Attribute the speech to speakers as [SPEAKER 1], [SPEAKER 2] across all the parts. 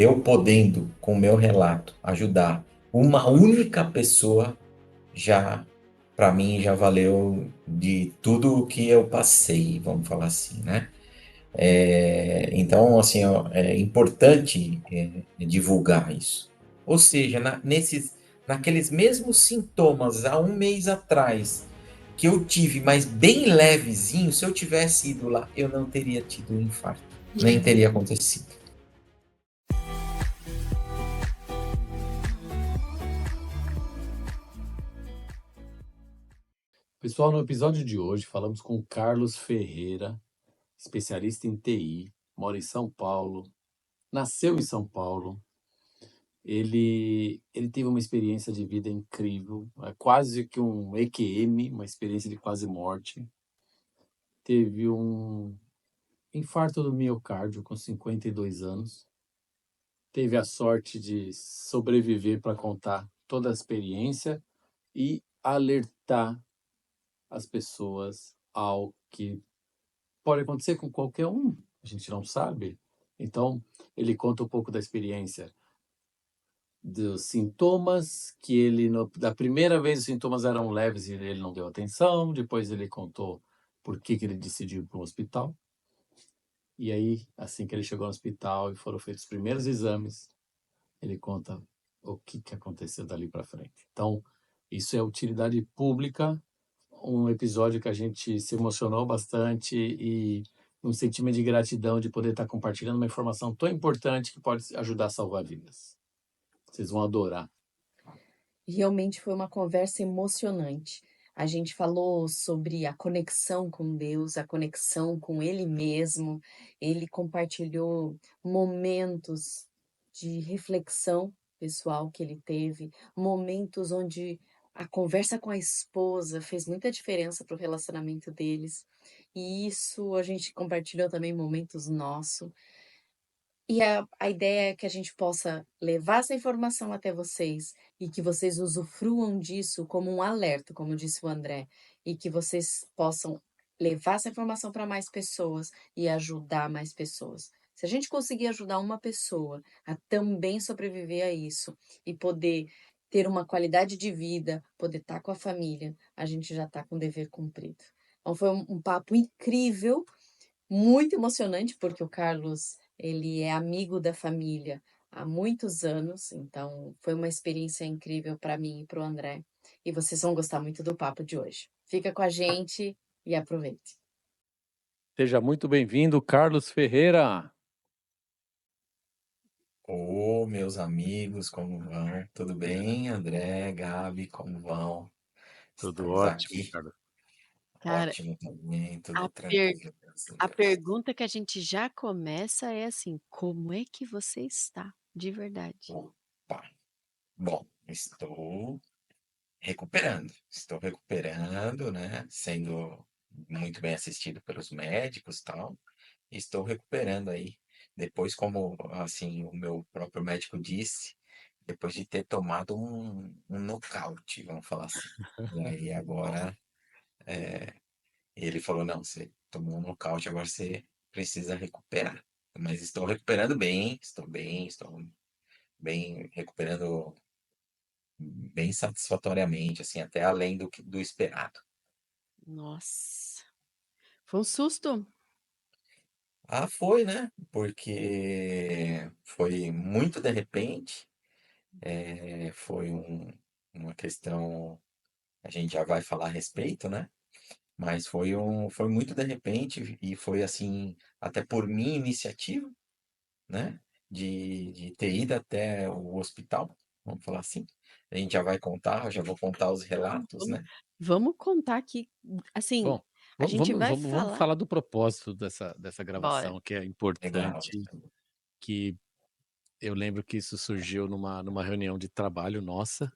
[SPEAKER 1] eu podendo, com o meu relato, ajudar uma única pessoa, já, para mim, já valeu de tudo o que eu passei, vamos falar assim, né? Então, assim, ó, é importante divulgar isso. Ou seja, naqueles mesmos sintomas há um mês atrás que eu tive, mas bem levezinho, se eu tivesse ido lá, eu não teria tido um infarto, nem teria acontecido.
[SPEAKER 2] Pessoal, no episódio de hoje falamos com o Carlos Ferreira, especialista em TI, mora em São Paulo, nasceu em São Paulo. Ele teve uma experiência de vida incrível, é quase que um EQM, uma experiência de quase morte. Teve um infarto do miocárdio com 52 anos. Teve a sorte de sobreviver para contar toda a experiência e alertar as pessoas ao que pode acontecer com qualquer um, a gente não sabe. Então, ele conta um pouco da experiência, dos sintomas que da primeira vez os sintomas eram leves e ele não deu atenção, depois ele contou por que ele decidiu ir para um hospital. E aí, assim que ele chegou no hospital e foram feitos os primeiros exames, ele conta o que aconteceu dali para frente. Então, isso é utilidade pública, um episódio que a gente se emocionou bastante e um sentimento de gratidão de poder estar compartilhando uma informação tão importante que pode ajudar a salvar vidas. Vocês vão adorar.
[SPEAKER 3] Realmente foi uma conversa emocionante. A gente falou sobre a conexão com Deus, a conexão com Ele mesmo. Ele compartilhou momentos de reflexão pessoal que ele teve, momentos onde a conversa com a esposa fez muita diferença para o relacionamento deles. E isso a gente compartilhou também momentos nossos. E a ideia é que a gente possa levar essa informação até vocês e que vocês usufruam disso como um alerta, como disse o André, e que vocês possam levar essa informação para mais pessoas e ajudar mais pessoas. Se a gente conseguir ajudar uma pessoa a também sobreviver a isso e poder ter uma qualidade de vida, poder estar com a família, a gente já está com o dever cumprido. Então foi um papo incrível, muito emocionante, porque o Carlos, ele é amigo da família há muitos anos, então foi uma experiência incrível para mim e para o André. E vocês vão gostar muito do papo de hoje. Fica com a gente e aproveite.
[SPEAKER 2] Seja muito bem-vindo, Carlos Ferreira.
[SPEAKER 1] Ô, meus amigos, como vão? Tudo bem? André, Gabi, como vão?
[SPEAKER 2] Tudo
[SPEAKER 1] Estamos
[SPEAKER 2] ótimo,
[SPEAKER 1] aqui.
[SPEAKER 2] Carlos.
[SPEAKER 4] Cara,
[SPEAKER 1] Ótimo também,
[SPEAKER 4] a
[SPEAKER 1] tudo
[SPEAKER 4] per
[SPEAKER 1] tranquilo, graças a
[SPEAKER 4] a
[SPEAKER 1] Deus.
[SPEAKER 4] pergunta que a gente já começa é assim: "Como é que você está?", de verdade.
[SPEAKER 1] Opa! Bom, estou recuperando, né? Sendo muito bem assistido pelos médicos, e tal. Estou recuperando aí. Depois, como assim o meu próprio médico disse, depois de ter tomado um nocaute, vamos falar assim. E aí agora ele falou, não, você tomou um nocaute, agora você precisa recuperar. Mas estou recuperando bem, estou bem, recuperando bem satisfatoriamente, assim, até além do esperado.
[SPEAKER 4] Nossa, foi um susto?
[SPEAKER 1] Ah, foi, né? Porque foi muito de repente, foi uma questão, a gente já vai falar a respeito, né? Mas foi muito de repente e foi assim, até por minha iniciativa, né? De ter ido até o hospital, vamos falar assim. A gente já vai contar, eu já vou contar os relatos,
[SPEAKER 4] Vamos
[SPEAKER 1] né?
[SPEAKER 4] vamos contar aqui, assim,
[SPEAKER 2] Bom,
[SPEAKER 4] a gente vai
[SPEAKER 2] vamos
[SPEAKER 4] falar.
[SPEAKER 2] falar do propósito dessa
[SPEAKER 4] Bora.
[SPEAKER 2] gravação, que é
[SPEAKER 1] Legal.
[SPEAKER 2] importante, que eu lembro que isso surgiu numa reunião de trabalho nossa,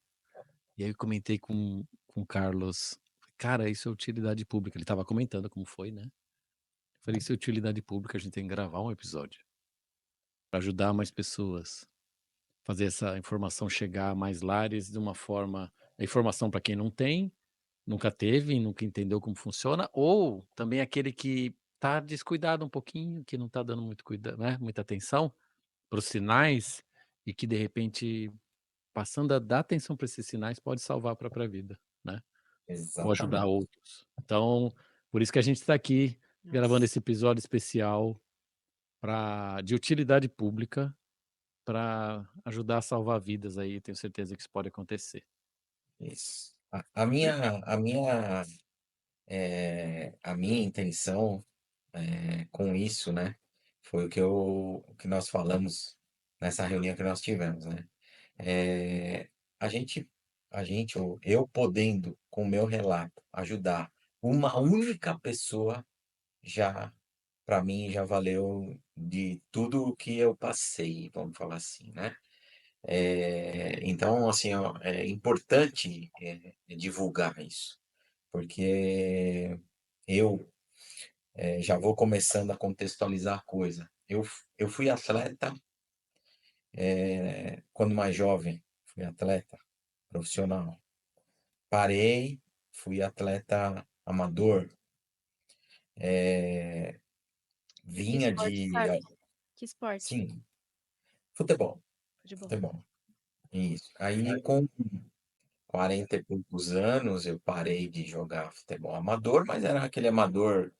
[SPEAKER 2] e aí eu comentei com o Carlos, cara, isso é utilidade pública. Ele estava comentando como foi, né? Eu falei, isso é utilidade pública, a gente tem que gravar um episódio para ajudar mais pessoas, fazer essa informação chegar a mais lares de uma forma, a informação para quem não tem, nunca teve, nunca entendeu como funciona, ou também aquele que está descuidado um pouquinho, que não está dando muito cuidado, né, muita atenção, para os sinais e que, de repente, passando a dar atenção para esses sinais, pode salvar a própria vida, né, ou ajudar
[SPEAKER 1] Exatamente.
[SPEAKER 2] outros. Então, por isso que a gente está aqui gravando
[SPEAKER 4] Nossa.
[SPEAKER 2] esse episódio especial de utilidade pública para ajudar a salvar vidas aí, tenho certeza que isso pode acontecer.
[SPEAKER 1] Isso. A minha intenção, com isso, né, foi o que nós falamos nessa reunião que nós tivemos, né. Eh, a gente ou eu podendo, com o meu relato, ajudar uma única pessoa, já para mim já valeu de tudo o que eu passei, vamos falar assim, né. Então, assim, ó, é importante, divulgar isso, porque eu, já vou começando a contextualizar a coisa. Eu fui atleta, quando mais jovem, fui atleta profissional. Parei, fui atleta amador,
[SPEAKER 4] Que
[SPEAKER 1] vinha
[SPEAKER 4] esporte
[SPEAKER 1] de
[SPEAKER 4] sabe? Que esporte?
[SPEAKER 1] sim, futebol,
[SPEAKER 4] Futebol.
[SPEAKER 1] futebol, isso. Aí com 40 e poucos anos eu parei de jogar futebol amador, mas era aquele amador,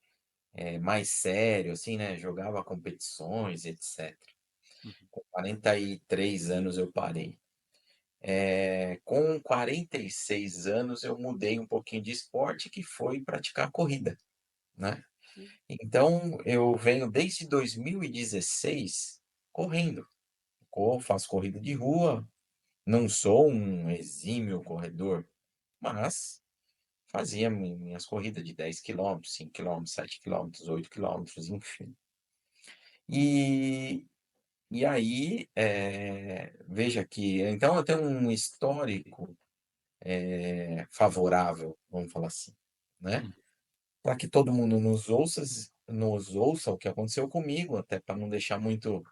[SPEAKER 1] mais sério, assim, né, jogava competições, etcétera.
[SPEAKER 2] Uhum.
[SPEAKER 1] Com 43 anos eu parei. Com 46 anos eu mudei um pouquinho de esporte, que foi praticar corrida, né.
[SPEAKER 4] Hum.
[SPEAKER 1] Então eu venho desde 2016 correndo. Corro, faço corrida de rua, não sou um exímio corredor, mas fazia minhas corridas de 10 quilômetros, 5 quilômetros, 7 quilômetros, 8 quilômetros, enfim. E e aí, veja que então eu tenho um histórico, favorável, vamos falar assim, né,
[SPEAKER 2] Hum.
[SPEAKER 1] para que todo mundo nos ouça o que aconteceu comigo, até para não deixar muito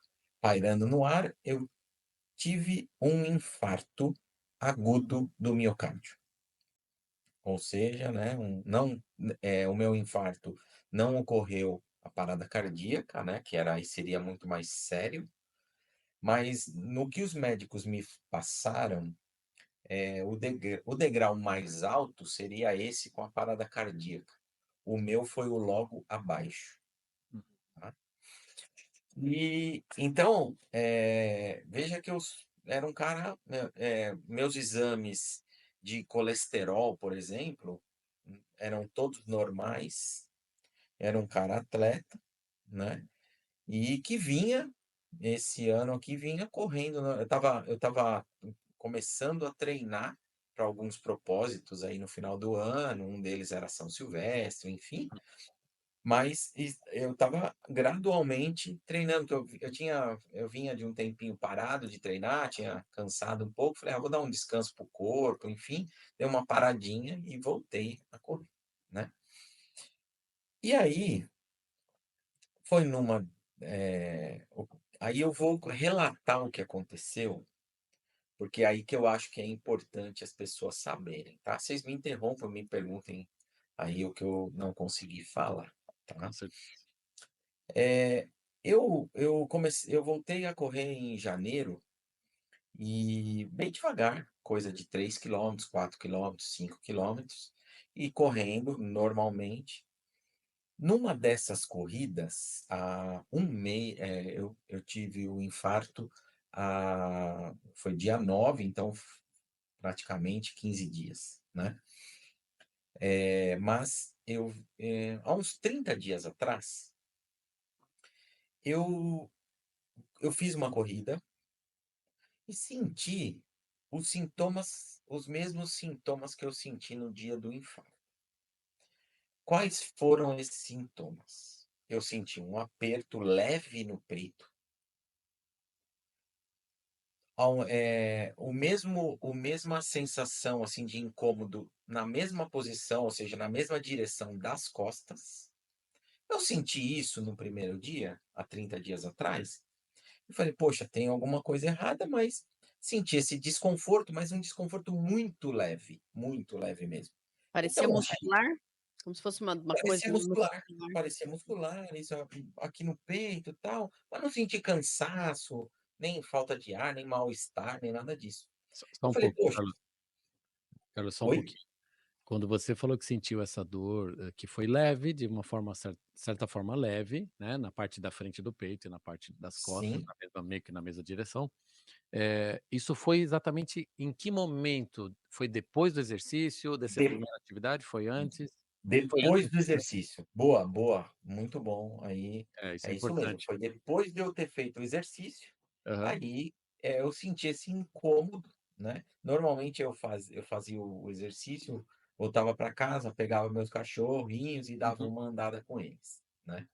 [SPEAKER 1] pairando no ar, eu tive um infarto agudo do miocárdio. Ou seja, né, o meu infarto não ocorreu a parada cardíaca, né, que era aí seria muito mais sério, mas no que os médicos me passaram, o degrau mais alto seria esse com a parada cardíaca. O meu foi o logo abaixo, tá. E então, veja que eu era um cara, meus exames de colesterol, por exemplo, eram todos normais, era um cara atleta, né, e que vinha, esse ano aqui, vinha correndo, né, eu estava começando a treinar para alguns propósitos aí no final do ano, um deles era São Silvestre, enfim, mas eu estava gradualmente treinando, que eu vinha de um tempinho parado de treinar, tinha cansado um pouco, falei: "Ah, vou dar um descanso para o corpo", enfim, dei uma paradinha e voltei a correr, né. E aí, foi numa, aí eu vou relatar o que aconteceu, porque é aí que eu acho que é importante as pessoas saberem, tá. Vocês me interrompam, me perguntem aí o que eu não consegui falar,
[SPEAKER 2] Com
[SPEAKER 1] tá.
[SPEAKER 2] certeza.
[SPEAKER 1] Eu voltei a correr em janeiro e bem devagar, coisa de 3 quilômetros, 4 quilômetros, 5 quilômetros, e correndo normalmente. Numa dessas corridas, há um mês, eu tive o infarto, foi dia 9, então praticamente 15 dias, né. Mas há uns 30 dias atrás, eu eu fiz uma corrida e senti os mesmos sintomas que eu senti no dia do infarto. Quais foram esses sintomas? Eu senti um aperto leve no peito, o mesma sensação, assim, de incômodo na mesma posição, ou seja, na mesma direção das costas. Eu senti isso no primeiro dia, há 30 dias atrás. Eu falei: "Poxa, tem alguma coisa errada", mas senti esse desconforto, mas um desconforto muito leve mesmo.
[SPEAKER 4] Parecia
[SPEAKER 1] Então
[SPEAKER 4] muscular? Como se fosse uma coisa
[SPEAKER 1] parecia muscular,
[SPEAKER 4] muscular.
[SPEAKER 1] parecia muscular, isso aqui no peito, e tal, mas não senti cansaço, nem falta de ar, nem mal-estar, nem nada disso.
[SPEAKER 2] Só
[SPEAKER 1] Eu
[SPEAKER 2] um
[SPEAKER 1] falei:
[SPEAKER 2] pouquinho,
[SPEAKER 1] "Poxa".
[SPEAKER 2] Carlos, só um
[SPEAKER 1] Oi?
[SPEAKER 2] pouquinho. Quando você falou que sentiu essa dor, que foi leve, de uma forma certa forma leve, né, na parte da frente do peito e na parte das costas,
[SPEAKER 1] Sim.
[SPEAKER 2] meio que na mesma direção, isso foi exatamente em que momento? Foi depois do exercício, dessa
[SPEAKER 1] De
[SPEAKER 2] primeira atividade? Foi antes? Foi
[SPEAKER 1] Depois
[SPEAKER 2] antes?
[SPEAKER 1] do exercício. Boa, boa, muito bom. Aí,
[SPEAKER 2] É, isso é
[SPEAKER 1] é isso mesmo,
[SPEAKER 2] importante.
[SPEAKER 1] foi depois de eu ter feito o exercício,
[SPEAKER 2] Aham,
[SPEAKER 1] aí, eu senti esse incômodo, né. Normalmente eu fazia o exercício, voltava para casa, pegava meus cachorrinhos e dava
[SPEAKER 2] uhum,
[SPEAKER 1] uma andada com eles, né.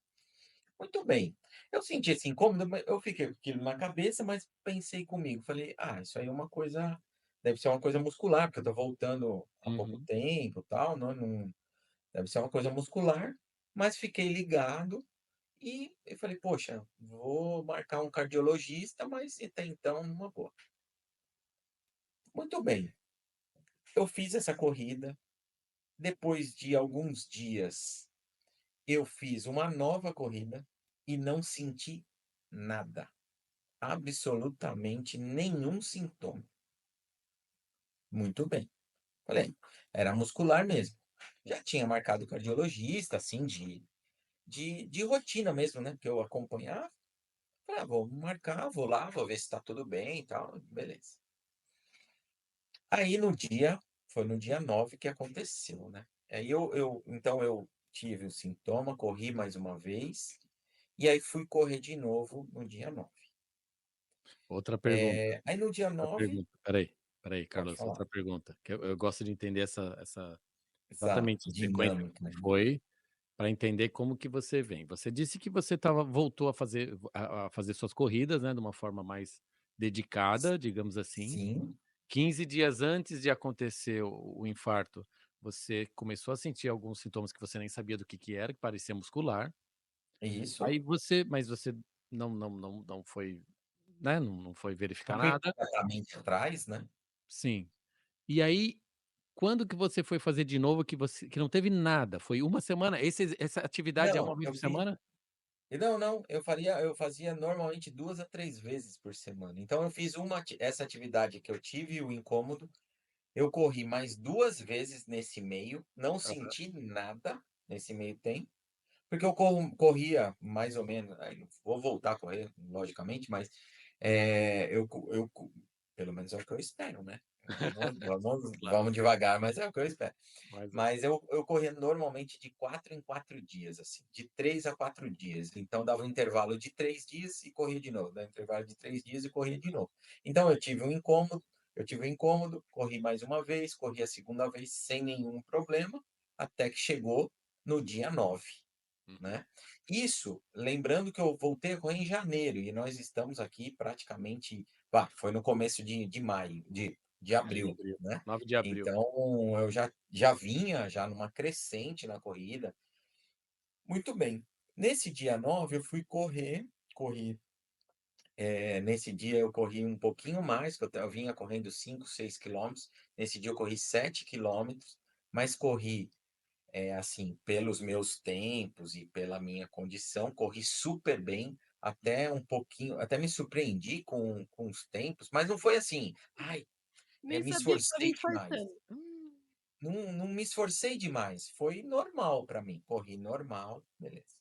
[SPEAKER 1] Muito bem, eu senti esse incômodo, mas eu fiquei com aquilo na cabeça, mas pensei comigo, falei: "Ah, isso aí é uma coisa deve ser uma coisa muscular, porque eu tô voltando há pouco
[SPEAKER 2] uhum.
[SPEAKER 1] tempo, tal, não deve ser uma coisa muscular", mas fiquei ligado e eu falei: "Poxa, vou marcar um cardiologista", mas até então numa boa. Muito bem, eu fiz essa corrida, depois de alguns dias, eu fiz uma nova corrida e não senti nada, absolutamente nenhum sintoma. Muito bem, falei: "Era muscular mesmo". Já tinha marcado cardiologista, assim, de rotina mesmo, né, porque eu acompanhava. Falei: "Ah, vou marcar, vou lá, vou ver se tá tudo bem e tal", beleza. Aí foi no dia 9 que aconteceu, né. Aí eu tive o sintoma, corri mais uma vez, e aí fui correr de novo no dia 9.
[SPEAKER 2] Outra pergunta,
[SPEAKER 1] Aí no dia
[SPEAKER 2] outra
[SPEAKER 1] 9
[SPEAKER 2] pergunta. Espera aí,
[SPEAKER 1] pode
[SPEAKER 2] Carlos,
[SPEAKER 1] falar.
[SPEAKER 2] outra pergunta, que eu gosto de entender essa
[SPEAKER 1] Essa
[SPEAKER 2] exatamente a sequência
[SPEAKER 1] dinâmica,
[SPEAKER 2] como
[SPEAKER 1] né.
[SPEAKER 2] foi, para entender como que você vem. Você disse que você voltou a fazer suas corridas, né, de uma forma mais
[SPEAKER 1] S
[SPEAKER 2] dedicada, digamos assim.
[SPEAKER 1] sim,
[SPEAKER 2] 15 dias antes de acontecer o infarto, você começou a sentir alguns sintomas que você nem sabia do que era, que parecia muscular.
[SPEAKER 1] isso.
[SPEAKER 2] Aí mas você não foi, né, não foi verificar
[SPEAKER 1] Não foi
[SPEAKER 2] nada.
[SPEAKER 1] imediatamente atrás, né.
[SPEAKER 2] Sim. E aí, quando que você foi fazer de novo que não teve nada? Foi uma semana? Essa atividade é uma
[SPEAKER 1] Não,
[SPEAKER 2] vez
[SPEAKER 1] eu
[SPEAKER 2] por
[SPEAKER 1] fiz
[SPEAKER 2] semana?
[SPEAKER 1] não, não, eu fazia normalmente 2 a 3 vezes por semana. Então eu fiz essa atividade que eu tive o incômodo, eu corri mais 2 vezes nesse meio, não
[SPEAKER 2] Aham.
[SPEAKER 1] senti nada nesse meio tempo, porque eu corria mais ou menos aí vou voltar a correr, logicamente, mas, eu co pelo menos é o que eu espero, né.
[SPEAKER 2] Claro,
[SPEAKER 1] Vamos devagar, mas é o que eu espero.
[SPEAKER 2] mas
[SPEAKER 1] Mas eu corria normalmente de 4 em 4 dias, assim, de 3 a 4 dias. Então dava um intervalo de 3 dias e corria de novo, dava um intervalo de 3 dias e corria de novo. Então eu tive um incômodo, corri mais uma vez, corri a segunda vez sem nenhum problema, até que chegou no dia 9,
[SPEAKER 2] uhum.
[SPEAKER 1] né. Isso lembrando que eu voltei a correr em janeiro e nós estamos aqui praticamente foi no começo de maio, de
[SPEAKER 2] De
[SPEAKER 1] abril,
[SPEAKER 2] abril,
[SPEAKER 1] né.
[SPEAKER 2] 9 de abril.
[SPEAKER 1] Então eu já vinha já numa crescente na corrida. Muito bem. Nesse dia 9 eu fui corri, nesse dia eu corri um pouquinho mais, que eu vinha correndo 5, 6 quilômetros, nesse dia eu corri 7 quilômetros, mas corri, assim, pelos meus tempos e pela minha condição, corri super bem, até me surpreendi com os tempos, mas não foi assim: "Ai,
[SPEAKER 4] Nem
[SPEAKER 1] me
[SPEAKER 4] sabia que estava
[SPEAKER 1] esforcei demais".
[SPEAKER 4] infartando.
[SPEAKER 1] Não me esforcei demais, foi normal para mim, corri normal, beleza.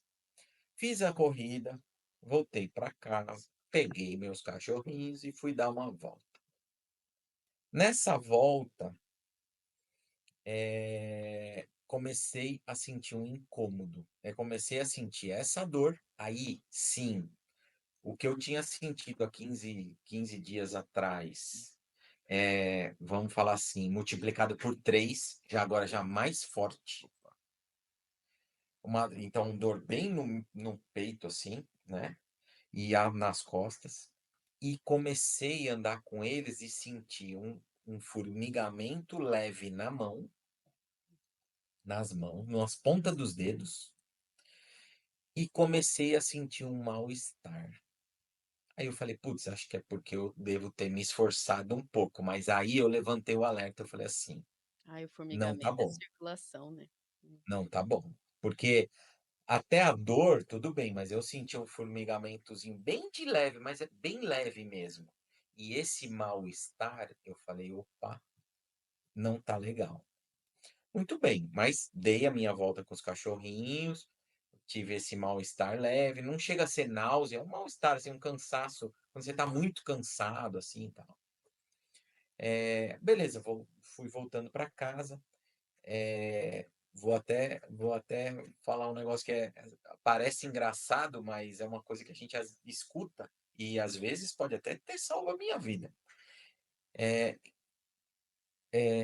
[SPEAKER 1] Fiz a corrida, voltei para casa, peguei meus cachorrinhos e fui dar uma volta. Nessa volta, comecei a sentir um incômodo, comecei a sentir essa dor, aí sim, o que eu tinha sentido há 15 dias atrás, vamos falar assim, multiplicado por 3, já agora já mais forte. Então dor bem no peito, assim, né, e nas costas, e comecei a andar com eles e senti um formigamento leve nas mãos, nas pontas dos dedos, e comecei a sentir um mal-estar. Aí eu falei: "Putz, acho que é porque eu devo ter me esforçado um pouco", mas aí eu levantei o alerta, eu falei assim:
[SPEAKER 4] Ai, o
[SPEAKER 1] "Não tá
[SPEAKER 4] formigamento é
[SPEAKER 1] bom,
[SPEAKER 4] circulação, né.
[SPEAKER 1] não tá bom", porque até a dor, tudo bem, mas eu senti um formigamentozinho bem de leve, mas é bem leve mesmo. E esse mal-estar, eu falei: "Opa, não tá legal". Muito bem, mas dei a minha volta com os cachorrinhos, tive esse mal-estar leve, não chega a ser náusea, é um mal-estar, assim, um cansaço, quando você tá muito cansado, assim, e tal. Beleza, fui voltando para casa, vou até falar um negócio que parece engraçado, mas é uma coisa que a gente escuta e às vezes pode até ter salvo a minha vida.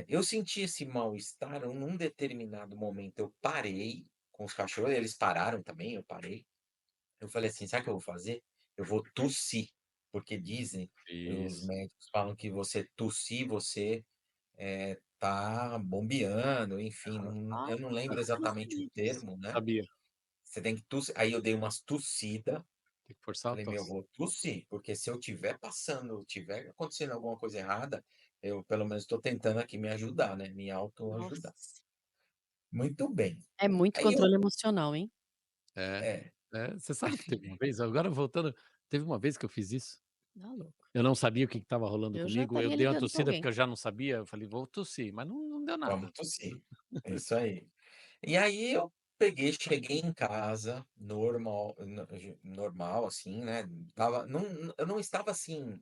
[SPEAKER 1] Eu senti esse mal-estar num determinado momento, eu parei com os cachorros, eles pararam também, eu parei. Eu falei assim: "Sabe o que eu vou fazer? Eu vou tossir", porque dizem, os
[SPEAKER 2] Isso.
[SPEAKER 1] médicos falam que você tossir, você, tá bombeando, enfim,
[SPEAKER 4] Ó,
[SPEAKER 1] eu não lembro
[SPEAKER 4] eu não
[SPEAKER 1] exatamente o
[SPEAKER 4] sabia disso.
[SPEAKER 1] termo, né.
[SPEAKER 2] Sabia,
[SPEAKER 1] Você tem que tossir, aí eu dei umas tossida,
[SPEAKER 2] tem que forçar a
[SPEAKER 1] falei: "Meu, eu
[SPEAKER 2] tosse.
[SPEAKER 1] vou tossir, porque se eu tiver passando, tiver acontecendo alguma coisa errada, eu pelo menos estou tentando aqui me ajudar, né, me autoajudar".
[SPEAKER 4] Nossa,
[SPEAKER 1] Muito bem.
[SPEAKER 4] é muito
[SPEAKER 1] Aí eu
[SPEAKER 4] controle emocional, hein.
[SPEAKER 2] É,
[SPEAKER 1] é,
[SPEAKER 2] você sabe que teve uma vez, agora voltando, teve uma vez que eu fiz isso,
[SPEAKER 4] Tá louco.
[SPEAKER 2] eu não sabia o que estava rolando
[SPEAKER 4] Eu já
[SPEAKER 2] comigo, eu
[SPEAKER 4] estaria
[SPEAKER 2] dei uma
[SPEAKER 4] ligando pra
[SPEAKER 2] tossida
[SPEAKER 4] alguém.
[SPEAKER 2] porque eu já não sabia, eu falei: "Vou tossir", mas não deu
[SPEAKER 1] vamos
[SPEAKER 2] nada.
[SPEAKER 1] tossir. É isso aí. E aí eu cheguei em casa, normal, assim, né, eu não estava assim,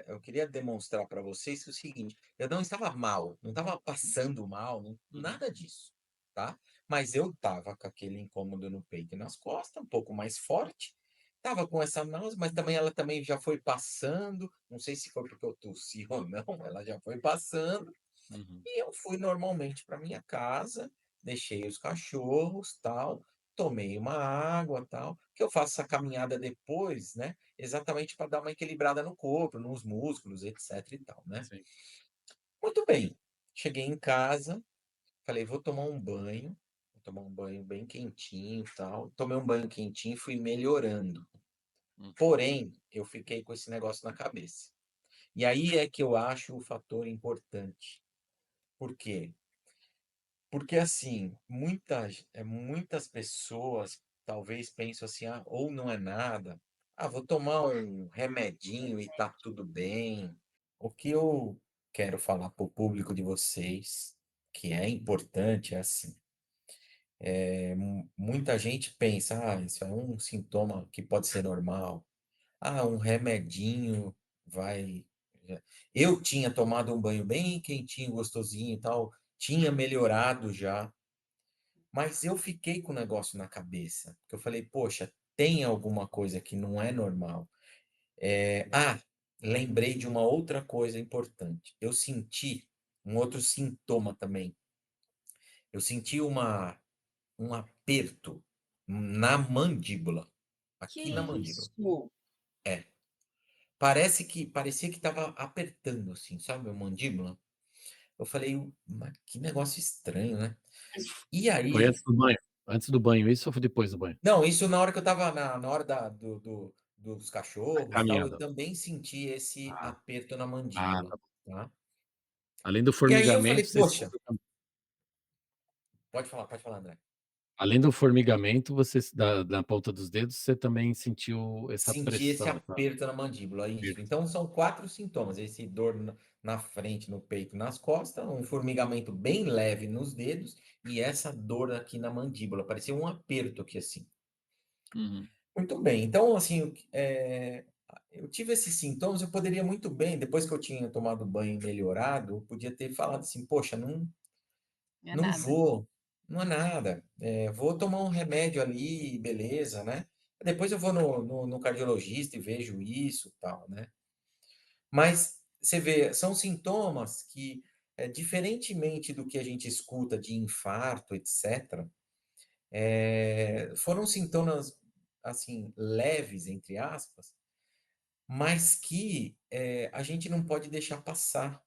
[SPEAKER 1] eu queria demonstrar para vocês o seguinte, eu não estava mal, não estava passando mal,
[SPEAKER 2] Uhum,
[SPEAKER 1] nada disso, tá. Mas eu estava com aquele incômodo no peito e nas costas, um pouco mais forte, estava com essa náusea, mas também ela também já foi passando, não sei se foi porque eu tossi ou não, ela já foi passando.
[SPEAKER 2] uhum.
[SPEAKER 1] E eu fui normalmente para minha casa, deixei os cachorros, tal, tomei uma água, tal, que eu faço essa caminhada depois, né, exatamente para dar uma equilibrada no corpo, nos músculos, etc e tal, né.
[SPEAKER 2] Sim.
[SPEAKER 1] Muito bem, cheguei em casa, falei: vou tomar um banho bem quentinho, tal. Tomei um banho quentinho e fui melhorando.
[SPEAKER 2] Hum.
[SPEAKER 1] Porém, eu fiquei com esse negócio na cabeça. E aí é que eu acho o fator importante. Por quê? Porque, assim, muitas pessoas talvez pensam assim: "Ah, ou não é nada, ah, vou tomar um remedinho e tá tudo bem". O que eu quero falar para o público de vocês, que é importante, é assim, muita gente pensa: "Ah, isso é um sintoma que pode ser normal. Ah, um remedinho vai". Eu tinha tomado um banho bem quentinho, gostosinho e tal, tinha melhorado já. Mas eu fiquei com o negócio na cabeça, porque eu falei: "Poxa, tem alguma coisa que não é normal". Lembrei de uma outra coisa importante, eu senti um outro sintoma também, eu senti um aperto na mandíbula,
[SPEAKER 3] Que
[SPEAKER 1] aqui na mandíbula.
[SPEAKER 3] isso?
[SPEAKER 1] É, parecia que estava apertando, assim, sabe, a mandíbula. Eu falei: "Mas que negócio estranho, né".
[SPEAKER 2] Mas
[SPEAKER 1] E
[SPEAKER 2] foi
[SPEAKER 1] aí
[SPEAKER 2] antes do banho? Antes do banho isso ou foi depois do banho?
[SPEAKER 1] Não, isso na hora que eu estava na hora dos cachorros, tal, eu
[SPEAKER 2] Caminhada.
[SPEAKER 1] também senti esse
[SPEAKER 2] Ah,
[SPEAKER 1] aperto na
[SPEAKER 2] tá
[SPEAKER 1] mandíbula,
[SPEAKER 2] bom.
[SPEAKER 1] tá.
[SPEAKER 2] Além do
[SPEAKER 1] E aí eu
[SPEAKER 2] formigamento,
[SPEAKER 1] falei:
[SPEAKER 2] você
[SPEAKER 1] "Poxa".
[SPEAKER 2] sentiu
[SPEAKER 1] Pode falar, André.
[SPEAKER 2] além do formigamento, você da ponta dos dedos, você também sentiu essa
[SPEAKER 1] Senti esse
[SPEAKER 2] pressão, essa
[SPEAKER 1] aperto na mandíbula, isso.
[SPEAKER 2] aperto.
[SPEAKER 1] Então são 4 sintomas, esse dor na frente, no peito, nas costas, um formigamento bem leve nos dedos e essa dor aqui na mandíbula, parecia um aperto aqui, assim.
[SPEAKER 2] Uhum.
[SPEAKER 1] Muito bem, então assim, eu tive esses sintomas, eu poderia muito bem, depois que eu tinha tomado banho e melhorado, eu podia ter falado assim: "Poxa,
[SPEAKER 4] Não é
[SPEAKER 1] não
[SPEAKER 4] nada.
[SPEAKER 1] vou, não é nada, vou tomar um remédio ali beleza, né, depois eu vou no cardiologista e vejo isso, tal, né". Mas você vê, são sintomas que, diferentemente do que a gente escuta de infarto, etcétera, foram sintomas, assim, "leves", entre aspas, mas que, a gente não pode deixar passar.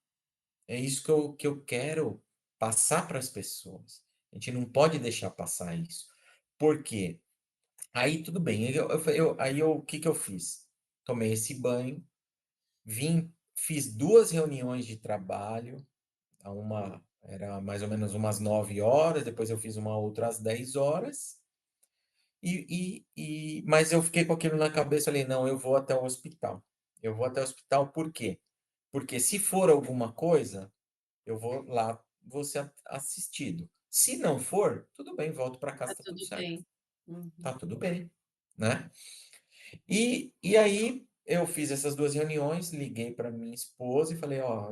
[SPEAKER 1] É isso que eu quero passar para as pessoas. A gente não pode deixar passar isso. Por quê? Aí tudo bem, o que que eu fiz? Tomei esse banho, fiz 2 reuniões de trabalho, uma Era mais ou menos umas 9 horas, depois eu fiz uma outra às 10 horas. Mas eu fiquei com aquilo na cabeça, falei, não, eu vou até o hospital. Eu vou até o hospital, por quê? Porque se for alguma coisa, eu vou lá, vou ser assistido. Se não for, tudo bem, volto para casa,
[SPEAKER 4] Tá
[SPEAKER 1] tá tudo
[SPEAKER 4] tudo
[SPEAKER 1] certo.
[SPEAKER 4] bem. Uhum.
[SPEAKER 1] Tá tudo bem, né? E aí eu fiz essas 2 reuniões, liguei para minha esposa e falei, ó,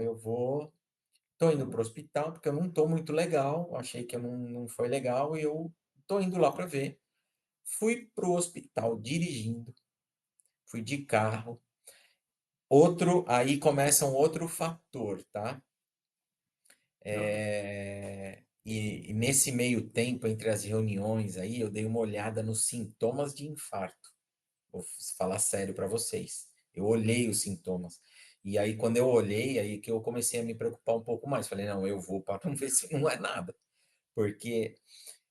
[SPEAKER 1] tô indo pro hospital porque eu não tô muito legal, achei que eu não foi legal e eu tô indo lá para ver. Fui pro hospital dirigindo, fui de carro. Aí começa um outro fator, tá? E nesse meio tempo, entre as reuniões aí, eu dei uma olhada nos sintomas de infarto. Vou falar sério para vocês. Eu olhei os sintomas. E aí, quando eu olhei, aí que eu comecei a me preocupar um pouco mais. Falei, não, eu vou para não ver se não é nada. Porque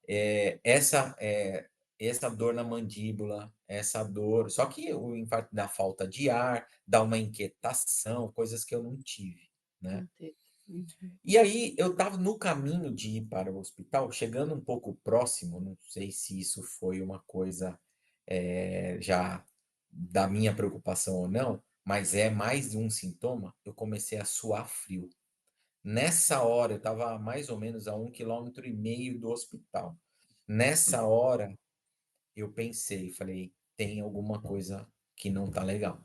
[SPEAKER 1] é, essa dor na mandíbula, essa dor. Só que o infarto dá falta de ar, dá uma inquietação, coisas que eu não tive, né?
[SPEAKER 4] Não teve. Uhum.
[SPEAKER 1] E aí eu estava no caminho de ir para o hospital, chegando um pouco próximo, não sei se isso foi uma coisa já da minha preocupação ou não, mas é mais de um sintoma, eu comecei a suar frio. Nessa hora, eu estava mais ou menos a 1,5 km do hospital. Nessa hora, eu pensei, falei, tem alguma coisa que não tá legal,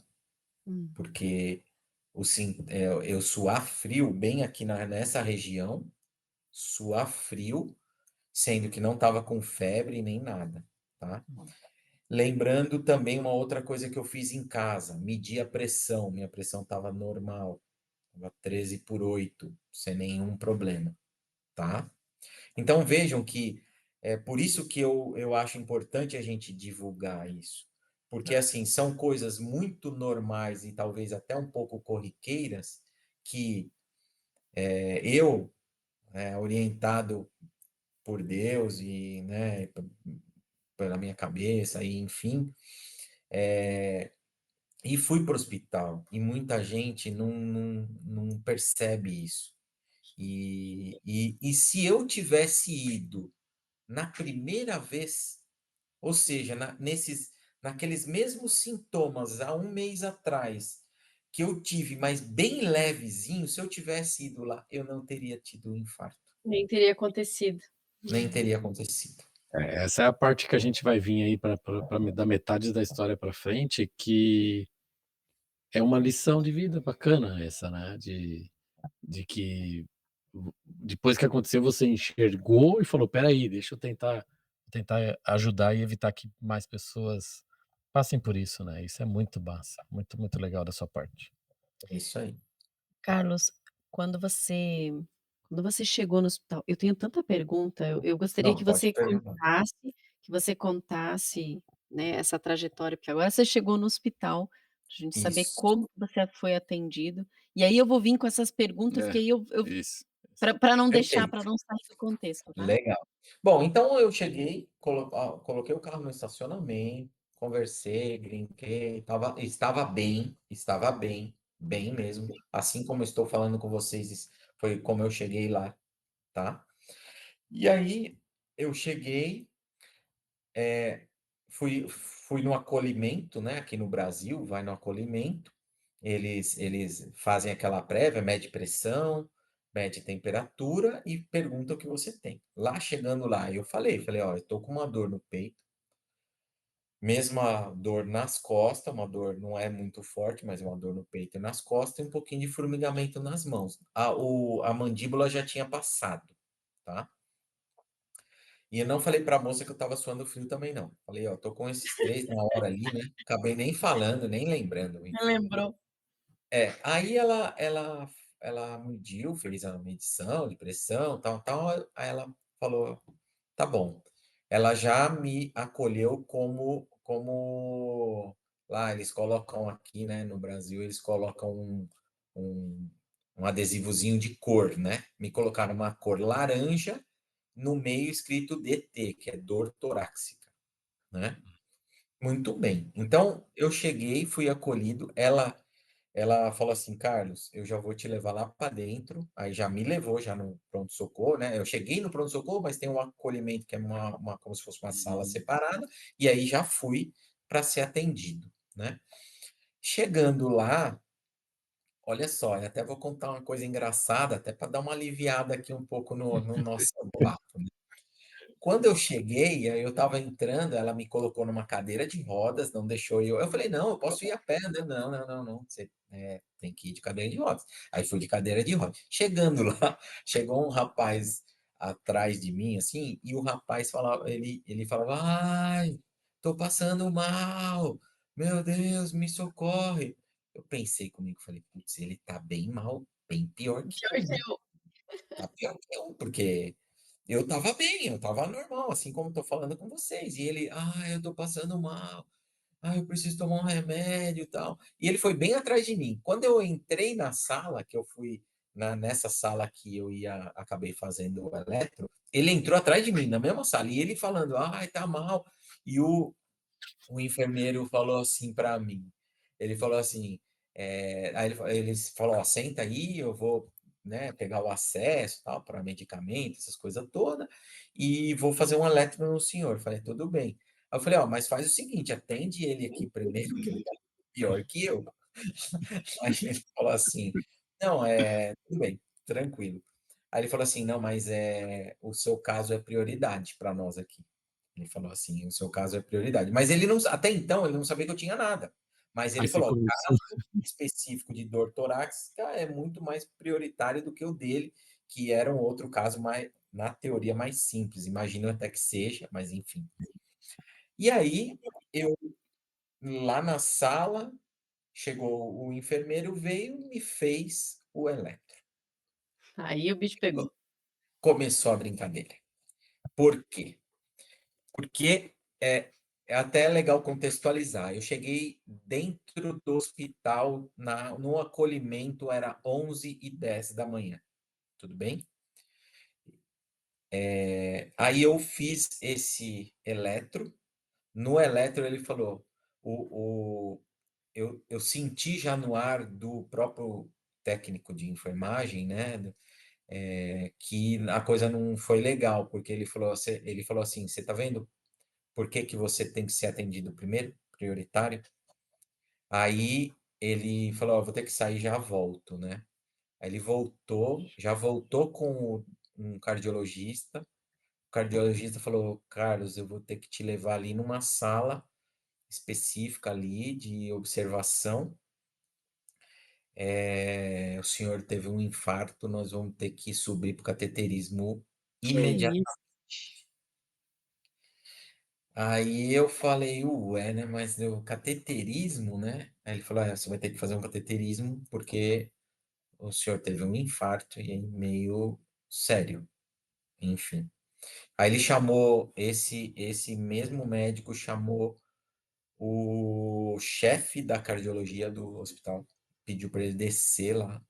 [SPEAKER 4] Hum.
[SPEAKER 1] porque eu suar frio bem aqui nessa região, suar frio, sendo que não estava com febre nem nada, tá? Lembrando também uma outra coisa que eu fiz em casa, medir a pressão. Minha pressão estava normal, estava 13/8, sem nenhum problema, tá? Então vejam que é por isso que eu acho importante a gente divulgar isso. Porque, assim, são coisas muito normais e talvez até um pouco corriqueiras que eu, orientado por Deus e, né, pela minha cabeça, e enfim, e fui para o hospital. E muita gente não percebe isso. E se eu tivesse ido na primeira vez, ou seja, naqueles mesmos sintomas há um mês atrás, que eu tive, mas bem levezinho, se eu tivesse ido lá, eu não teria tido um infarto.
[SPEAKER 4] Nem teria acontecido.
[SPEAKER 1] Nem teria acontecido.
[SPEAKER 2] Essa é a parte que a gente vai vir aí para da metade da história para frente, que é uma lição de vida bacana essa, né? De que depois que aconteceu, você enxergou e falou: "Espera aí, deixa eu tentar ajudar e evitar que mais pessoas passem por isso", né? Isso é muito massa, muito, muito legal da sua parte.
[SPEAKER 1] É isso aí.
[SPEAKER 4] Carlos, quando você quando você chegou no hospital, eu tenho tanta pergunta, eu gostaria
[SPEAKER 1] Não, pode perguntar.
[SPEAKER 4] que você contasse, né, essa trajetória, porque agora você chegou no hospital, pra gente saber
[SPEAKER 1] Isso,
[SPEAKER 4] como que você foi atendido, e aí eu vou vir com essas perguntas que
[SPEAKER 2] É,
[SPEAKER 4] aí eu
[SPEAKER 2] isso.
[SPEAKER 4] pra não deixar,
[SPEAKER 1] perfeito.
[SPEAKER 4] pra não sair do contexto, tá?
[SPEAKER 1] Legal. Bom, então eu cheguei, coloquei o carro no estacionamento, conversei, brinquei, estava bem, bem mesmo. Assim como eu estou falando com vocês, foi como eu cheguei lá, tá? E aí eu cheguei, fui no acolhimento, né? Aqui no Brasil, vai no acolhimento. Eles fazem aquela prévia, mede pressão, mede temperatura e pergunta o que você tem. Lá, chegando lá, eu falei, ó, eu tô com uma dor no peito, mesma dor nas costas, uma dor não é muito forte, mas é uma dor no peito e nas costas e um pouquinho de formigamento nas mãos. A mandíbula já tinha passado, tá? E eu não falei para a moça que eu estava suando frio também, não. Falei, ó, tô com esses três na hora ali, né? Acabei nem falando, nem lembrando,
[SPEAKER 4] Você
[SPEAKER 1] enfim.
[SPEAKER 4] lembrou?
[SPEAKER 1] Aí ela mediu, fez a medição de pressão, tal, tal. Aí ela falou, tá bom. Ela já me acolheu como lá eles colocam aqui, né, no Brasil, eles colocam um, um adesivozinho de cor, né? Me colocaram uma cor laranja no meio escrito DT, que é dor torácica, né? Muito bem. Então, eu cheguei, fui acolhido. Ela ela falou assim: Carlos, eu já vou te levar lá para dentro. Aí já me levou já no pronto-socorro, né? Eu cheguei no pronto-socorro, mas tem um acolhimento que é como se fosse uma sala separada, e aí já fui para ser atendido, né? Chegando lá, olha só, eu até vou contar uma coisa engraçada, até para dar uma aliviada aqui um pouco no nosso papo, né? Quando eu cheguei, aí eu estava entrando, ela me colocou numa cadeira de rodas, não deixou eu. Eu falei, não, eu posso ir a pé, né? Não, não, não, não. Você tem que ir de cadeira de rodas. Aí fui de cadeira de rodas. Chegando lá, chegou um rapaz atrás de mim, assim, e o rapaz falava, ele falava, ai, tô passando mal, meu Deus, me socorre. Eu pensei comigo, falei, putz, ele tá bem mal, bem pior que
[SPEAKER 4] Pior
[SPEAKER 1] eu,
[SPEAKER 4] que
[SPEAKER 1] né?
[SPEAKER 4] eu.
[SPEAKER 1] Tá pior que eu, porque eu tava bem, eu tava normal, assim como tô falando com vocês. E ele, eu tô passando mal, eu preciso tomar um remédio e tal. E ele foi bem atrás de mim. Quando eu entrei na sala, que eu fui nessa sala que eu acabei fazendo o eletro, ele entrou atrás de mim, na mesma sala, e ele falando, ai, tá mal. E o enfermeiro falou assim para mim, ele falou assim, aí ele falou, ó, senta aí, eu vou, né, pegar o acesso, tal, para medicamento, essas coisas todas, e vou fazer um eletro no senhor. Eu falei, tudo bem. Aí eu falei, ó, mas faz o seguinte, atende ele aqui primeiro, que ele tá pior que eu. Aí ele falou assim, não, tudo bem, tranquilo. Aí ele falou assim, não, mas o seu caso é prioridade para nós aqui. Ele falou assim, o seu caso é prioridade. Mas ele não, até então, ele não sabia que eu tinha nada. Mas
[SPEAKER 2] Aí
[SPEAKER 1] ele
[SPEAKER 2] você
[SPEAKER 1] falou, o
[SPEAKER 2] começou.
[SPEAKER 1] caso específico de dor torácica é muito mais prioritário do que o dele, que era um outro caso mais, na teoria, mais simples. Imagino até que seja, mas enfim. E aí, eu lá na sala, chegou o enfermeiro, veio e me fez o eletro.
[SPEAKER 4] Aí o bicho pegou.
[SPEAKER 1] Começou a brincadeira. Por quê? Porque é até legal contextualizar. Eu cheguei dentro do hospital, no acolhimento, era 11h10 da manhã. Tudo bem? Aí eu fiz esse eletro. No eletro, ele falou: eu senti já no ar do próprio técnico de enfermagem, né? Que a coisa não foi legal, porque ele falou assim: você tá vendo por que que você tem que ser atendido primeiro, prioritário? Aí ele falou: ó, vou ter que sair, já volto, né? Aí ele voltou, já voltou com um cardiologista. O cardiologista falou: Carlos, eu vou ter que te levar ali numa sala específica ali de observação. O senhor teve um infarto, nós vamos ter que subir para o cateterismo
[SPEAKER 4] Que
[SPEAKER 1] imediatamente.
[SPEAKER 4] isso?
[SPEAKER 1] Aí eu falei, ué, né? Mas o cateterismo, né? Aí ele falou, você vai ter que fazer um cateterismo porque o senhor teve um infarto e é meio sério, enfim. Aí ele chamou, esse mesmo médico chamou o chefe da cardiologia do hospital, pediu para ele descer lá,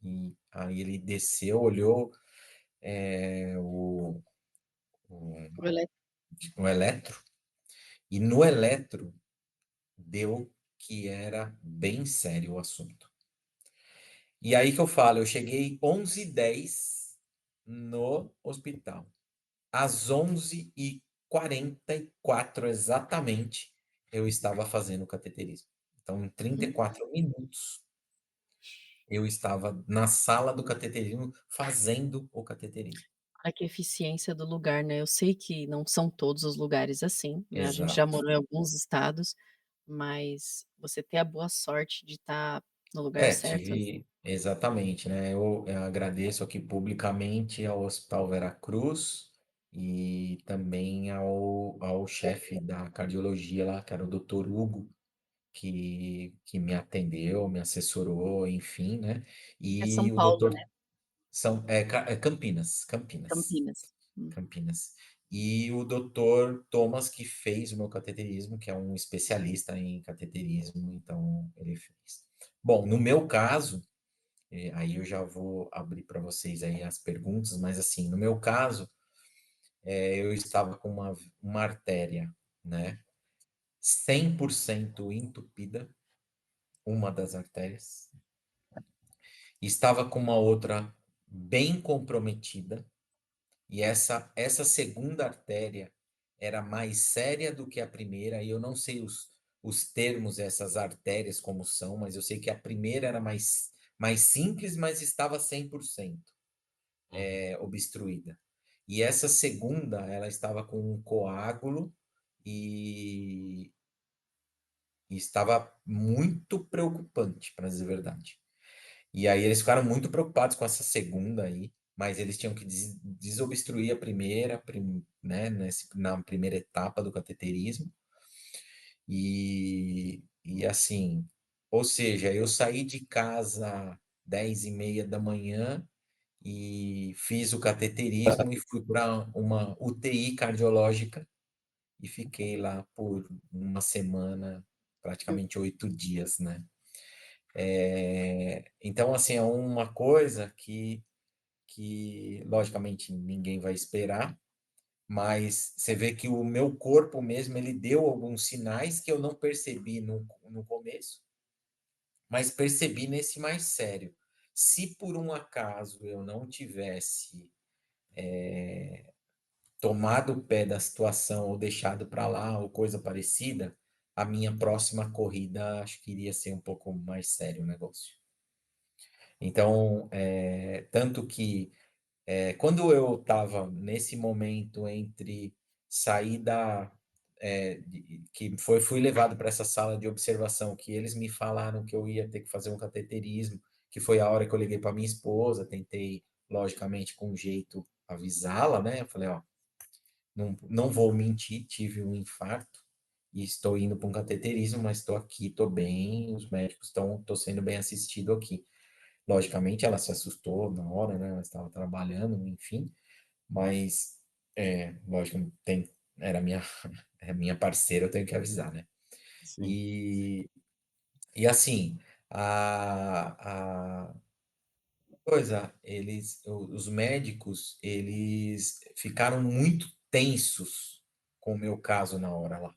[SPEAKER 1] e aí ele desceu, olhou o, o,
[SPEAKER 4] O eletro.
[SPEAKER 1] o eletro, e no eletro deu que era bem sério o assunto. E aí que eu falo, eu cheguei 11h10 no hospital. Às 11h44 exatamente, eu estava fazendo o cateterismo. Então, em 34 minutos, eu estava na sala do cateterismo fazendo o cateterismo.
[SPEAKER 4] Olha que eficiência do lugar, né. Eu sei que não são todos os lugares assim, né, a gente já
[SPEAKER 1] Exato.
[SPEAKER 4] morou em alguns estados, mas você ter a boa sorte de estar no lugar certo, né.
[SPEAKER 1] Tive exatamente, né? Eu agradeço aqui publicamente ao Hospital Veracruz e também ao chefe da cardiologia lá, que era o Dr. Hugo, que me atendeu, me assessorou, enfim, né?
[SPEAKER 4] É São
[SPEAKER 1] E o
[SPEAKER 4] Paulo,
[SPEAKER 1] doutor
[SPEAKER 4] né,
[SPEAKER 1] Campinas, Campinas,
[SPEAKER 4] Campinas.
[SPEAKER 1] Campinas. E o doutor Thomas, que fez o meu cateterismo, que é um especialista em cateterismo, então ele fez. Bom, no meu caso, aí eu já vou abrir para vocês aí as perguntas, mas assim, no meu caso, eu estava com uma artéria, né, 100% entupida, uma das artérias, estava com uma outra bem comprometida, e essa segunda artéria era mais séria do que a primeira, e eu não sei os termos dessas artérias como são, mas eu sei que a primeira era mais simples, mas estava 100% obstruída. E essa segunda, ela estava com um coágulo e, e estava muito preocupante, para dizer a verdade. E aí eles ficaram muito preocupados com essa segunda aí, mas eles tinham que desobstruir a primeira, né, na primeira etapa do cateterismo. E assim, ou seja, eu saí de casa 10h30 da manhã e fiz o cateterismo e fui para uma UTI cardiológica e fiquei lá por uma semana, praticamente 8 dias, né? Então, assim, é uma coisa que, logicamente, ninguém vai esperar, mas você vê que o meu corpo mesmo, ele deu alguns sinais que eu não percebi no começo, mas percebi nesse mais sério. Se por um acaso eu não tivesse tomado o pé da situação ou deixado para lá ou coisa parecida, a minha próxima corrida acho que iria ser um pouco mais sério o negócio. Então, tanto que quando eu estava nesse momento entre sair que fui levado para essa sala de observação, que eles me falaram que eu ia ter que fazer um cateterismo, que foi a hora que eu liguei para minha esposa, tentei, logicamente, com jeito avisá-la, né? Eu falei, ó, não vou mentir, tive um infarto e estou indo para um cateterismo, mas estou aqui, estou bem, os médicos estou sendo bem assistido aqui. Logicamente, ela se assustou na hora, né? Ela estava trabalhando, enfim, mas, lógico, era minha, é minha parceira, eu tenho que avisar, né?
[SPEAKER 2] Sim.
[SPEAKER 1] E assim, a coisa, os médicos, eles ficaram muito tensos com o meu caso na hora lá.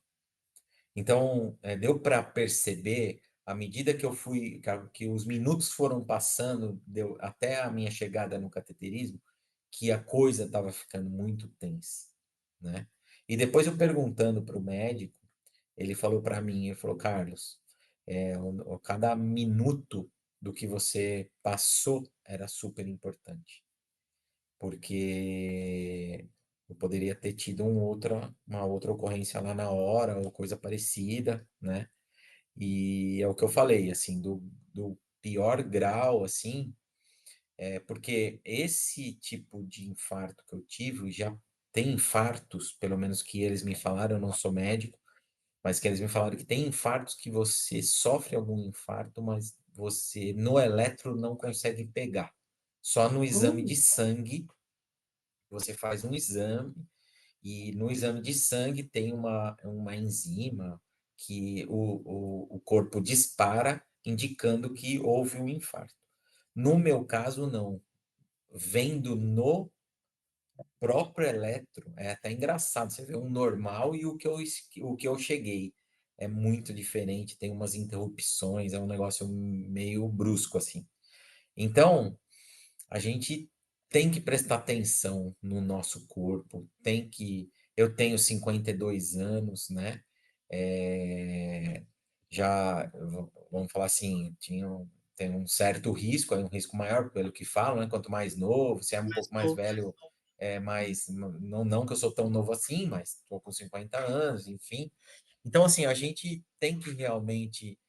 [SPEAKER 1] Então, deu para perceber, à medida que eu fui, que os minutos foram passando, até a minha chegada no cateterismo, que a coisa estava ficando muito tensa, né? E depois eu perguntando para o médico, ele falou para mim, ele falou, Carlos, cada minuto do que você passou era super importante, porque eu poderia ter tido uma outra ocorrência lá na hora, ou coisa parecida, né? E é o que eu falei, assim, do pior grau, assim, porque esse tipo de infarto que eu tive, já tem infartos, pelo menos que eles me falaram, eu não sou médico, mas que eles me falaram que tem infartos que você sofre algum infarto, mas você no eletro não consegue pegar. Só no exame de sangue, você faz um exame, e no exame de sangue tem uma enzima que o corpo dispara, indicando que houve um infarto. No meu caso, não. Vendo no próprio eletro, é até engraçado, você vê um normal e o que eu cheguei. É muito diferente, tem umas interrupções, é um negócio meio brusco, assim. Então, a gente tem que prestar atenção no nosso corpo, Eu tenho 52 anos, né? É, já, vamos falar assim, tem um certo risco, é um risco maior pelo que falam, né? Quanto mais novo, se é um pouco mais velho, não que eu sou tão novo assim, mas estou com 50 anos, enfim. Então, assim, a gente tem que realmente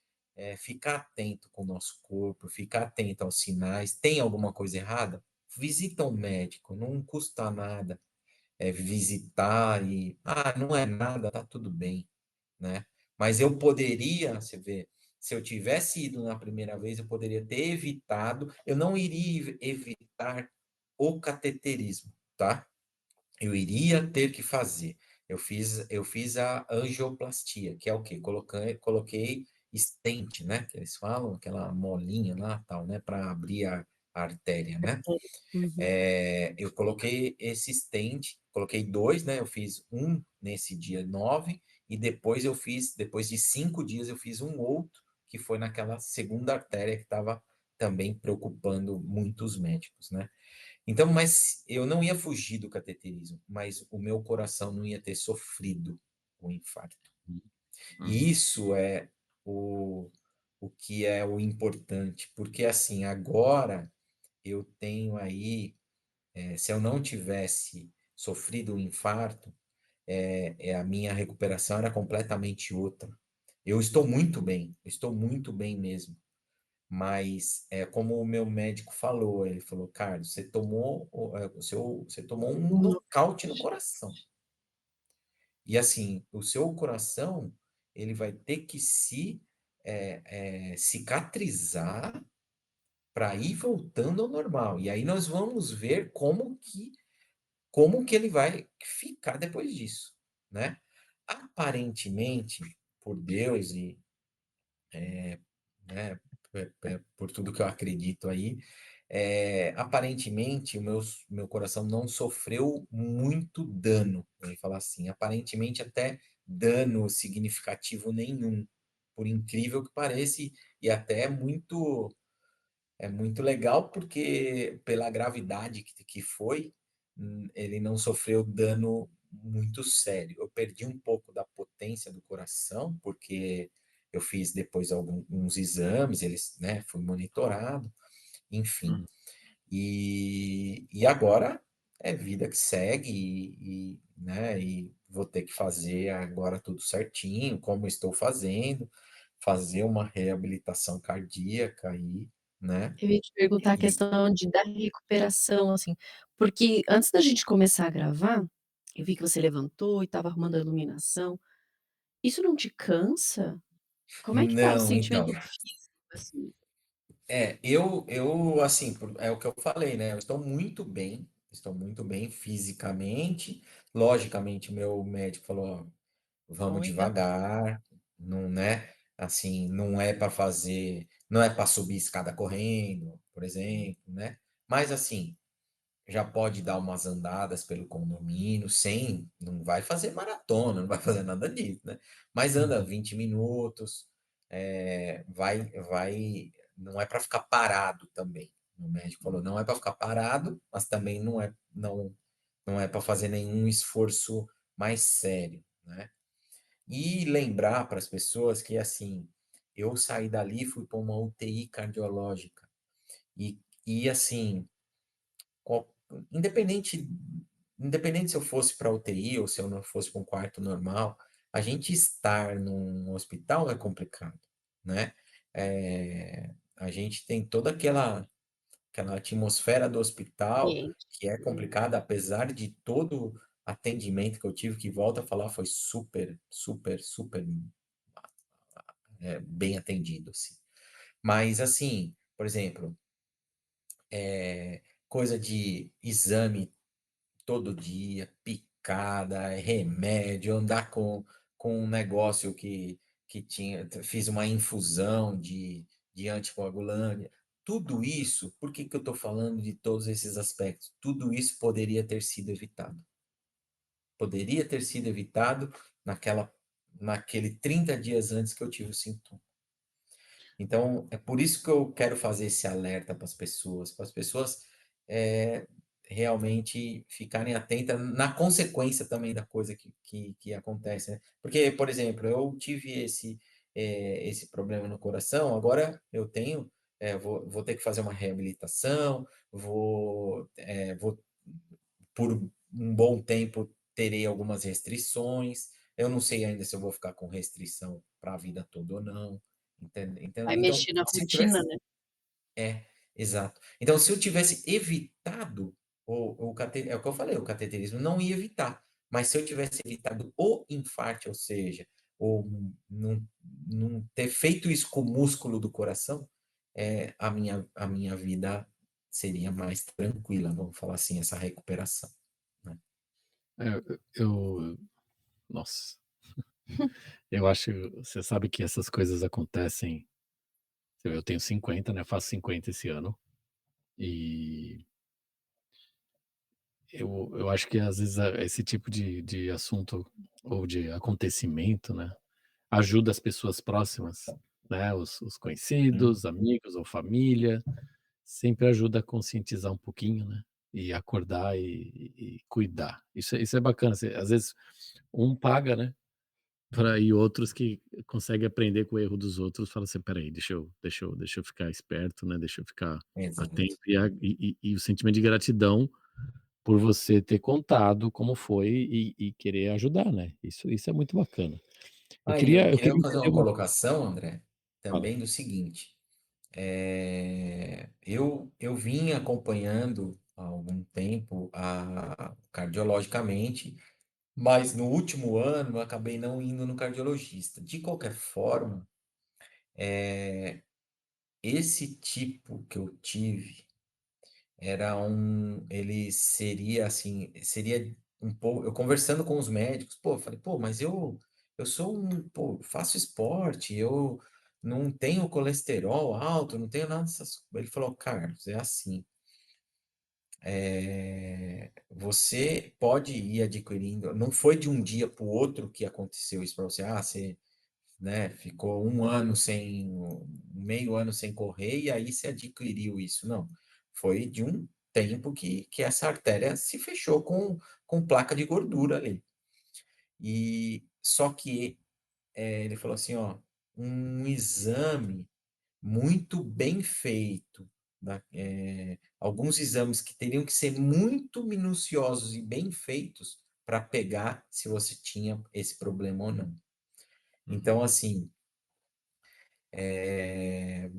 [SPEAKER 1] ficar atento com o nosso corpo, ficar atento aos sinais. Tem alguma coisa errada? Visita um médico, não custa nada visitar não é nada, tá tudo bem, né? Mas eu poderia, você vê, se eu tivesse ido na primeira vez, eu poderia ter evitado, eu não iria evitar o cateterismo, tá? Eu iria ter que fazer. Eu fiz a angioplastia, que é o quê? Coloquei stent, né? Que eles falam, aquela molinha lá, tal, né? Para abrir a artéria, né?
[SPEAKER 4] Uhum.
[SPEAKER 1] Eu coloquei esse stent, coloquei dois, né? Eu fiz um nesse dia 9 e depois de 5 dias, eu fiz um outro, que foi naquela segunda artéria que estava também preocupando muitos médicos, né? Então, mas eu não ia fugir do cateterismo, mas o meu coração não ia ter sofrido o infarto. E isso é o, o que é o importante, porque assim, agora eu tenho aí, se eu não tivesse sofrido um infarto, a minha recuperação era completamente outra. Eu estou muito bem mesmo. Mas é como o meu médico falou, ele falou, Carlos, você tomou um nocaute no coração. E assim, o seu coração, ele vai ter que se cicatrizar para ir voltando ao normal. E aí nós vamos ver como que ele vai ficar depois disso, né? Aparentemente, por Deus e né, por tudo que eu acredito aí, aparentemente meu coração não sofreu muito dano, vamos falar assim, aparentemente até dano significativo nenhum, por incrível que pareça, e até é muito legal porque pela gravidade que foi, ele não sofreu dano muito sério. Eu perdi um pouco da potência do coração, porque eu fiz depois alguns exames, eles, né, fui monitorado, enfim. E agora é vida que segue né, e vou ter que fazer agora tudo certinho, como estou fazendo, fazer uma reabilitação cardíaca aí, né?
[SPEAKER 4] Eu ia te perguntar a
[SPEAKER 1] E
[SPEAKER 4] questão da recuperação, assim, porque antes da gente começar a gravar, eu vi que você levantou e estava arrumando a iluminação. Isso não te cansa? Como é que tá o
[SPEAKER 1] não,
[SPEAKER 4] sentimento
[SPEAKER 1] então,
[SPEAKER 4] físico, assim?
[SPEAKER 1] assim, é o que eu falei, né? Eu estou muito bem fisicamente. Logicamente, meu médico falou, ó, vamos
[SPEAKER 4] Olha,
[SPEAKER 1] devagar, não, né? Assim, não é para subir escada correndo, por exemplo, né? Mas assim, já pode dar umas andadas pelo condomínio, não vai fazer maratona, não vai fazer nada disso, né? Mas anda 20 minutos, não é para ficar parado também. O médico falou, não é para ficar parado, mas também não é para fazer nenhum esforço mais sério, né? E lembrar para as pessoas que, assim, eu saí dali e fui para uma UTI cardiológica. E assim, qual- independente, independente se eu fosse para UTI ou se eu não fosse para um quarto normal, a gente estar num hospital é complicado, né? A gente tem toda aquela atmosfera do hospital
[SPEAKER 4] ambiente,
[SPEAKER 1] que é
[SPEAKER 4] né.
[SPEAKER 1] complicada, apesar de todo atendimento que eu tive, que volta a falar, foi super, super, super bem atendido, assim. Mas, assim, por exemplo, coisa de exame todo dia, picada, remédio, andar com um negócio que fiz uma infusão de anticoagulante. Tudo isso, por que que eu estou falando de todos esses aspectos? Tudo isso poderia ter sido evitado. Poderia ter sido evitado naquele 30 dias antes que eu tive o sintoma. Então, é por isso que eu quero fazer esse alerta para as pessoas é, realmente ficarem atentas na consequência também da coisa que acontece, né? Porque, por exemplo, eu tive esse problema no coração, agora eu tenho, vou ter que fazer uma reabilitação, por um bom tempo, terei algumas restrições, eu não sei ainda se eu vou ficar com restrição para a vida toda ou não.
[SPEAKER 4] Vai
[SPEAKER 1] Então,
[SPEAKER 4] mexer na
[SPEAKER 1] se eu
[SPEAKER 4] rotina,
[SPEAKER 1] tivesse.
[SPEAKER 4] né.
[SPEAKER 1] É, exato. Então, se eu tivesse evitado é o que eu falei, o cateterismo não ia evitar. Mas se eu tivesse evitado o infarte, ou seja, ou não ter feito isso com o músculo do coração, a minha vida seria mais tranquila, vamos falar assim, essa recuperação, né?
[SPEAKER 2] Nossa, eu acho, você sabe que essas coisas acontecem. Eu tenho 50, né? Faço 50 esse ano. E eu acho que às vezes esse tipo de assunto ou de acontecimento, né? Ajuda as pessoas próximas. né, os
[SPEAKER 1] Hum,
[SPEAKER 2] conhecidos, amigos ou família, sempre ajuda a conscientizar um pouquinho, né, e acordar e cuidar. Isso é bacana, você às vezes um paga, né, e outros que conseguem aprender com o erro dos outros, fala assim: "Espera aí, deixa eu ficar esperto, né, deixa eu ficar atento",
[SPEAKER 1] exato.
[SPEAKER 2] e o sentimento de gratidão por você ter contado como foi e querer ajudar, né, isso é muito bacana. Eu
[SPEAKER 1] Aí, eu
[SPEAKER 2] queria eu
[SPEAKER 1] queria
[SPEAKER 2] queria
[SPEAKER 1] fazer
[SPEAKER 2] entender
[SPEAKER 1] uma
[SPEAKER 2] uma
[SPEAKER 1] colocação, André,
[SPEAKER 2] fala.
[SPEAKER 1] também do seguinte. Eu vim acompanhando há algum tempo cardiologicamente, mas no último ano eu acabei não indo no cardiologista. De qualquer forma, esse tipo que eu tive ele seria assim, seria um pouco, eu conversando com os médicos, pô, eu falei, pô, mas eu sou pô, faço esporte, eu não tenho colesterol alto, não tenho nada dessas. Ele falou, Carlos, é assim. Você pode ir adquirindo, não foi de um dia para o outro que aconteceu isso para você, você, né, ficou um ano meio ano sem correr e aí você adquiriu isso, não, foi de um tempo que essa artéria se fechou com placa de gordura ali, e só que ele falou assim, ó, um exame muito bem feito, alguns exames que teriam que ser muito minuciosos e bem feitos para pegar se você tinha esse problema ou não.
[SPEAKER 2] Uhum.
[SPEAKER 1] Então, assim, é,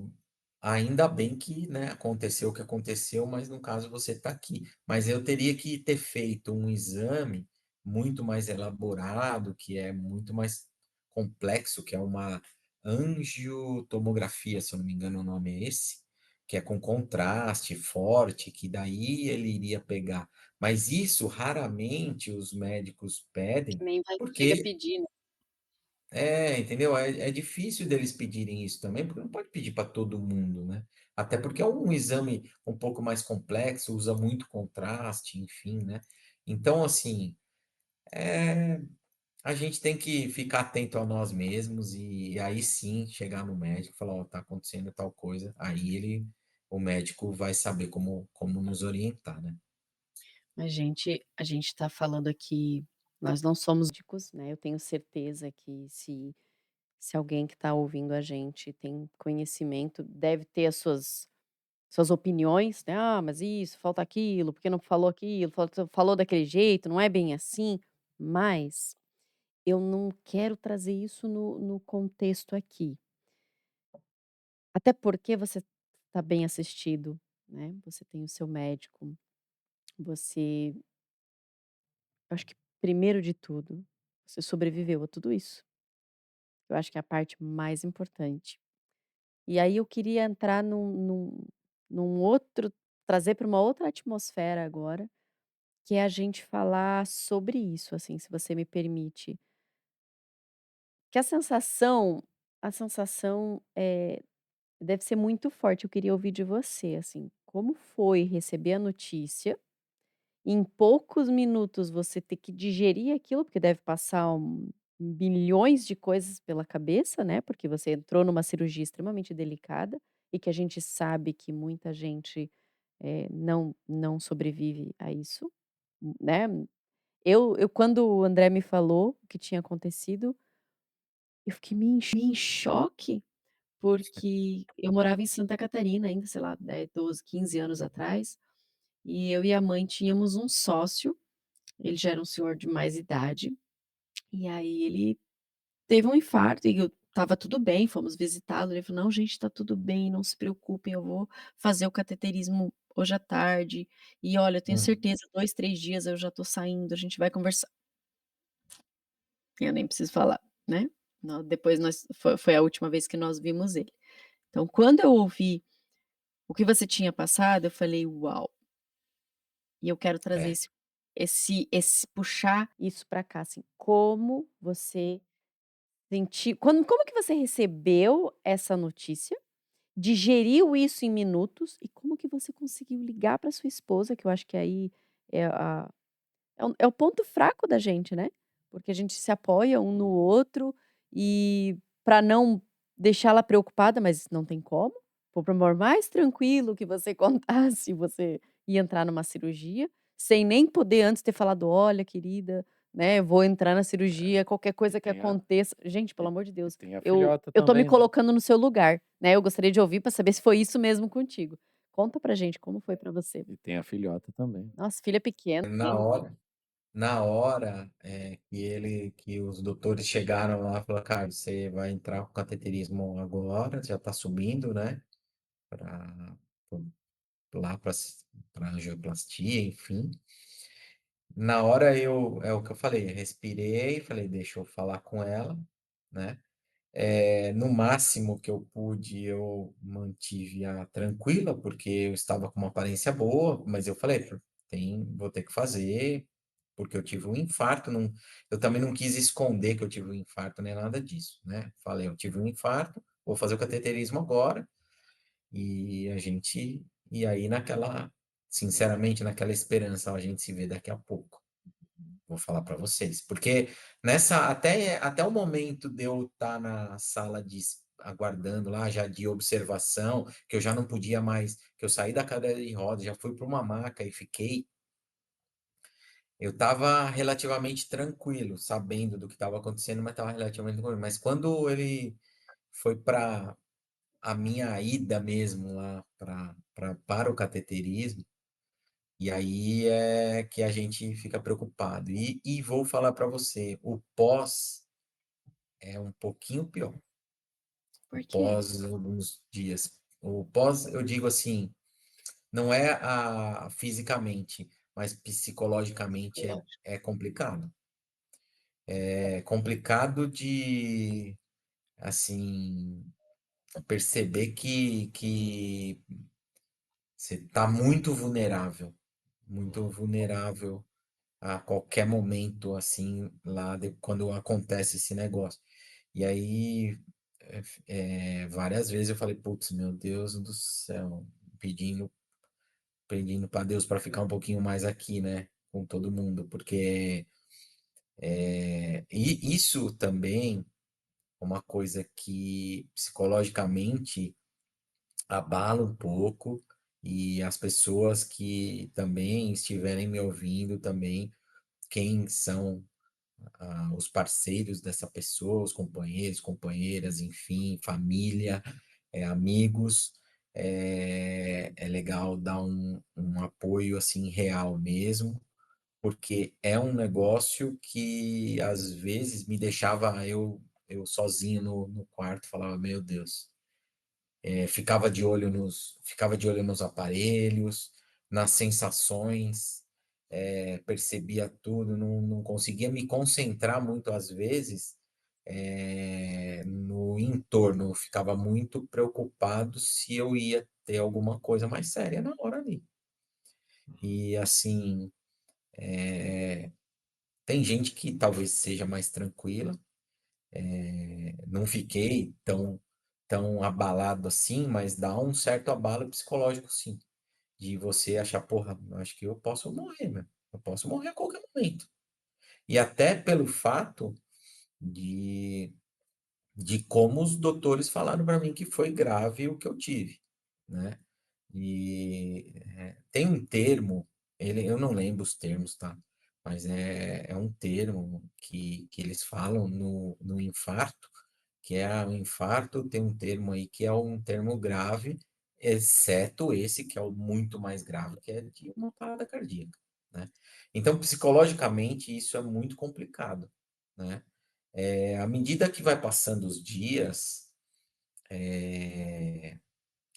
[SPEAKER 1] ainda bem que, né, aconteceu o que aconteceu, mas no caso você está aqui. Mas eu teria que ter feito um exame muito mais elaborado, que é muito mais complexo, que é uma angiotomografia, se eu não me engano, o nome é esse, que é com contraste forte, que daí ele iria pegar. Mas isso raramente os médicos pedem,
[SPEAKER 4] Nem vai chega a
[SPEAKER 1] porque
[SPEAKER 4] pedir, né.
[SPEAKER 1] entendeu? É difícil deles pedirem isso também, porque não pode pedir para todo mundo, né? Até porque é um exame um pouco mais complexo, usa muito contraste, enfim, né? Então, assim, é, a gente tem que ficar atento a nós mesmos e aí sim chegar no médico e falar, ó, tá acontecendo tal coisa. O médico vai saber como nos orientar, né?
[SPEAKER 4] Mas a gente está falando aqui, nós não somos médicos, né, eu tenho certeza que se alguém que está ouvindo a gente tem conhecimento, deve ter as suas opiniões, né, "Ah, mas isso, falta aquilo, porque não falou aquilo, falou daquele jeito, não é bem assim", mas eu não quero trazer isso no contexto aqui. Até porque você está bem assistido, né, você tem o seu médico, você eu acho que primeiro de tudo, você sobreviveu a tudo isso. Eu acho que é a parte mais importante. E aí eu queria entrar num outro trazer para uma outra atmosfera agora, que é a gente falar sobre isso, assim, se você me permite. Que a sensação, deve ser muito forte, eu queria ouvir de você, assim, como foi receber a notícia, em poucos minutos você ter que digerir aquilo, porque deve passar bilhões de coisas pela cabeça, né, porque você entrou numa cirurgia extremamente delicada, e que a gente sabe que muita gente, não sobrevive a isso, né. Eu quando o André me falou o que tinha acontecido, eu fiquei meio em choque, porque eu morava em Santa Catarina ainda, sei lá, 10, 12, 15 anos atrás, e eu e a mãe tínhamos um sócio, ele já era um senhor de mais idade, e aí ele teve um infarto e eu estava tudo bem, fomos visitá-lo, ele falou: "Não, gente, tá tudo bem, não se preocupem, eu vou fazer o cateterismo hoje à tarde, e olha, eu tenho
[SPEAKER 1] Hum,
[SPEAKER 4] certeza, 2, 3 dias eu já tô saindo, a gente vai conversar". Eu nem preciso falar, né. Depois foi a última vez que nós vimos ele. Então quando eu ouvi o que você tinha passado, eu falei: "Uau", e eu quero trazer
[SPEAKER 1] é,
[SPEAKER 4] esse puxar isso pra cá, assim, como você como que você recebeu essa notícia, digeriu isso em minutos e como que você conseguiu ligar para sua esposa, que eu acho que aí é a é o ponto fraco da gente, né, porque a gente se apoia um no outro e para não deixá-la preocupada, mas não tem como. Por mais tranquilo que você contasse, você ia entrar numa cirurgia, sem nem poder antes ter falado: "Olha, querida, né, eu vou entrar na
[SPEAKER 2] É,
[SPEAKER 4] cirurgia, qualquer
[SPEAKER 2] e
[SPEAKER 4] coisa que
[SPEAKER 2] tem a
[SPEAKER 4] aconteça". Gente, pelo
[SPEAKER 2] e
[SPEAKER 4] amor de
[SPEAKER 2] e
[SPEAKER 4] Deus,
[SPEAKER 2] tem a
[SPEAKER 4] eu
[SPEAKER 2] filhota
[SPEAKER 4] eu tô me
[SPEAKER 2] também, né.
[SPEAKER 4] colocando no seu lugar, né, eu gostaria de ouvir para saber se foi isso mesmo contigo. Conta pra gente como foi pra você.
[SPEAKER 2] E tem a filhota também.
[SPEAKER 4] Nossa, filha pequena,
[SPEAKER 1] Na hora na hora, que os doutores chegaram lá, falou: "Cara, você vai entrar com cateterismo agora, já tá subindo, né, pra lá pra angioplastia, enfim". Na hora é o que eu falei, respirei, falei: "Deixa eu falar com ela", né. No máximo que eu pude, eu mantive a tranquila, porque eu estava com uma aparência boa, mas eu falei: Vou ter que fazer, porque eu tive um infarto", não, eu também não quis esconder que eu tive um infarto nem nada disso, né. Falei: "Eu tive um infarto, vou fazer o cateterismo agora", e aí sinceramente, naquela esperança: "Ó, a gente se vê daqui a pouco". Vou falar para vocês, porque até o momento de eu estar na sala aguardando lá, já de observação, que eu já não podia mais, que eu saí da cadeira de rodas, já fui para uma maca e fiquei, eu estava relativamente tranquilo, sabendo do que estava acontecendo, mas estava relativamente tranquilo. Mas quando ele foi para a minha ida mesmo lá para o cateterismo, e aí é que a gente fica preocupado. E vou falar para você, o pós é um pouquinho pior. O
[SPEAKER 4] por quê?
[SPEAKER 1] pós alguns dias. O pós, eu digo assim, não é fisicamente, mas psicologicamente é complicado. É complicado de, assim, perceber que você está muito vulnerável a qualquer momento, assim, lá quando acontece esse negócio. E aí, várias vezes eu falei: "Putz, meu Deus do céu", pedindo pedindo para Deus para ficar um pouquinho mais aqui, né, com todo mundo, porque, e isso também é uma coisa que psicologicamente abala um pouco, e as pessoas que também estiverem me ouvindo também, quem são os parceiros dessa pessoa, os companheiros, companheiras, enfim, família, amigos, é legal dar um apoio assim real mesmo, porque é um negócio que às vezes me deixava eu sozinho no quarto, falava, meu Deus, ficava de olho nos aparelhos, nas sensações, percebia tudo, não conseguia me concentrar muito às vezes, no entorno, eu ficava muito preocupado se eu ia ter alguma coisa mais séria na hora ali. E assim, tem gente que talvez seja mais tranquila, não fiquei tão abalado assim, mas dá um certo abalo psicológico sim. De você achar, porra, acho que eu posso morrer, meu. Eu posso morrer a qualquer momento. E até pelo fato de, de como os doutores falaram para mim que foi grave o que eu tive, né? E tem um termo, eu não lembro os termos, tá? Mas é um termo que eles falam no infarto, que é o infarto, tem um termo aí que é um termo grave, exceto esse que é o muito mais grave, que é de uma parada cardíaca, né? Então, psicologicamente, isso é muito complicado, né? À medida que vai passando os dias, é,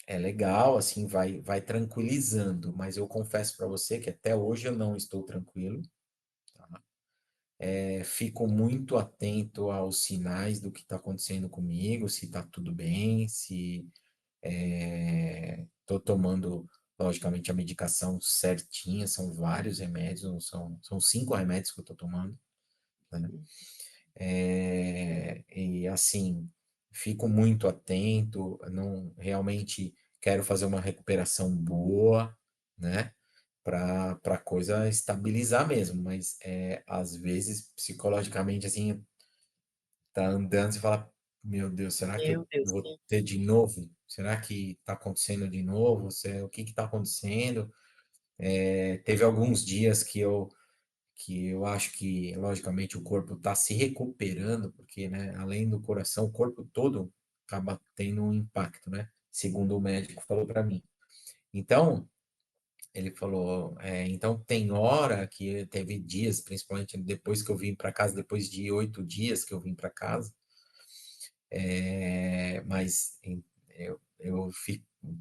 [SPEAKER 1] é legal, assim, vai tranquilizando, mas eu confesso para você que até hoje eu não estou tranquilo, tá? Fico muito atento aos sinais do que está acontecendo comigo, se está tudo bem, se estou tomando, logicamente, a medicação certinha, são vários remédios, não são 5 remédios que eu estou tomando, né? E assim, fico muito atento, não realmente quero fazer uma recuperação boa, né? Para a coisa estabilizar mesmo, mas às vezes psicologicamente assim, tá andando, você fala, meu Deus, será que eu
[SPEAKER 3] Meu Deus.
[SPEAKER 1] vou ter de novo? Será que está acontecendo de novo? O que está acontecendo? Teve alguns dias que eu acho que, logicamente, o corpo está se recuperando, porque, né, além do coração, o corpo todo acaba tendo um impacto, né? Segundo o médico falou para mim. Então, ele falou, então tem hora que teve dias, principalmente depois que eu vim para casa, depois de 8 dias que eu vim para casa, mas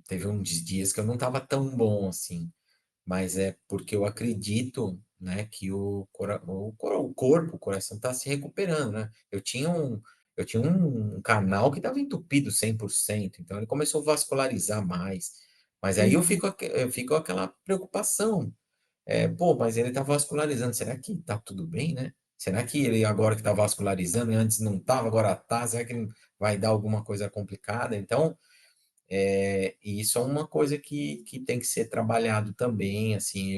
[SPEAKER 1] teve uns dias que eu não estava tão bom assim, mas é porque eu acredito, né, que o corpo, o coração está se recuperando, né? Eu tinha um canal que estava entupido 100%, então ele começou a vascularizar mais. Mas aí eu
[SPEAKER 3] Uhum.
[SPEAKER 1] fico com aquela preocupação. Pô, mas ele está vascularizando, será que tá tudo bem, né? Será que ele agora que está vascularizando, e antes não estava, agora tá, será que vai dar alguma coisa complicada? Então, e isso é uma coisa que tem que ser trabalhado também, assim,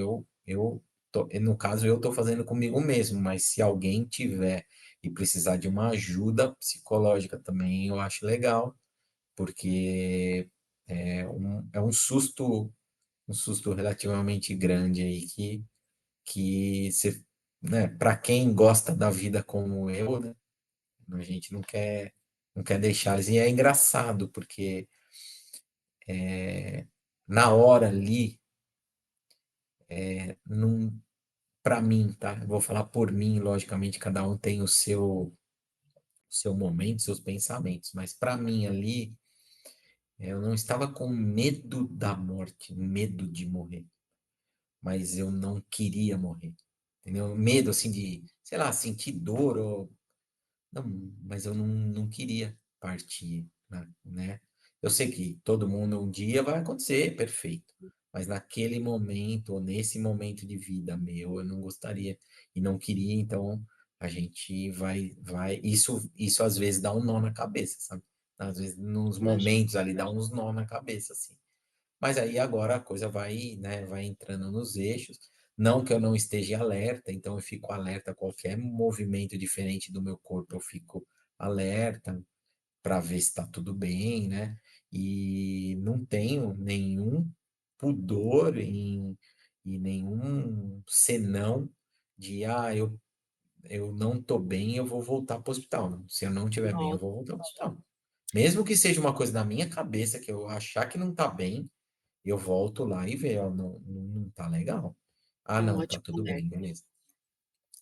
[SPEAKER 1] no caso, eu estou fazendo comigo mesmo, mas se alguém tiver e precisar de uma ajuda psicológica também, eu acho legal, porque é um susto relativamente grande aí que você, né, para quem gosta da vida como eu, né, a gente não quer deixar eles. E é engraçado, porque na hora ali, não, para mim, tá? Eu vou falar por mim, logicamente, cada um tem o seu momento, seus pensamentos, mas para mim ali, eu não estava com medo da morte, medo de morrer, mas eu não queria morrer, entendeu? Medo, assim, de, sei lá, sentir dor ou não, mas eu não queria partir, né? Eu sei que todo mundo um dia vai acontecer, perfeito. Mas naquele momento, ou nesse momento de vida meu, eu não gostaria e não queria, então a gente vai. Isso às vezes dá um nó na cabeça, sabe? Às vezes, nos
[SPEAKER 3] Imagino.
[SPEAKER 1] momentos ali, dá uns nó na cabeça, assim. Mas aí agora a coisa vai, né, vai entrando nos eixos. Não que eu não esteja alerta, então eu fico alerta a qualquer movimento diferente do meu corpo, eu fico alerta para ver se está tudo bem, né? E não tenho nenhum pudor e nenhum senão de, eu não tô bem, eu vou voltar para o hospital. Se eu não estiver bem, eu
[SPEAKER 3] Nossa,
[SPEAKER 1] vou voltar para o hospital. Mesmo que seja uma coisa da minha cabeça, que eu achar que não tá bem, eu volto lá e vejo, ó, não, não tá legal. Ah,
[SPEAKER 3] é um
[SPEAKER 1] não, tá
[SPEAKER 3] ótimo
[SPEAKER 1] tudo bem,
[SPEAKER 3] alerta.
[SPEAKER 1] beleza.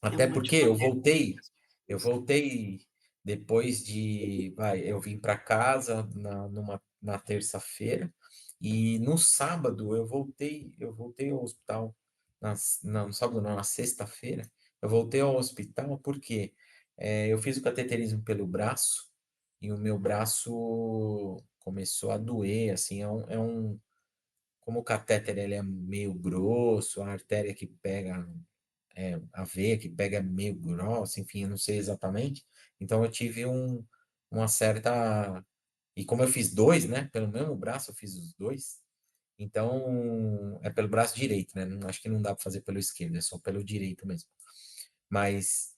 [SPEAKER 3] É
[SPEAKER 1] Até
[SPEAKER 3] um
[SPEAKER 1] porque
[SPEAKER 3] ótimo
[SPEAKER 1] eu
[SPEAKER 3] alerta
[SPEAKER 1] voltei,
[SPEAKER 3] para as
[SPEAKER 1] eu
[SPEAKER 3] pessoas.
[SPEAKER 1] voltei depois eu vim para casa na terça-feira e no sábado eu voltei ao hospital, não, no sábado não, na sexta-feira, eu voltei ao hospital porque eu fiz o cateterismo pelo braço e o meu braço começou a doer, assim, como o catéter ele é meio grosso, a artéria que pega, a veia que pega é meio grossa, enfim, eu não sei exatamente. Então eu tive uma certa. E como eu fiz dois, né? Pelo mesmo braço eu fiz os dois. Então é pelo braço direito, né? Acho que não dá para fazer pelo esquerdo, é só pelo direito mesmo. Mas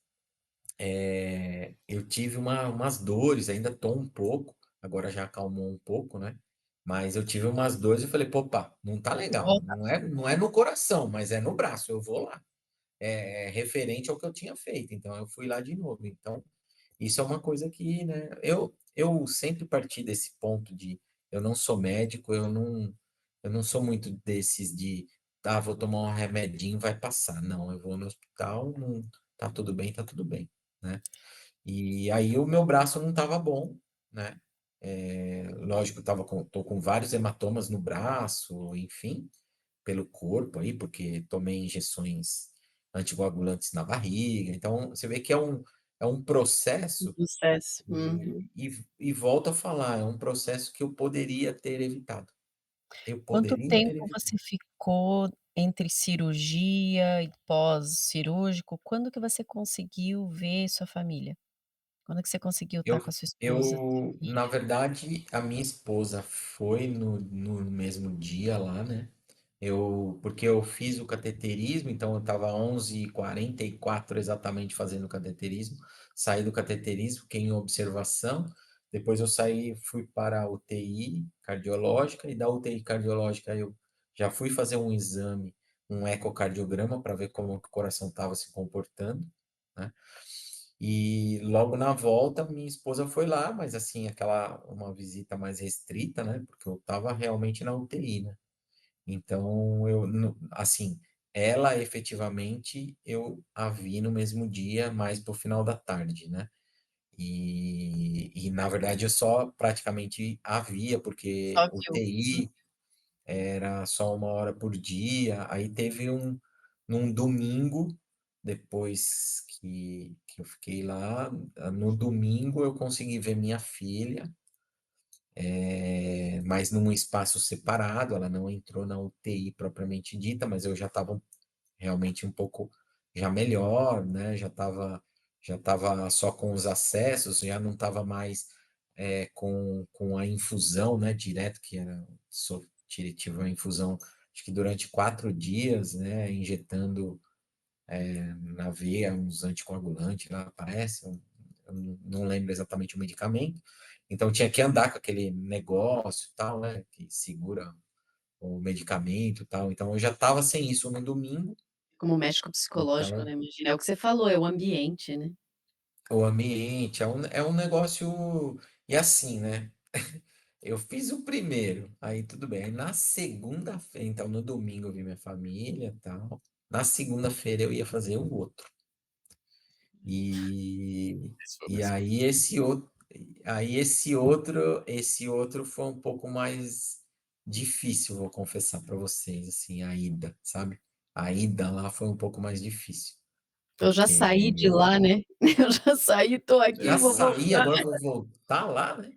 [SPEAKER 1] eu tive umas dores, ainda tô um pouco, agora já acalmou um pouco, né? Mas eu tive umas dores e falei, pô, pá, não tá legal.
[SPEAKER 3] Volta.
[SPEAKER 1] Não é no coração, mas é no braço, eu vou lá. É referente ao que eu tinha feito, então eu fui lá de novo. Então, isso é uma coisa que, né? Eu sempre parti desse ponto de eu não sou médico, eu não sou muito desses de, vou tomar um remedinho, vai passar. Não, eu vou no hospital, não, tá tudo bem, né? E aí o meu braço não estava bom, né? Lógico, tô com vários hematomas no braço, enfim, pelo corpo aí, porque tomei injeções anticoagulantes na barriga. Então, você vê que é um processo,
[SPEAKER 3] Sucesso.
[SPEAKER 1] e,
[SPEAKER 3] Uhum.
[SPEAKER 1] e volto a falar, é um processo que eu poderia ter evitado. Eu
[SPEAKER 4] Quanto
[SPEAKER 1] poderia ter
[SPEAKER 4] tempo
[SPEAKER 1] evitado.
[SPEAKER 4] você ficou entre cirurgia e pós-cirúrgico? Quando que você conseguiu ver sua família? Quando que você conseguiu estar
[SPEAKER 1] Eu,
[SPEAKER 4] com a sua esposa, seu
[SPEAKER 1] na
[SPEAKER 4] filho?
[SPEAKER 1] verdade, a minha esposa foi no mesmo dia lá, né? Porque eu fiz o cateterismo, então eu estava 11h44 exatamente fazendo o cateterismo. Saí do cateterismo, fiquei em observação. Depois eu saí, fui para a UTI cardiológica, e da UTI cardiológica eu já fui fazer um exame, um ecocardiograma, para ver como que o coração estava se comportando, né? E logo na volta, minha esposa foi lá, mas assim, uma visita mais restrita, né? Porque eu estava realmente na UTI, né? Então, assim, ela efetivamente eu a vi no mesmo dia, mais pro final da tarde, né? E na verdade eu só praticamente a via, porque
[SPEAKER 3] Só que o
[SPEAKER 1] UTI era só 1 hora por dia. Aí teve num domingo, depois que eu fiquei lá, no domingo eu consegui ver minha filha, mas num espaço separado. Ela não entrou na UTI propriamente dita, mas eu já estava realmente um pouco já melhor, né? Já estava só com os acessos, já não estava mais com a infusão, né? Direto, que era tive a infusão, acho que durante 4 dias, né? Injetando na veia uns anticoagulantes lá, parece. Eu não lembro exatamente o medicamento. Então tinha que andar com aquele negócio e tal, né? Que segura o medicamento e tal. Então eu já estava sem isso no domingo.
[SPEAKER 3] como médico
[SPEAKER 1] Eu
[SPEAKER 3] psicológico,
[SPEAKER 1] tava
[SPEAKER 3] né, imagina, é o que você falou, é o ambiente, né.
[SPEAKER 1] O ambiente é um negócio. E assim, né? Eu fiz o primeiro, aí tudo bem. Aí na segunda-feira, então no domingo eu vi minha família e tal. Na segunda-feira eu ia fazer o outro. E,
[SPEAKER 2] Esse foi
[SPEAKER 1] e
[SPEAKER 2] mais
[SPEAKER 1] aí esse outro foi um pouco mais difícil, vou confessar para vocês, assim, a ida, sabe? A ida lá foi um pouco mais difícil,
[SPEAKER 3] Eu já
[SPEAKER 1] porque
[SPEAKER 3] saí de lá, né, eu já saí, tô aqui,
[SPEAKER 1] já
[SPEAKER 3] vou
[SPEAKER 1] saí,
[SPEAKER 3] voltar.
[SPEAKER 1] agora vou voltar lá, né?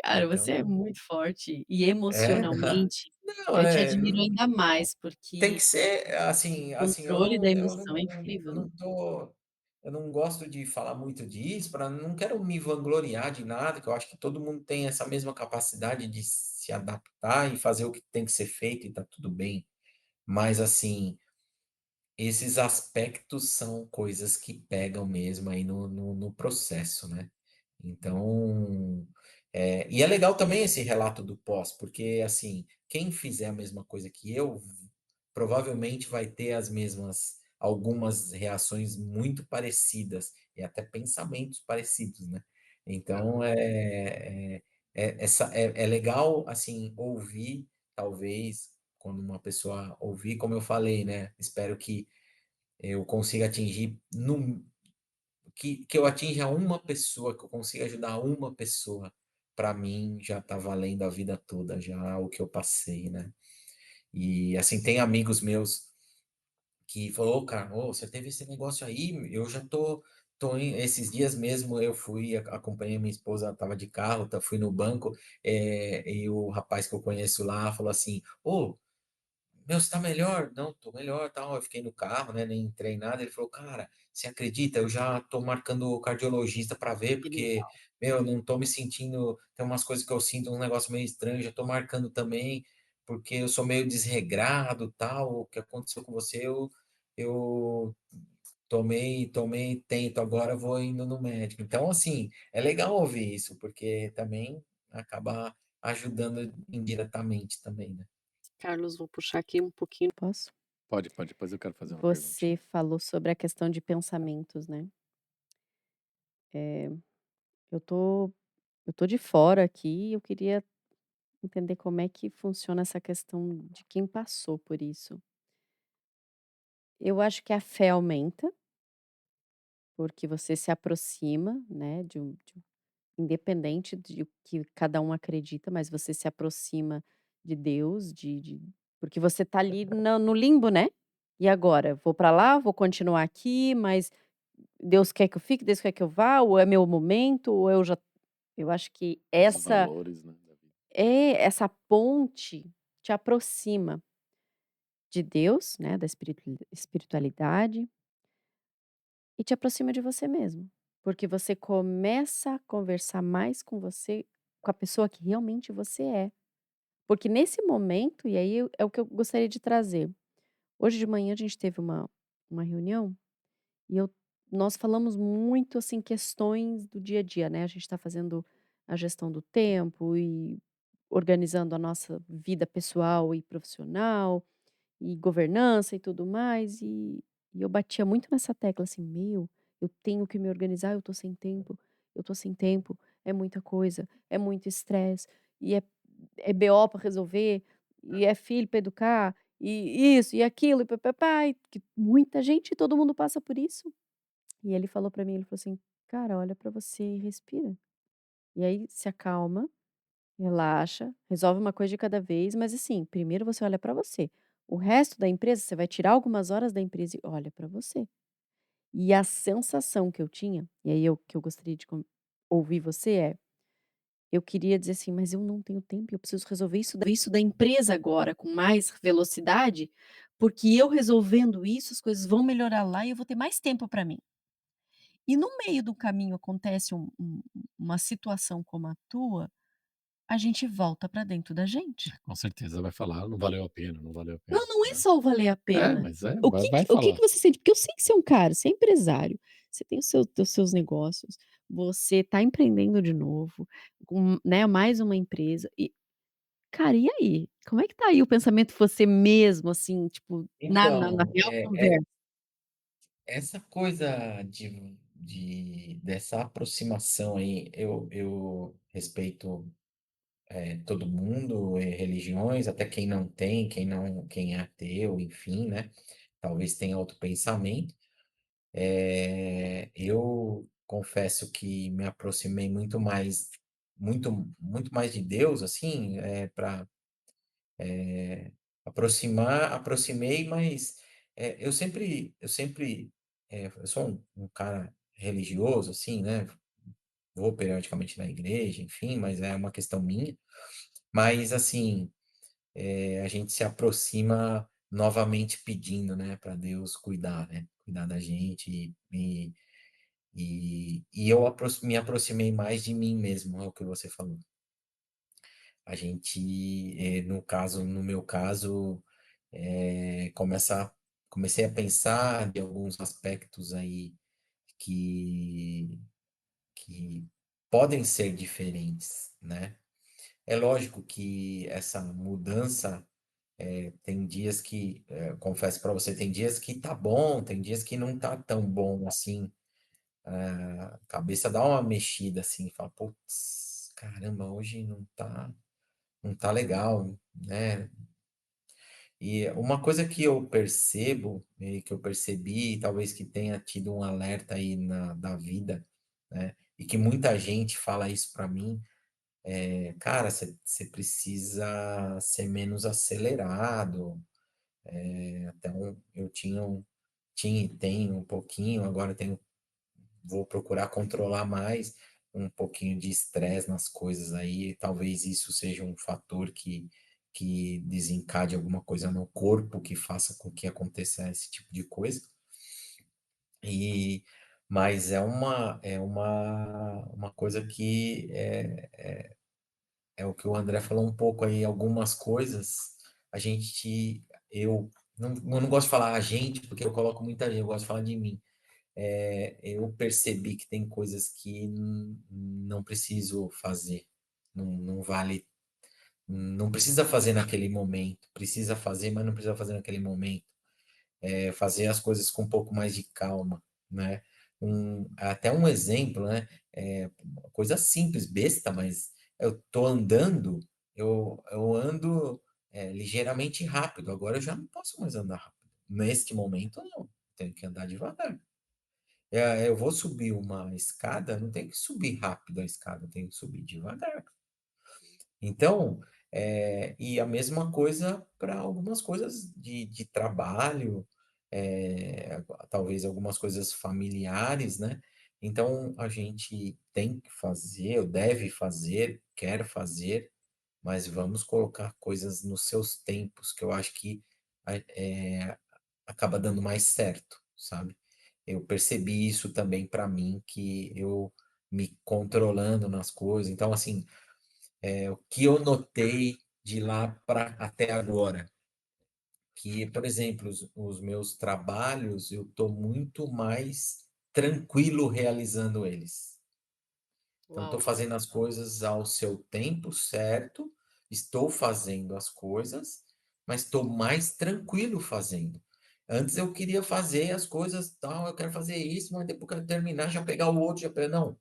[SPEAKER 3] Cara, você é
[SPEAKER 1] Então,
[SPEAKER 3] muito forte e
[SPEAKER 1] é,
[SPEAKER 3] emocionalmente,
[SPEAKER 1] não,
[SPEAKER 3] eu te admiro ainda mais,
[SPEAKER 1] tem que
[SPEAKER 3] porque
[SPEAKER 1] ser
[SPEAKER 3] o
[SPEAKER 1] assim, eu
[SPEAKER 3] controle da
[SPEAKER 1] não, eu não,
[SPEAKER 3] emoção é incrível,
[SPEAKER 1] eu
[SPEAKER 3] né.
[SPEAKER 1] não tô, eu não gosto de falar muito disso, não quero me vangloriar de nada, que eu acho que todo mundo tem essa mesma capacidade de se adaptar e fazer o que tem que ser feito, e tá tudo bem. Mas assim, esses aspectos são coisas que pegam mesmo aí no processo, né? Então, e é legal também esse relato do pós, porque assim, quem fizer a mesma coisa que eu, provavelmente vai ter algumas reações muito parecidas e até pensamentos parecidos, né? Então, é legal, assim, ouvir, talvez, quando uma pessoa ouvir, como eu falei, né? Espero que eu consiga atingir, que eu atinja uma pessoa, que eu consiga ajudar uma pessoa. Para mim já tá valendo a vida toda, já o que eu passei, né? E assim, tem amigos meus que falou: "Ô, cara, ô, você teve esse negócio aí, eu já esses dias mesmo eu fui, acompanhei minha esposa, ela estava de carro, fui no banco, e o rapaz que eu conheço lá falou assim: ô, meu, você tá melhor? Não, tô melhor, tal. Eu fiquei no carro, né? Nem entrei em nada. Ele falou, cara, você acredita? Eu já tô marcando o cardiologista para ver,
[SPEAKER 3] Que
[SPEAKER 1] porque,
[SPEAKER 3] legal.
[SPEAKER 1] meu, eu não tô me sentindo. Tem umas coisas que eu sinto, um negócio meio estranho. Já tô marcando também, porque eu sou meio desregrado, tal. O que aconteceu com você, eu tomei tento, agora eu vou indo no médico. Então, assim, é legal ouvir isso, porque também acaba ajudando indiretamente também, né?
[SPEAKER 3] Carlos, vou puxar aqui um pouquinho, posso?
[SPEAKER 2] Pode, depois eu quero fazer uma
[SPEAKER 4] Você
[SPEAKER 2] perguntinha.
[SPEAKER 4] falou sobre a questão de pensamentos, né. Eh, eu tô eu tô de fora aqui e eu queria entender como é que funciona essa questão de quem passou por isso. Eu acho que a fé aumenta, porque você se aproxima, né, independente de o que cada um acredita, mas você se aproxima de Deus, porque você tá ali no limbo, né. E agora? Vou para lá, vou continuar aqui, mas Deus quer que eu fique, Deus quer que eu vá, ou é meu momento, ou eu acho que
[SPEAKER 2] Os
[SPEAKER 4] essa
[SPEAKER 2] valores, né, da vida.
[SPEAKER 4] essa ponte te aproxima de Deus, né, da espiritualidade, e te aproxima de você mesmo, porque você começa a conversar mais com você, com a pessoa que realmente você é. Porque nesse momento, e aí é o que eu gostaria de trazer. Hoje de manhã a gente teve uma reunião e nós falamos muito, assim, questões do dia a dia, né, a gente está fazendo a gestão do tempo e organizando a nossa vida pessoal e profissional, e governança e tudo mais, e eu batia muito nessa tecla assim: "Meu, eu tenho que me organizar, eu tô sem tempo, é muita coisa, é muito estresse, e é BO para resolver, e é filho para educar, e isso e aquilo e pá e que muita gente, todo mundo passa por isso". E ele falou para mim, ele falou assim: "Cara, olha para você e respira, e aí se acalma, relaxa, resolve uma coisa de cada vez, mas assim, primeiro você olha para você. O resto da empresa, você vai tirar algumas horas da empresa e olha para você". E a sensação que eu tinha, e aí eu gostaria de ouvir você eu queria dizer assim: "Mas eu não tenho tempo, eu preciso resolver isso da empresa agora com mais velocidade, porque eu resolvendo isso, as coisas vão melhorar lá e eu vou ter mais tempo para mim". E no meio do caminho acontece uma situação como a tua, a gente volta para dentro da gente.
[SPEAKER 2] Com certeza vai falar: "Não valeu a pena, não valeu a pena",
[SPEAKER 4] Não, não é
[SPEAKER 2] né.
[SPEAKER 4] só o valer a pena.
[SPEAKER 2] Mas é,
[SPEAKER 4] O
[SPEAKER 2] vai
[SPEAKER 4] que
[SPEAKER 2] vai
[SPEAKER 4] que o que
[SPEAKER 2] falar.
[SPEAKER 4] que você sente? Porque eu sei que você é um cara, você é empresário, você tem os seus negócios, você está empreendendo de novo, com, né, mais uma empresa e, cara, e aí? Como é que tá aí o pensamento você mesmo, assim, tipo, na
[SPEAKER 1] Então,
[SPEAKER 4] real conversa?
[SPEAKER 1] essa coisa dessa aproximação aí, eu respeito, todo mundo, religiões, até quem não tem, quem é ateu, enfim, né, talvez tenha outro pensamento. Eu confesso que me aproximei muito mais de Deus, assim, para aproximei, mas, eu sou um cara religioso, assim, né, vou periodicamente na igreja, enfim, mas é uma questão minha. Mas, assim, a gente se aproxima novamente pedindo, né, para Deus cuidar, né, cuidar da gente e eu me aproximei mais de mim mesmo, é o que você falou. A gente, no meu caso, comecei a pensar de alguns aspectos aí que que podem ser diferentes, né. É lógico que essa mudança, tem dias que, confesso para você, tem dias que tá bom, tem dias que não tá tão bom assim. A cabeça dá uma mexida, assim, fala: "Puts, caramba, hoje não tá legal", né. E uma coisa que eu percebo, e que eu percebi, talvez que tenha tido um alerta aí da vida, né, e que muita gente fala isso para mim, "Cara, você precisa ser menos acelerado", até eu tinha e tenho um pouquinho, agora tenho vou procurar controlar mais um pouquinho de estresse nas coisas aí, talvez isso seja um fator que desencade alguma coisa no corpo, que faça com que aconteça esse tipo de coisa. E mas uma coisa que é o que o André falou um pouco aí, algumas coisas a gente eu não gosto de falar a gente, porque eu coloco muita gente, eu gosto de falar de mim. Eu percebi que tem coisas que não preciso fazer, não vale, não precisa fazer naquele momento, precisa fazer, mas não precisa fazer naquele momento. Fazer as coisas com um pouco mais de calma, né. Até um exemplo, né, uma coisa simples, besta, mas eu tô andando, eu ando, ligeiramente rápido, agora eu já não posso mais andar rápido. Neste momento não, tenho que andar devagar. Eu vou subir uma escada, não tenho que subir rápido a escada, eu tenho que subir devagar. Então, e a mesma coisa para algumas coisas de trabalho, talvez algumas coisas familiares, né. Então a gente tem que fazer, ou deve fazer, quer fazer, mas vamos colocar coisas nos seus tempos, que eu acho que a acaba dando mais certo, sabe. Eu percebi isso também para mim, que eu me controlando nas coisas, então assim, o que eu notei de lá para até agora, que, por exemplo, os meus trabalhos, eu estou muito mais tranquilo realizando eles. Então, estou
[SPEAKER 3] Uau.
[SPEAKER 1] fazendo as coisas ao seu tempo certo, estou fazendo as coisas, mas estou mais tranquilo fazendo. Antes eu queria fazer as coisas, tal, eu quero fazer isso, mas depois eu quero terminar, já pegar o outro, já pegar. Não,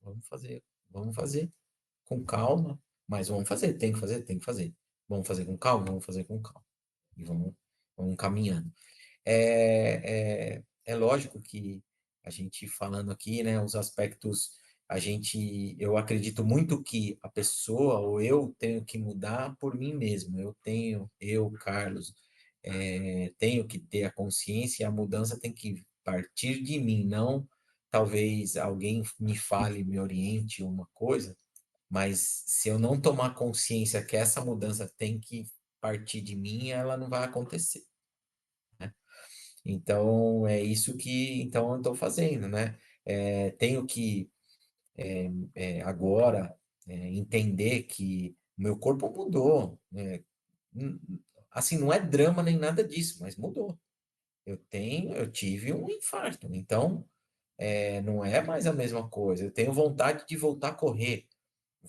[SPEAKER 1] vamos fazer com calma, mas vamos fazer, tem que fazer, tem que fazer. Vamos fazer com calma, vamos fazer com calma. E vamos caminhando. É lógico que a gente falando aqui, né, os aspectos, eu acredito muito que a pessoa ou eu tenho que mudar por mim mesmo. Carlos, tenho que ter a consciência e a mudança tem que partir de mim, não talvez alguém me fale, me oriente uma coisa, mas se eu não tomar consciência que essa mudança tem que partir de mim, ela não vai acontecer. Então, é isso que então eu estou fazendo, né? Tenho que agora entender que o meu corpo mudou, né? Assim, não é drama nem nada disso, mas mudou. Eu tive um infarto, então não é mais a mesma coisa. Eu tenho vontade de voltar a correr.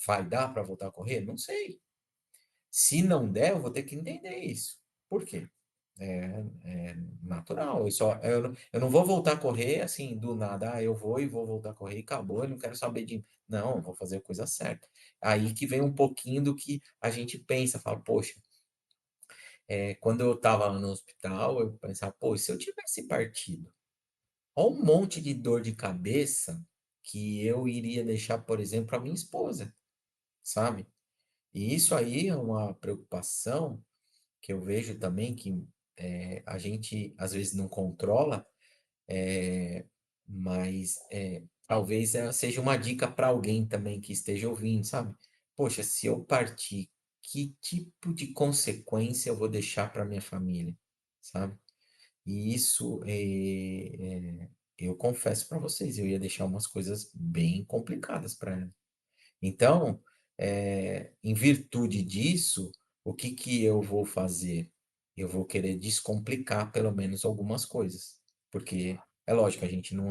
[SPEAKER 1] Vai dar para voltar a correr? Não sei. Se não der, eu vou ter que entender isso. Por quê? É natural. Eu não vou voltar a correr assim do nada. Eu vou e vou voltar a correr e acabou. Eu não quero saber de. Não, eu vou fazer a coisa certa. Aí que vem um pouquinho do que a gente pensa, fala, poxa, quando eu estava no hospital, eu pensava, pô, se eu tivesse partido, olha um monte de dor de cabeça que eu iria deixar, por exemplo, a minha esposa, sabe? E isso aí é uma preocupação que eu vejo também que a gente às vezes não controla, é, mas talvez ela seja uma dica para alguém também que esteja ouvindo, sabe? Poxa, se eu partir, que tipo de consequência eu vou deixar para minha família, sabe? E isso, eu confesso para vocês, eu ia deixar umas coisas bem complicadas para ela. Então, em virtude disso, o que que eu vou fazer? Eu vou querer descomplicar pelo menos algumas coisas, porque é lógico, a gente não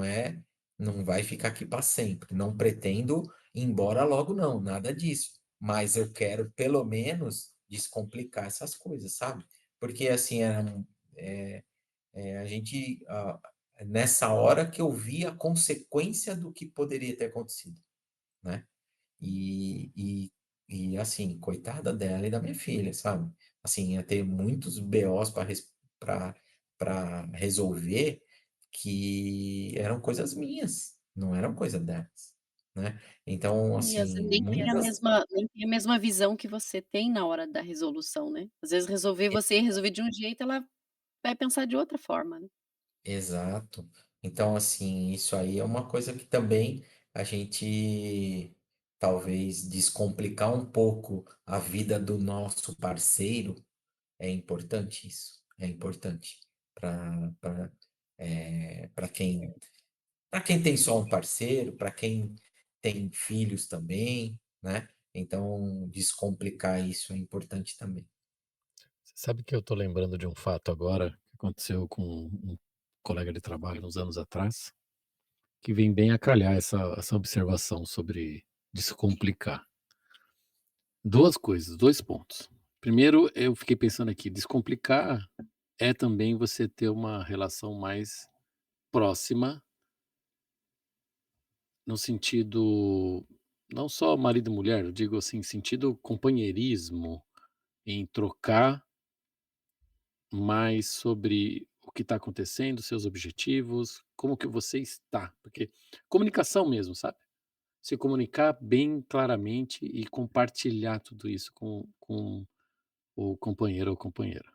[SPEAKER 1] vai ficar aqui para sempre. Não pretendo ir embora logo, não, nada disso. Mas eu quero pelo menos descomplicar essas coisas, sabe? Porque assim, a gente, nessa hora que eu vi a consequência do que poderia ter acontecido, né? E assim, coitada dela e da minha filha, sabe? Assim, ia ter muitos BOs para resolver que eram coisas minhas, não eram coisa delas, né? Então,
[SPEAKER 4] E às vezes
[SPEAKER 1] assim, muitas.
[SPEAKER 4] nem tem a mesma visão que você tem na hora da resolução, né. Às vezes você resolver de um jeito, ela vai pensar de outra forma, né.
[SPEAKER 1] Exato. Então, assim, isso aí é uma coisa que também a gente talvez descomplicar um pouco a vida do nosso parceiro. É importante isso, é importante para quem tem só um parceiro, para quem tem filhos também, né? Então, descomplicar isso é importante também.
[SPEAKER 2] Você sabe que eu tô lembrando de um fato agora, que aconteceu com um colega de trabalho uns anos atrás, que vem bem a calhar essa observação sobre descomplicar. 2 coisas, 2 pontos. Primeiro, eu fiquei pensando aqui, descomplicar é também você ter uma relação mais próxima, no sentido não só marido e mulher, eu digo assim, sentido companheirismo, em trocar mais sobre o que está acontecendo, seus objetivos, como que você está, porque comunicação mesmo, sabe? Se comunicar bem claramente e compartilhar tudo isso com o companheiro ou companheira.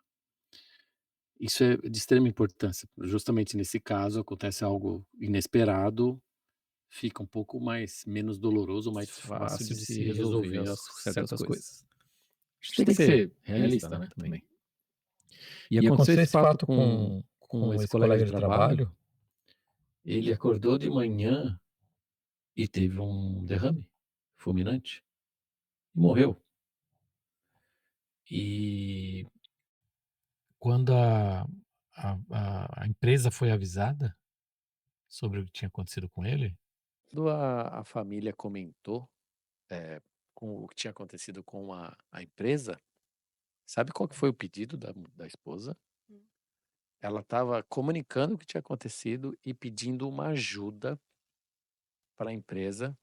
[SPEAKER 2] Isso é de extrema importância. Justamente nesse caso, acontece algo inesperado, fica um pouco mais menos doloroso, mais fácil de se resolver as certas coisas. A gente tem que ser realista, né, também. E aconteceu esse fato com esse colega de trabalho, ele acordou de manhã e teve um derrame fulminante e morreu. E quando a empresa foi avisada sobre o que tinha acontecido com ele, Quando a família comentou, com o que tinha acontecido com a empresa, sabe qual que foi o pedido da esposa?
[SPEAKER 4] Hum.
[SPEAKER 2] Ela estava comunicando o que tinha acontecido e pedindo uma ajuda para a empresa,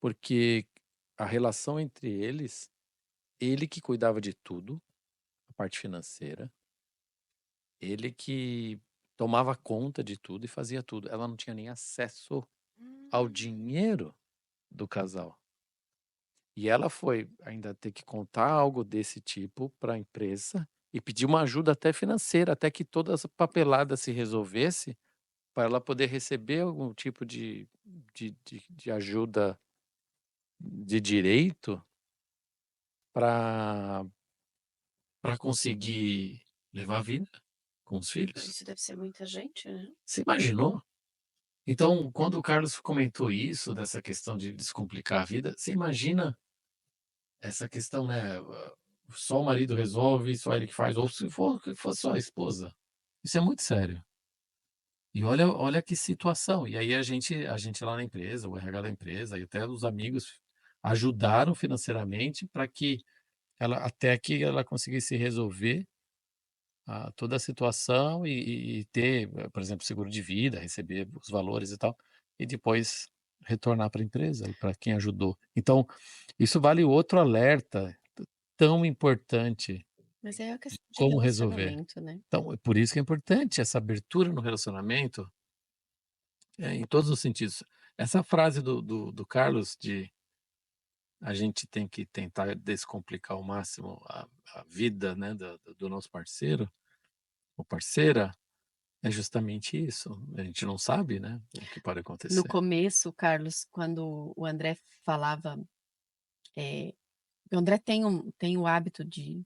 [SPEAKER 2] porque a relação entre eles, ele que cuidava de tudo, a parte financeira, ele que tomava conta de tudo e fazia tudo. Ela não tinha nem acesso ao dinheiro do casal. E ela foi ainda ter que contar algo desse tipo para a empresa e pedir uma ajuda até financeira, até que toda essa papelada se resolvesse, para ela poder receber algum tipo de ajuda de direito para conseguir levar a vida com os filhos.
[SPEAKER 4] Isso deve ser muita gente, né?
[SPEAKER 2] Você imaginou? Então, quando o Carlos comentou isso, dessa questão de descomplicar a vida, você imagina essa questão, né? Só o marido resolve, só ele que faz, ou se for que for só a esposa. Isso é muito sério. E olha que situação. E aí a gente lá na empresa, o RH da empresa, e até os amigos ajudaram financeiramente para que até que ela conseguisse resolver toda a situação e ter, por exemplo, seguro de vida, receber os valores e tal, e depois retornar para a empresa e para quem ajudou. Então, isso vale outro alerta tão importante
[SPEAKER 4] Mas é a
[SPEAKER 2] de
[SPEAKER 4] questão de
[SPEAKER 2] como resolver.
[SPEAKER 4] relacionamento, né?
[SPEAKER 2] Então, é por isso que é importante essa abertura no relacionamento, em todos os sentidos. Essa frase do Carlos de a gente tem que tentar descomplicar ao máximo a vida, né, do nosso parceiro ou parceira, é justamente isso. A gente não sabe, né, o que pode
[SPEAKER 4] No
[SPEAKER 2] acontecer.
[SPEAKER 4] começo, Carlos, quando o André falava, o André tem o hábito de,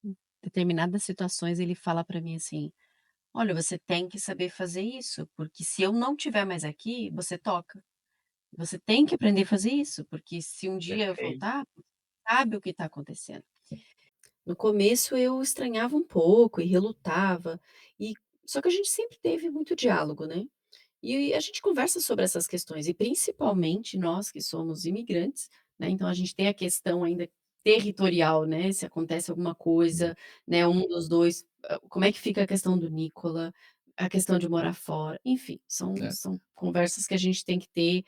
[SPEAKER 4] em determinadas situações, ele fala para mim assim: "Olha, você tem que saber fazer isso, porque se eu não estiver mais aqui, você toca. Você tem que aprender a fazer isso, porque se um dia eu
[SPEAKER 1] Perfeito.
[SPEAKER 4] voltar, você sabe o que está acontecendo". No começo eu estranhava um pouco e relutava, e só que a gente sempre teve muito diálogo, né. E a gente conversa sobre essas questões, e principalmente nós que somos imigrantes, né, então a gente tem a questão ainda territorial, né, se acontece alguma
[SPEAKER 2] Hum.
[SPEAKER 4] coisa, né, um dos 2, como é que fica a questão do Nicola, a questão de morar fora, enfim,
[SPEAKER 2] É,
[SPEAKER 4] são conversas que a gente tem que ter,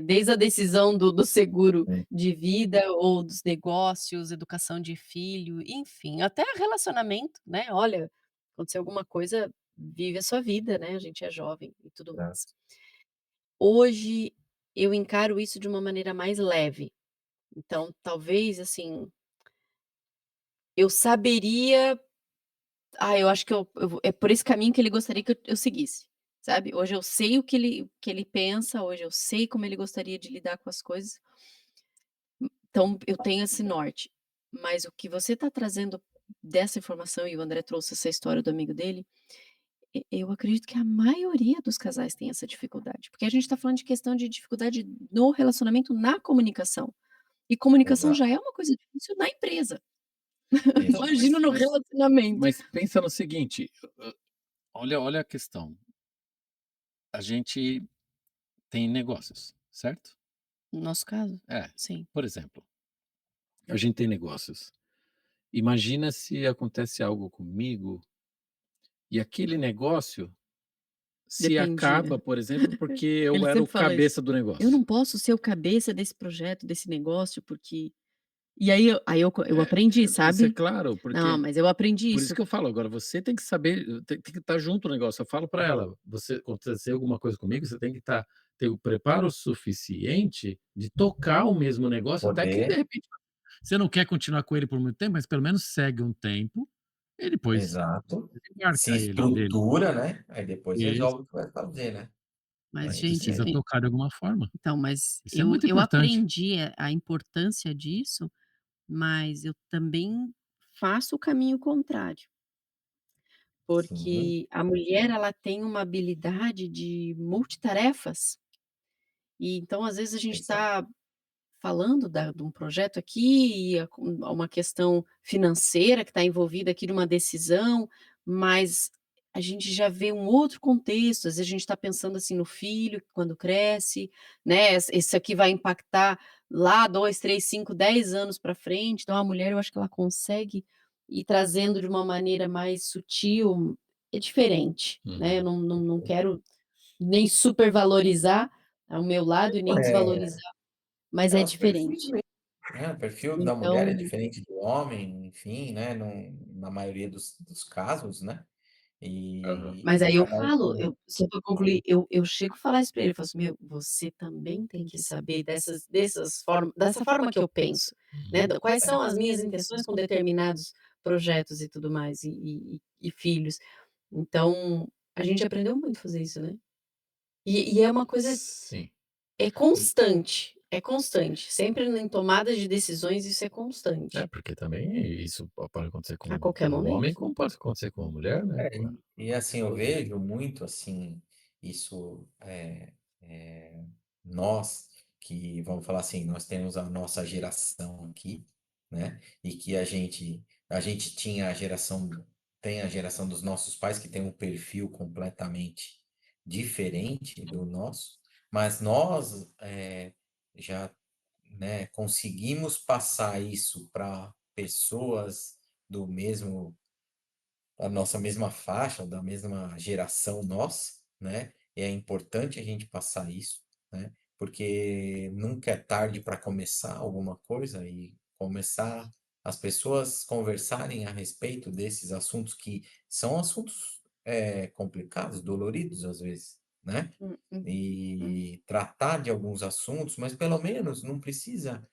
[SPEAKER 4] desde a decisão do seguro de vida ou dos negócios, educação de filho, enfim, até relacionamento, né, olha, aconteceu alguma coisa, vive a sua vida, né, a gente é jovem e tudo mais.
[SPEAKER 1] Exato.
[SPEAKER 4] Hoje, eu encaro isso de uma maneira mais leve, então talvez, assim, eu saberia, eu acho que eu vou é por esse caminho que ele gostaria que eu seguisse, sabe. Hoje eu sei o que ele pensa, hoje eu sei como ele gostaria de lidar com as coisas, então eu tenho esse norte. Mas o que você está trazendo dessa informação, e o André trouxe essa história do amigo dele, eu acredito que a maioria dos casais tem essa dificuldade, porque a gente está falando de questão de dificuldade no relacionamento, na comunicação, e comunicação
[SPEAKER 1] Exato.
[SPEAKER 4] já é uma coisa difícil na empresa,
[SPEAKER 2] então,
[SPEAKER 4] imagina no relacionamento.
[SPEAKER 2] mas pensa no seguinte, olha a questão, a gente tem negócios, certo?
[SPEAKER 4] No nosso caso,
[SPEAKER 2] É,
[SPEAKER 4] sim,
[SPEAKER 2] por exemplo, a gente tem negócios. Imagina se acontece algo comigo e aquele negócio se acaba,
[SPEAKER 4] dependia.
[SPEAKER 2] por exemplo, porque eu
[SPEAKER 4] Ele
[SPEAKER 2] era o
[SPEAKER 4] sempre fala isso:
[SPEAKER 2] cabeça do
[SPEAKER 4] "Eu
[SPEAKER 2] negócio.
[SPEAKER 4] não posso ser o cabeça desse projeto, desse negócio, porque", e aí eu
[SPEAKER 2] É,
[SPEAKER 4] aprendi,
[SPEAKER 2] isso é
[SPEAKER 4] sabe.
[SPEAKER 2] claro,
[SPEAKER 4] Não,
[SPEAKER 2] porque
[SPEAKER 4] mas eu aprendi
[SPEAKER 2] por isso
[SPEAKER 4] isso.
[SPEAKER 2] que eu falo, agora você tem que saber, tem que estar junto no negócio. Eu falo para ela: "Você acontecer alguma coisa comigo, você tem que ter o preparo suficiente de tocar o mesmo negócio, até que de
[SPEAKER 1] Poder,
[SPEAKER 2] repente você não quer continuar com ele por muito tempo, mas pelo menos segue um tempo e depois
[SPEAKER 1] exato. Se
[SPEAKER 2] embarca ele dele".
[SPEAKER 1] estrutura, né, aí depois
[SPEAKER 2] Isso,
[SPEAKER 1] resolve o que vai fazer, né.
[SPEAKER 4] Mas
[SPEAKER 1] Mas
[SPEAKER 2] você
[SPEAKER 4] gente,
[SPEAKER 1] é
[SPEAKER 2] precisa tocar de alguma forma.
[SPEAKER 4] então, mas
[SPEAKER 2] Isso é
[SPEAKER 4] eu
[SPEAKER 2] muito
[SPEAKER 4] eu
[SPEAKER 2] importante.
[SPEAKER 4] aprendi a importância disso, mas eu também faço o caminho contrário,
[SPEAKER 1] sim,
[SPEAKER 4] porque a mulher ela tem uma habilidade de multitarefas, e então às vezes a gente
[SPEAKER 1] exato.
[SPEAKER 4] está falando de um projeto aqui, e uma questão financeira que está envolvida aqui, de uma decisão, mas a gente já vê um outro contexto, às vezes a gente está pensando, assim, no filho quando cresce, né, isso aqui vai impactar lá 2, 3, 5, 10 anos para frente, então a mulher eu acho que ela consegue ir trazendo de uma maneira mais sutil, é diferente, né, eu
[SPEAKER 2] Uhum.
[SPEAKER 4] não quero nem supervalorizar o meu lado e nem
[SPEAKER 1] É,
[SPEAKER 4] desvalorizar, mas é
[SPEAKER 1] os perfis
[SPEAKER 4] diferente.
[SPEAKER 1] também, né, o perfil da mulher é
[SPEAKER 4] Então
[SPEAKER 1] diferente do homem, enfim, né, na maioria dos casos, né,
[SPEAKER 2] Aham.
[SPEAKER 1] e
[SPEAKER 4] mas aí eu
[SPEAKER 1] cada um
[SPEAKER 4] falo,
[SPEAKER 1] tem
[SPEAKER 4] eu só para concluir, eu chego a falar isso pra ele, eu falo assim: "Meu, você também tem que saber dessa forma que eu penso, né,
[SPEAKER 2] Uhum.
[SPEAKER 4] da quais são as minhas intenções com determinados projetos e tudo mais, e filhos". Então, a gente aprendeu muito a fazer isso, né. E é uma coisa
[SPEAKER 2] Sim.
[SPEAKER 4] é constante, sempre em tomadas de decisões isso é
[SPEAKER 2] É,
[SPEAKER 4] constante,
[SPEAKER 2] porque também isso pode acontecer
[SPEAKER 4] a
[SPEAKER 2] com
[SPEAKER 4] qualquer
[SPEAKER 2] o homem,
[SPEAKER 4] momento.
[SPEAKER 2] como pode acontecer com a mulher, né,
[SPEAKER 1] É,
[SPEAKER 2] pô.
[SPEAKER 1] e assim, eu vejo muito assim, isso nós que, vamos falar assim, nós temos a nossa geração aqui, né? E que a gente tem a geração dos nossos pais que tem um perfil completamente diferente do nosso, mas nós já, né, conseguimos passar isso para pessoas do mesmo da nossa mesma faixa, da mesma geração nossa, né? E é importante a gente passar isso, né? Porque nunca é tarde para começar alguma coisa e começar as pessoas conversarem a respeito desses assuntos que são assuntos complicados, doloridos às vezes, né?
[SPEAKER 3] Hum.
[SPEAKER 1] E tratar de alguns assuntos, mas pelo menos não precisa,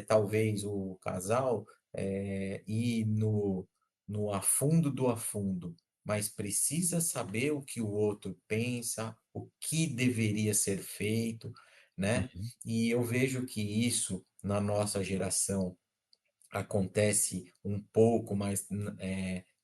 [SPEAKER 1] talvez, o casal ir no afundo do afundo, mas precisa saber o que o outro pensa, o que deveria ser feito, né?
[SPEAKER 2] Uhum.
[SPEAKER 1] E eu vejo que isso na nossa geração acontece um pouco, mas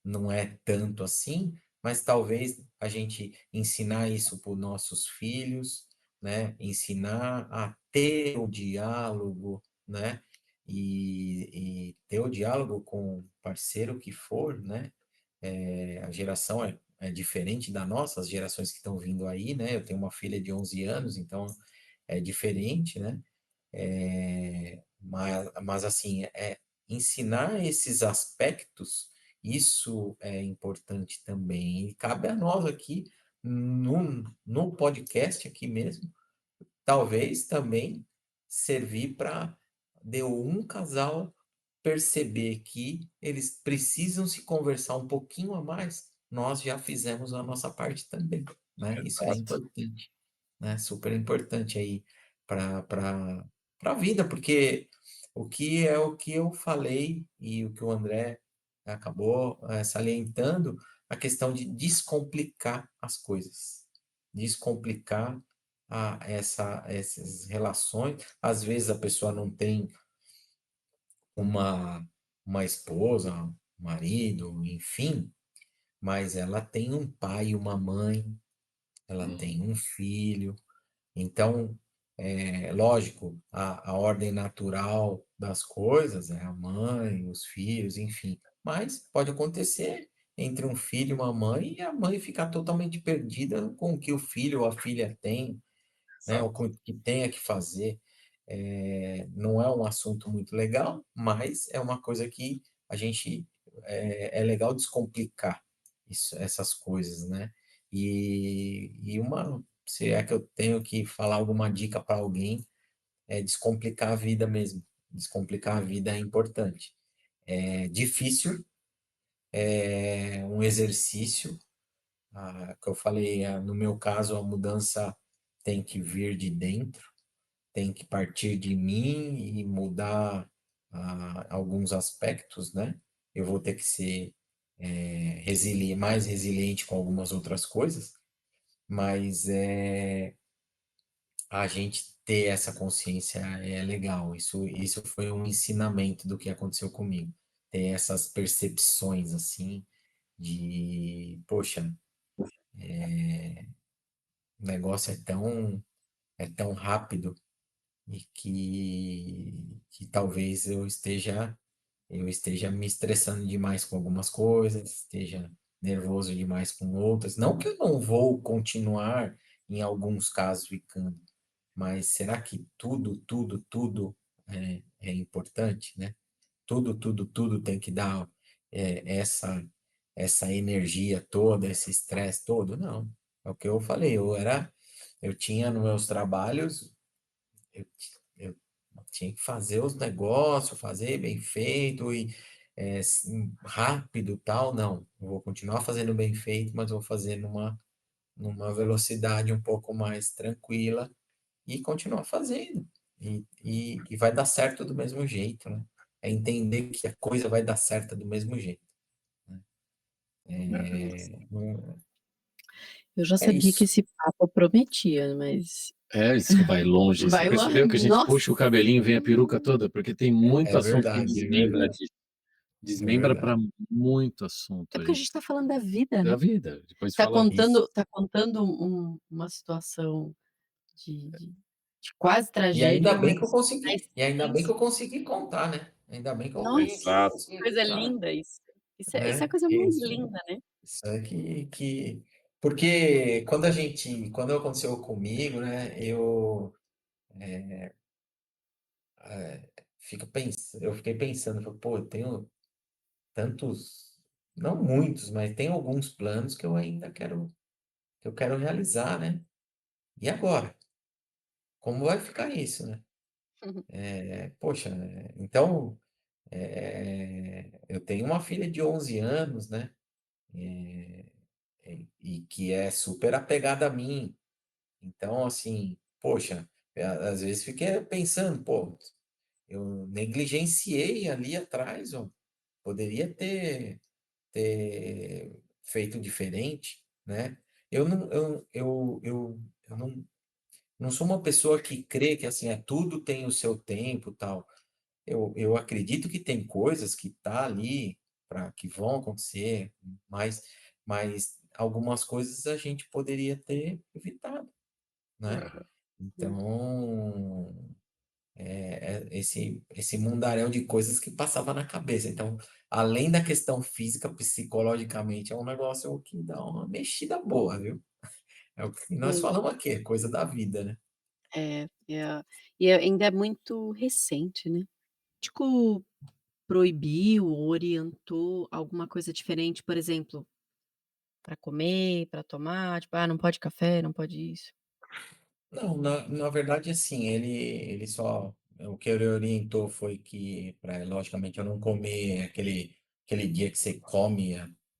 [SPEAKER 1] não é tanto assim, mas talvez a gente ensinar isso para os nossos filhos, né? Ensinar a ter o diálogo, né? E ter o diálogo com o parceiro que for, né? A geração é diferente da nossa, as gerações que estão vindo aí, né? Eu tenho uma filha de 11 anos, então é diferente, né? Mas assim, ensinar esses aspectos, isso é importante também. E cabe a nós aqui, no podcast aqui mesmo, talvez também servir para de um casal perceber que eles precisam se conversar um pouquinho a mais. Nós já fizemos a nossa parte também, né? Isso é
[SPEAKER 2] Exato.
[SPEAKER 1] importante, né? Super importante aí para a vida, porque o que eu falei e o que o André acabou salientando, a questão de descomplicar as coisas, descomplicar essas relações. Às vezes a pessoa não tem uma, uma esposa, um marido, enfim, mas ela tem um pai e uma mãe, ela tem
[SPEAKER 2] Uhum.
[SPEAKER 1] um filho. Então, lógico, a ordem natural das coisas é a mãe, os filhos, enfim. Mas pode acontecer entre um filho e uma mãe e a mãe ficar totalmente perdida com o que o filho ou a filha tem, né, o
[SPEAKER 2] Exato.
[SPEAKER 1] que tenha que fazer. Não é um assunto muito legal, mas é uma coisa que a gente é legal descomplicar essas coisas, né? Se é que eu tenho que falar alguma dica para alguém, é descomplicar a vida mesmo. Descomplicar a vida é importante. É difícil, é um exercício. Que eu falei, no meu caso, a mudança tem que vir de dentro, tem que partir de mim e mudar alguns aspectos, né? Eu vou ter que ser mais resiliente com algumas outras coisas, mas a gente ter essa consciência é legal. Isso foi um ensinamento do que aconteceu comigo. Ter essas percepções assim de, poxa, o negócio é tão rápido e que talvez eu esteja me estressando demais com algumas coisas, esteja nervoso demais com outras. Não que eu não vou continuar em alguns casos ficando, mas será que tudo é importante, né? Tudo tem que dar essa energia toda, esse estresse todo? Não. É o que eu falei, eu tinha nos meus trabalhos, eu tinha que fazer os negócios, fazer bem feito e rápido tal, não. Eu vou continuar fazendo bem feito, mas vou fazer numa velocidade um pouco mais tranquila e continuar fazendo. E vai dar certo do mesmo jeito, né? É entender que a coisa vai dar certo do mesmo jeito, né? Não-
[SPEAKER 4] Eu já
[SPEAKER 1] É
[SPEAKER 4] sabia que
[SPEAKER 1] isso.
[SPEAKER 4] esse papo prometia, mas
[SPEAKER 5] Isso vai longe. Você
[SPEAKER 4] vai lá.
[SPEAKER 5] percebeu que a gente
[SPEAKER 4] Nossa!
[SPEAKER 5] puxa o cabelinho e vem a peruca toda? Porque tem muito
[SPEAKER 1] É
[SPEAKER 5] assunto que
[SPEAKER 1] verdade, é
[SPEAKER 5] desmembra
[SPEAKER 1] verdade,
[SPEAKER 5] disso.
[SPEAKER 1] é
[SPEAKER 5] Desmembra
[SPEAKER 1] verdade.
[SPEAKER 5] para muito
[SPEAKER 4] É
[SPEAKER 5] assunto
[SPEAKER 4] porque a
[SPEAKER 5] aí.
[SPEAKER 4] gente tá falando da vida,
[SPEAKER 5] Da
[SPEAKER 4] né?
[SPEAKER 5] vida. Depois
[SPEAKER 4] Tá
[SPEAKER 5] fala.
[SPEAKER 1] Isso.
[SPEAKER 4] contando uma situação de de quase
[SPEAKER 1] E ainda
[SPEAKER 4] tragédia,
[SPEAKER 1] bem que eu
[SPEAKER 4] mas a
[SPEAKER 1] consegui. E ainda bem que
[SPEAKER 4] essência
[SPEAKER 1] eu consegui contar, né? Ainda bem que eu
[SPEAKER 4] nossa,
[SPEAKER 1] consegui,
[SPEAKER 5] Exato.
[SPEAKER 1] consegui,
[SPEAKER 4] coisa
[SPEAKER 1] sabe?
[SPEAKER 4] linda isso. Isso é a
[SPEAKER 1] É,
[SPEAKER 4] coisa mais
[SPEAKER 1] isso.
[SPEAKER 4] linda, né?
[SPEAKER 1] Isso é porque quando aconteceu comigo, né, eu fiquei pensando, falei, pô, eu tenho tantos, não muitos, mas tem alguns planos que eu ainda que eu quero realizar, né? E agora? Como vai ficar isso, né? Poxa, então, eu tenho uma filha de 11 anos, né? E que é super apegada a mim. Então, assim, poxa, às vezes fiquei pensando, pô, eu negligenciei ali atrás, ó, poderia ter feito diferente, né? Eu não sou uma pessoa que crê que assim, tudo tem o seu tempo, tal. Eu acredito que tem coisas que tá ali para que vão acontecer, mas, mas algumas coisas a gente poderia ter evitado, né?
[SPEAKER 5] Aham.
[SPEAKER 1] Então, esse mundaréu de coisas que passava na cabeça. Então, além da questão física, psicologicamente, é um negócio que dá uma mexida boa, viu? É o que nós
[SPEAKER 4] Sim.
[SPEAKER 1] falamos aqui, é coisa da vida, né?
[SPEAKER 4] E ainda é muito recente, né. Tipo, proibiu ou orientou alguma coisa diferente, por exemplo, para comer, para tomar, tipo: "Ah, não pode café, não pode isso".
[SPEAKER 1] Não, na verdade, assim, ele só. O que ele orientou foi que, logicamente, eu não comer aquele dia que você come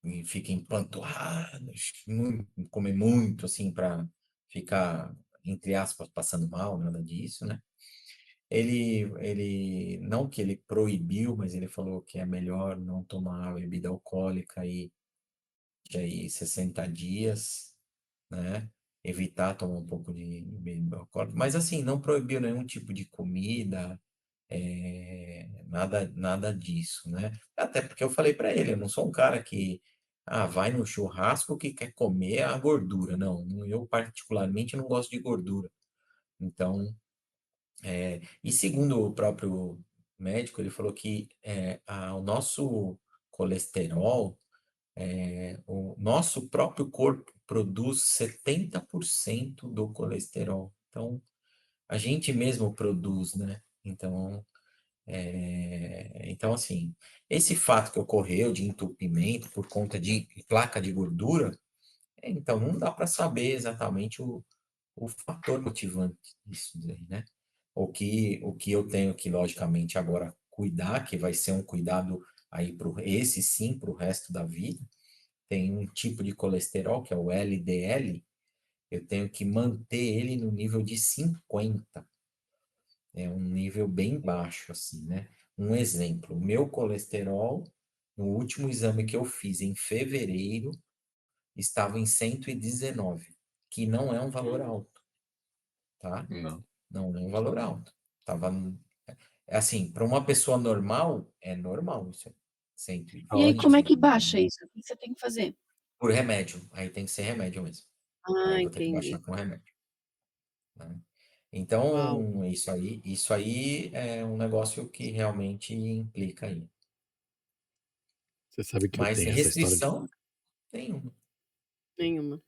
[SPEAKER 1] e fica empanturrado, não comer muito, assim, para ficar, entre aspas, passando mal, nada disso, né? Não que ele proibiu, mas ele falou que é melhor não tomar bebida alcoólica aí 60 dias, né? Evitar tomar um pouco de bebida alcoólica, mas assim, não proibiu nenhum tipo de comida, nada disso, né? Até porque eu falei para ele, eu não sou um cara que vai no churrasco que quer comer a gordura, não. Eu particularmente não gosto de gordura. Então, e segundo o próprio médico, ele falou que o nosso colesterol, o nosso próprio corpo produz 70% do colesterol. Então, a gente mesmo produz, né? Então, assim, esse fato que ocorreu de entupimento por conta de placa de gordura, então não dá para saber exatamente o fator motivante disso daí, né? O que eu tenho que, logicamente, agora cuidar, que vai ser um cuidado aí esse sim para o resto da vida, tem um tipo de colesterol, que é o LDL, eu tenho que manter ele no nível de 50. É um nível bem baixo, assim, né? Um exemplo, o meu colesterol, no último exame que eu fiz em fevereiro, estava em 119, que não é um valor alto, tá?
[SPEAKER 5] Não.
[SPEAKER 1] Não é um valor alto. Tava, assim, para uma pessoa normal, é normal isso.
[SPEAKER 4] E aí como é
[SPEAKER 1] 120,
[SPEAKER 4] que baixa isso? O que você tem que fazer?
[SPEAKER 1] por remédio. Aí tem que ser remédio mesmo. Aí
[SPEAKER 4] Ah,
[SPEAKER 1] eu vou ter que baixar
[SPEAKER 4] entendi.
[SPEAKER 1] com remédio, né?
[SPEAKER 4] Uau.
[SPEAKER 1] Então, isso aí é um negócio que realmente implica aí.
[SPEAKER 5] Você sabe que eu
[SPEAKER 1] Mas
[SPEAKER 5] tenho essa história de.
[SPEAKER 1] restrição, Nenhuma.
[SPEAKER 4] Nenhuma.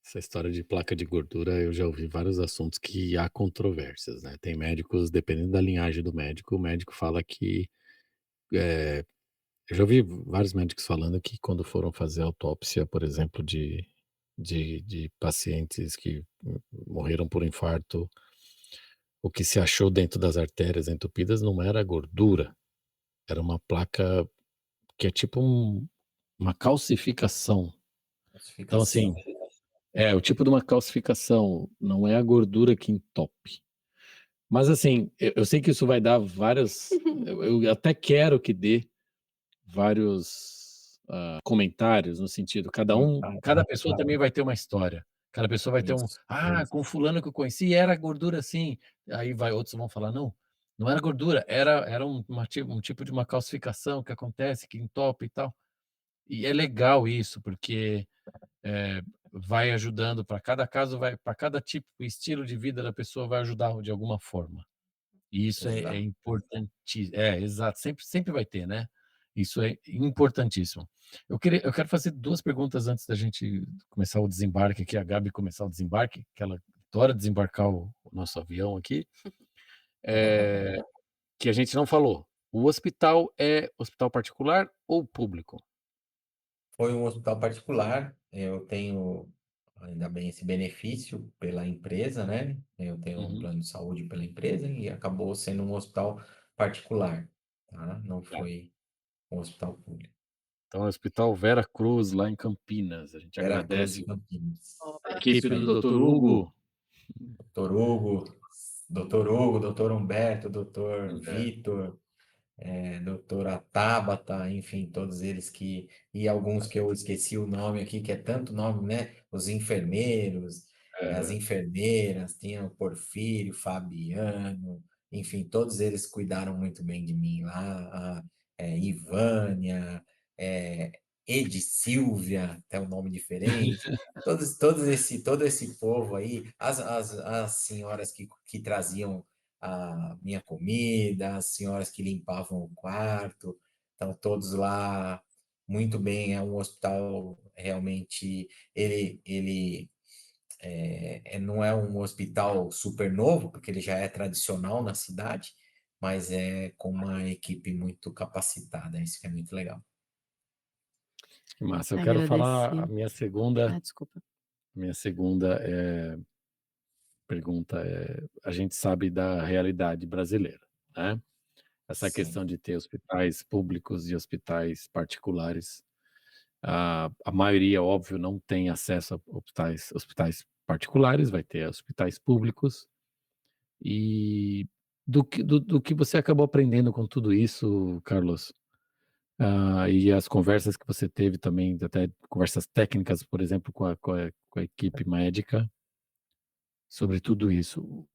[SPEAKER 5] Essa história de placa de gordura, eu já ouvi vários assuntos que há controvérsias, né? Tem médicos, dependendo da linhagem do médico, o médico fala que. Eu já ouvi vários médicos falando que quando foram fazer autópsia, por exemplo, de pacientes que morreram por infarto, o que se achou dentro das artérias entupidas não era gordura, era uma placa que é tipo uma calcificação. Então, assim,
[SPEAKER 1] Classificação.
[SPEAKER 5] o tipo de uma calcificação, não é a gordura que entope. Mas, assim, eu sei que isso vai dar várias. Eu até quero que dê vários comentários no sentido, cada pessoa também vai ter uma história. Cada pessoa vai ter
[SPEAKER 1] Isso.
[SPEAKER 5] com fulano que eu conheci era gordura assim. Aí outros vão falar, não, não era gordura, era um tipo de uma calcificação que acontece, que entope e tal. E é legal isso, porque vai ajudando para cada caso, para cada tipo, estilo de vida da pessoa vai ajudar de alguma forma. E isso é
[SPEAKER 1] Exato.
[SPEAKER 5] importante, exato, sempre vai ter, né. Isso é importantíssimo. Eu quero fazer 2 perguntas antes da gente começar o desembarque aqui, a Gabi começar o desembarque, que ela adora desembarcar o nosso avião aqui, que a gente não falou. O hospital é hospital particular ou público?
[SPEAKER 1] Foi um hospital particular, eu tenho, ainda bem, esse benefício pela empresa, né? Eu tenho um
[SPEAKER 5] Uhum.
[SPEAKER 1] plano de saúde pela empresa e acabou sendo um hospital particular, tá? Não
[SPEAKER 5] Tá.
[SPEAKER 1] foi um hospital público.
[SPEAKER 5] Então é o Hospital Vera Cruz, lá em Campinas. A gente
[SPEAKER 1] Veracruz
[SPEAKER 5] agradece
[SPEAKER 1] e Campinas.
[SPEAKER 4] Ó,
[SPEAKER 5] a equipe do doutor Hugo.
[SPEAKER 1] Doutor Hugo, doutor Humberto, doutor
[SPEAKER 5] É,
[SPEAKER 1] Vitor, doutora Tabata, enfim, todos eles e alguns que eu esqueci o nome aqui, que é tanto nome, né? Os enfermeiros, as
[SPEAKER 5] é.
[SPEAKER 1] enfermeiras, tinha o Porfírio, Fabiano, enfim, todos eles cuidaram muito bem de mim lá, Ivânia, é, Edi Silvia, até um nome diferente. Todo esse povo aí, as senhoras que traziam a minha comida, as senhoras que limpavam o quarto, estão todos lá muito bem. É um hospital realmente, não é um hospital super novo, porque ele já é tradicional na cidade, mas é com uma equipe muito capacitada. Isso que é muito legal.
[SPEAKER 5] Que massa. Eu quero falar
[SPEAKER 4] agradecer.
[SPEAKER 5] a minha
[SPEAKER 4] Desculpa.
[SPEAKER 5] segunda pergunta a gente sabe da realidade brasileira, né? Essa
[SPEAKER 1] Sim.
[SPEAKER 5] questão de ter hospitais públicos e hospitais particulares, a maioria, óbvio, não tem acesso a hospitais particulares, vai ter hospitais públicos. E do que você acabou aprendendo com tudo isso, Carlos? E as conversas que você teve também, até conversas técnicas, por exemplo, com a equipe médica, sobre tudo isso.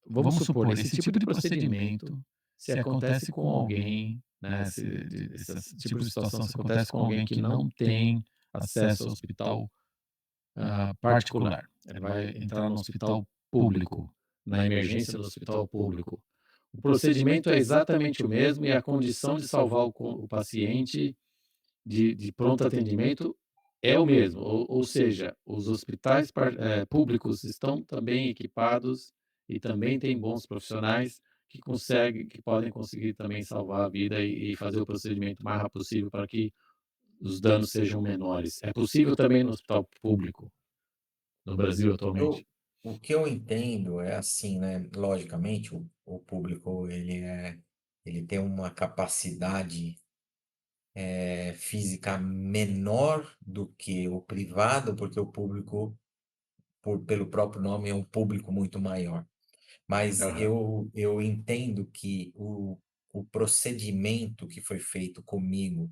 [SPEAKER 5] Vamos supor, esse tipo de procedimento, se acontece com alguém, né, esse tipo de situação se acontece com alguém que não tem acesso ao hospital particular, ele vai entrar no hospital público, na emergência do hospital público. O procedimento é exatamente o mesmo e a condição de salvar o paciente de pronto atendimento é o mesmo, ou seja, os hospitais públicos estão também equipados e também têm bons profissionais que podem conseguir também salvar a vida e fazer o procedimento o mais rápido possível para que os danos sejam menores. É possível também no hospital público, no Brasil atualmente?
[SPEAKER 1] Eu, o que eu entendo é assim, né? Logicamente, o público ele tem uma capacidade física menor do que o privado, porque o público, pelo próprio nome, é um público muito maior. Mas
[SPEAKER 5] Aham.
[SPEAKER 1] eu entendo que o procedimento que foi feito comigo,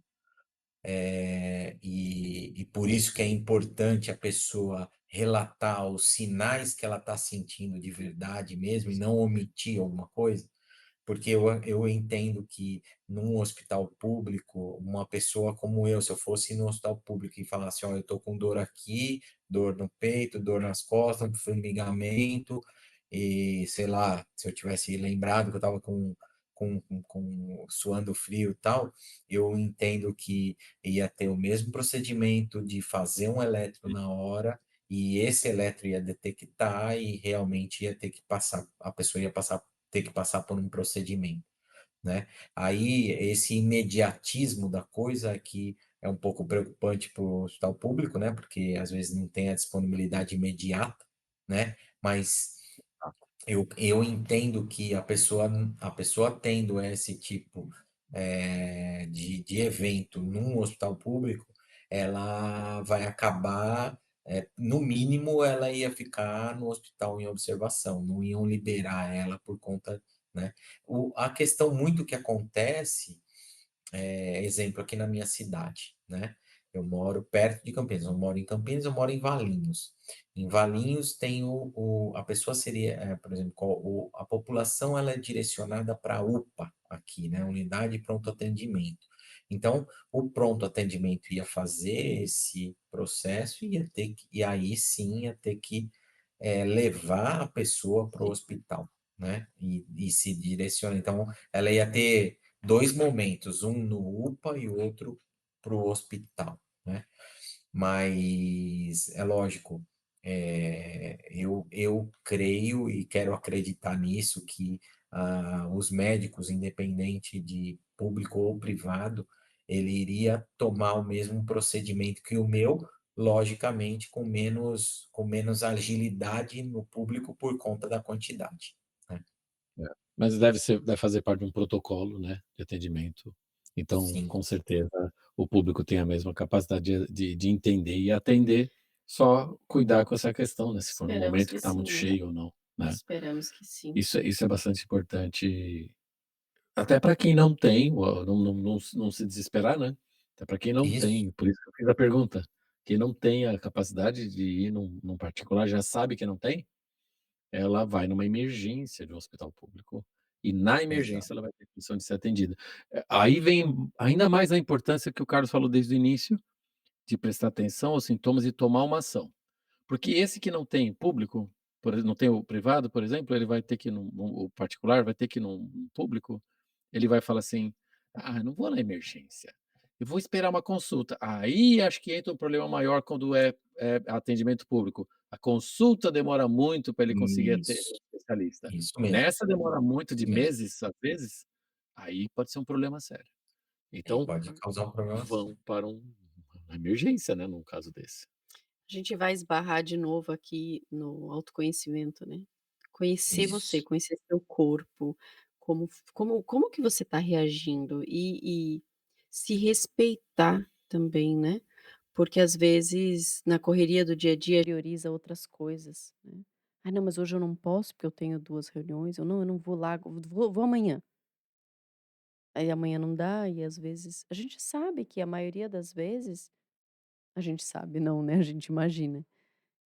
[SPEAKER 1] e por isso que é importante a pessoa relatar os sinais que ela está sentindo de verdade mesmo e não omitir alguma coisa, porque eu entendo que num hospital público, uma pessoa como eu, se eu fosse no hospital público e falasse, ó, eu tô com dor aqui, dor no peito, dor nas costas, formigamento, e sei lá, se eu tivesse lembrado que eu tava com suando frio e tal, eu entendo que ia ter o mesmo procedimento de fazer um eletro na hora, e esse eletro ia detectar e realmente ia ter que passar, a pessoa ia ter que passar por um procedimento, né? Aí esse imediatismo da coisa que é um pouco preocupante para o hospital público, né? Porque às vezes não tem a disponibilidade imediata, né? Mas eu entendo que a pessoa tendo esse tipo de evento num hospital público, ela vai acabar, no mínimo, ela ia ficar no hospital em observação, não iam liberar ela por conta, né? A questão muito que acontece exemplo, aqui na minha cidade, né? Eu moro perto de Campinas, eu moro em Campinas, eu moro em Valinhos. Em Valinhos tem a pessoa seria, por exemplo, a população ela é direcionada para a UPA aqui, né? Unidade de Pronto Atendimento. Então, o pronto atendimento ia fazer esse processo e aí sim ia ter que levar a pessoa para o hospital, né? E se direciona. Então, ela ia ter dois momentos, um no UPA e o outro para o hospital, né? Mas é lógico, eu creio e quero acreditar nisso, que os médicos, independente de público ou privado, ele iria tomar o mesmo procedimento que o meu, logicamente com menos agilidade no público por conta da quantidade, né?
[SPEAKER 5] É. Mas deve fazer parte de um protocolo, né, de atendimento. Então,
[SPEAKER 1] Sim,
[SPEAKER 5] com certeza, o público tem a mesma capacidade de entender e atender, só cuidar com essa questão, né, se for no
[SPEAKER 3] Esperamos
[SPEAKER 5] momento que
[SPEAKER 3] que
[SPEAKER 5] está muito
[SPEAKER 3] sim, né?
[SPEAKER 5] cheio ou não, né.
[SPEAKER 3] Esperamos que sim.
[SPEAKER 5] Isso é bastante importante, até para quem não tem, não se desesperar, né. Até para quem não
[SPEAKER 1] isso,
[SPEAKER 5] tem, por isso que eu fiz a pergunta. Quem não tem a capacidade de ir num particular, já sabe que não tem, ela vai numa emergência de um hospital público, e na
[SPEAKER 1] exato.
[SPEAKER 5] emergência ela vai ter condição de ser atendida. Aí vem ainda mais a importância que o Carlos falou desde o início, de prestar atenção aos sintomas e tomar uma ação. Porque esse que não tem público, não tem o privado, por exemplo, ele vai ter que ir o particular vai ter que ir num público, ele vai falar assim: "Ah, não vou na emergência, eu vou esperar uma consulta". Aí acho que entra um problema maior quando é atendimento público. A consulta demora muito para ele conseguir o
[SPEAKER 1] Isso,
[SPEAKER 5] especialista.
[SPEAKER 1] isso mesmo,
[SPEAKER 5] Nessa demora muito, de
[SPEAKER 1] isso mesmo.
[SPEAKER 5] meses, às vezes, aí pode ser um problema sério.
[SPEAKER 3] É
[SPEAKER 5] Então,
[SPEAKER 1] Pode
[SPEAKER 3] importante.
[SPEAKER 1] causar um problema
[SPEAKER 5] vão
[SPEAKER 1] sério.
[SPEAKER 5] para uma emergência, né, num caso desse.
[SPEAKER 3] A gente vai esbarrar de novo aqui no autoconhecimento, né. Conhecer você,
[SPEAKER 1] Isso,
[SPEAKER 3] conhecer seu corpo, como que você está reagindo e se respeitar também, né. Porque às vezes na correria do dia a dia prioriza outras coisas, né. "Ah não, mas hoje eu não posso porque eu tenho 2 reuniões", ou "Não, eu não vou lá, vou amanhã". Aí amanhã não dá e às vezes a gente sabe que a maioria das vezes a gente sabe não, né, a gente imagina.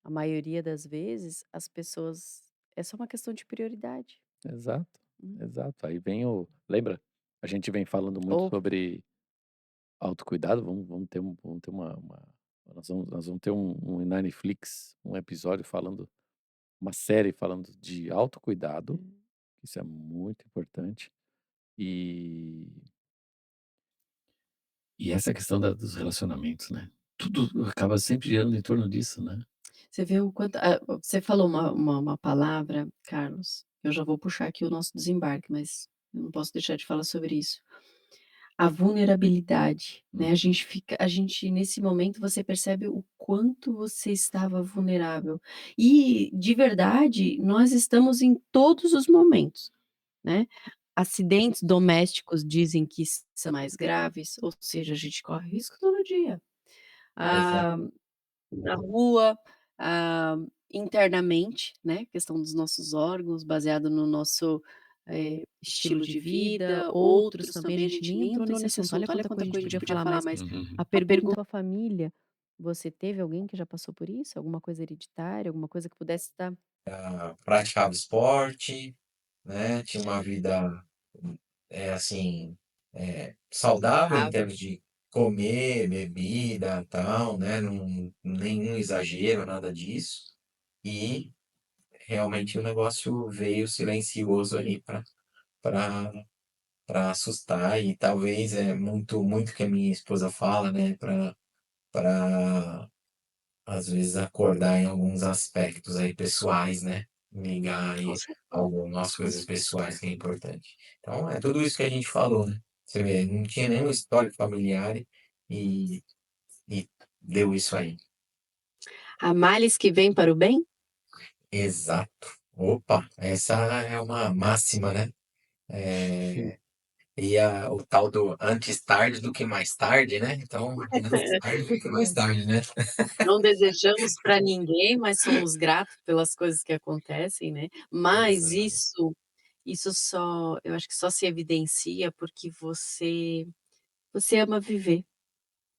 [SPEAKER 3] A maioria das vezes, as pessoas é só uma questão de prioridade.
[SPEAKER 5] Exato,
[SPEAKER 3] Hum.
[SPEAKER 5] exato. Aí vem lembra? A gente vem falando muito
[SPEAKER 3] Ou
[SPEAKER 5] sobre autocuidado, vamos ter nós vamos ter na Netflix, um episódio falando uma série falando de autocuidado, isso é muito importante, e essa questão dos relacionamentos, né. Tudo acaba sempre girando em torno disso, né.
[SPEAKER 3] você vê o quanto você falou uma palavra, Carlos, eu já vou puxar aqui o nosso desembarque, mas eu não posso deixar de falar sobre isso. A vulnerabilidade, né,
[SPEAKER 5] Hum,
[SPEAKER 3] a gente nesse momento você percebe o quanto você estava vulnerável. E, de verdade, nós estamos em todos os momentos, né. Acidentes domésticos dizem que são mais graves, ou seja, a gente corre risco todo dia.
[SPEAKER 1] exato.
[SPEAKER 3] Ah, na rua, internamente, né, questão dos nossos órgãos, baseado no nosso, estilo de vida, outros também, a gente nem entrou nesse assunto, olha quanta coisa a gente podia falar, mas
[SPEAKER 5] uhum.
[SPEAKER 3] a
[SPEAKER 4] A
[SPEAKER 3] pergunta
[SPEAKER 4] pergunta tua família, você teve alguém que já passou por isso? Alguma coisa hereditária, alguma coisa que pudesse estar
[SPEAKER 1] Praticava esporte, né? Tinha uma vida, assim, saudável em
[SPEAKER 3] saudável.
[SPEAKER 1] termos de comer, bebida, tal, né? Não, nenhum exagero, nada disso. E realmente o negócio veio silencioso ali para assustar e talvez é muito que a minha esposa fala, né, para às vezes acordar em alguns aspectos aí pessoais, né, ligar
[SPEAKER 3] Com
[SPEAKER 1] aí
[SPEAKER 3] certeza.
[SPEAKER 1] algumas coisas pessoais que é importante. Então é tudo isso que a gente falou, né. Você vê, não tinha nenhum histórico familiar e e deu isso aí.
[SPEAKER 3] Há males que vêm para o bem?
[SPEAKER 1] Exato. Opa, essa é uma máxima, né. Eh E o tal do antes tarde do que mais tarde, né, então antes tarde do que mais tarde, né.
[SPEAKER 3] Não desejamos para ninguém, mas somos gratos pelas coisas que acontecem, né. Mas
[SPEAKER 1] Exato.
[SPEAKER 3] isso só eu acho que só se evidencia porque você ama viver.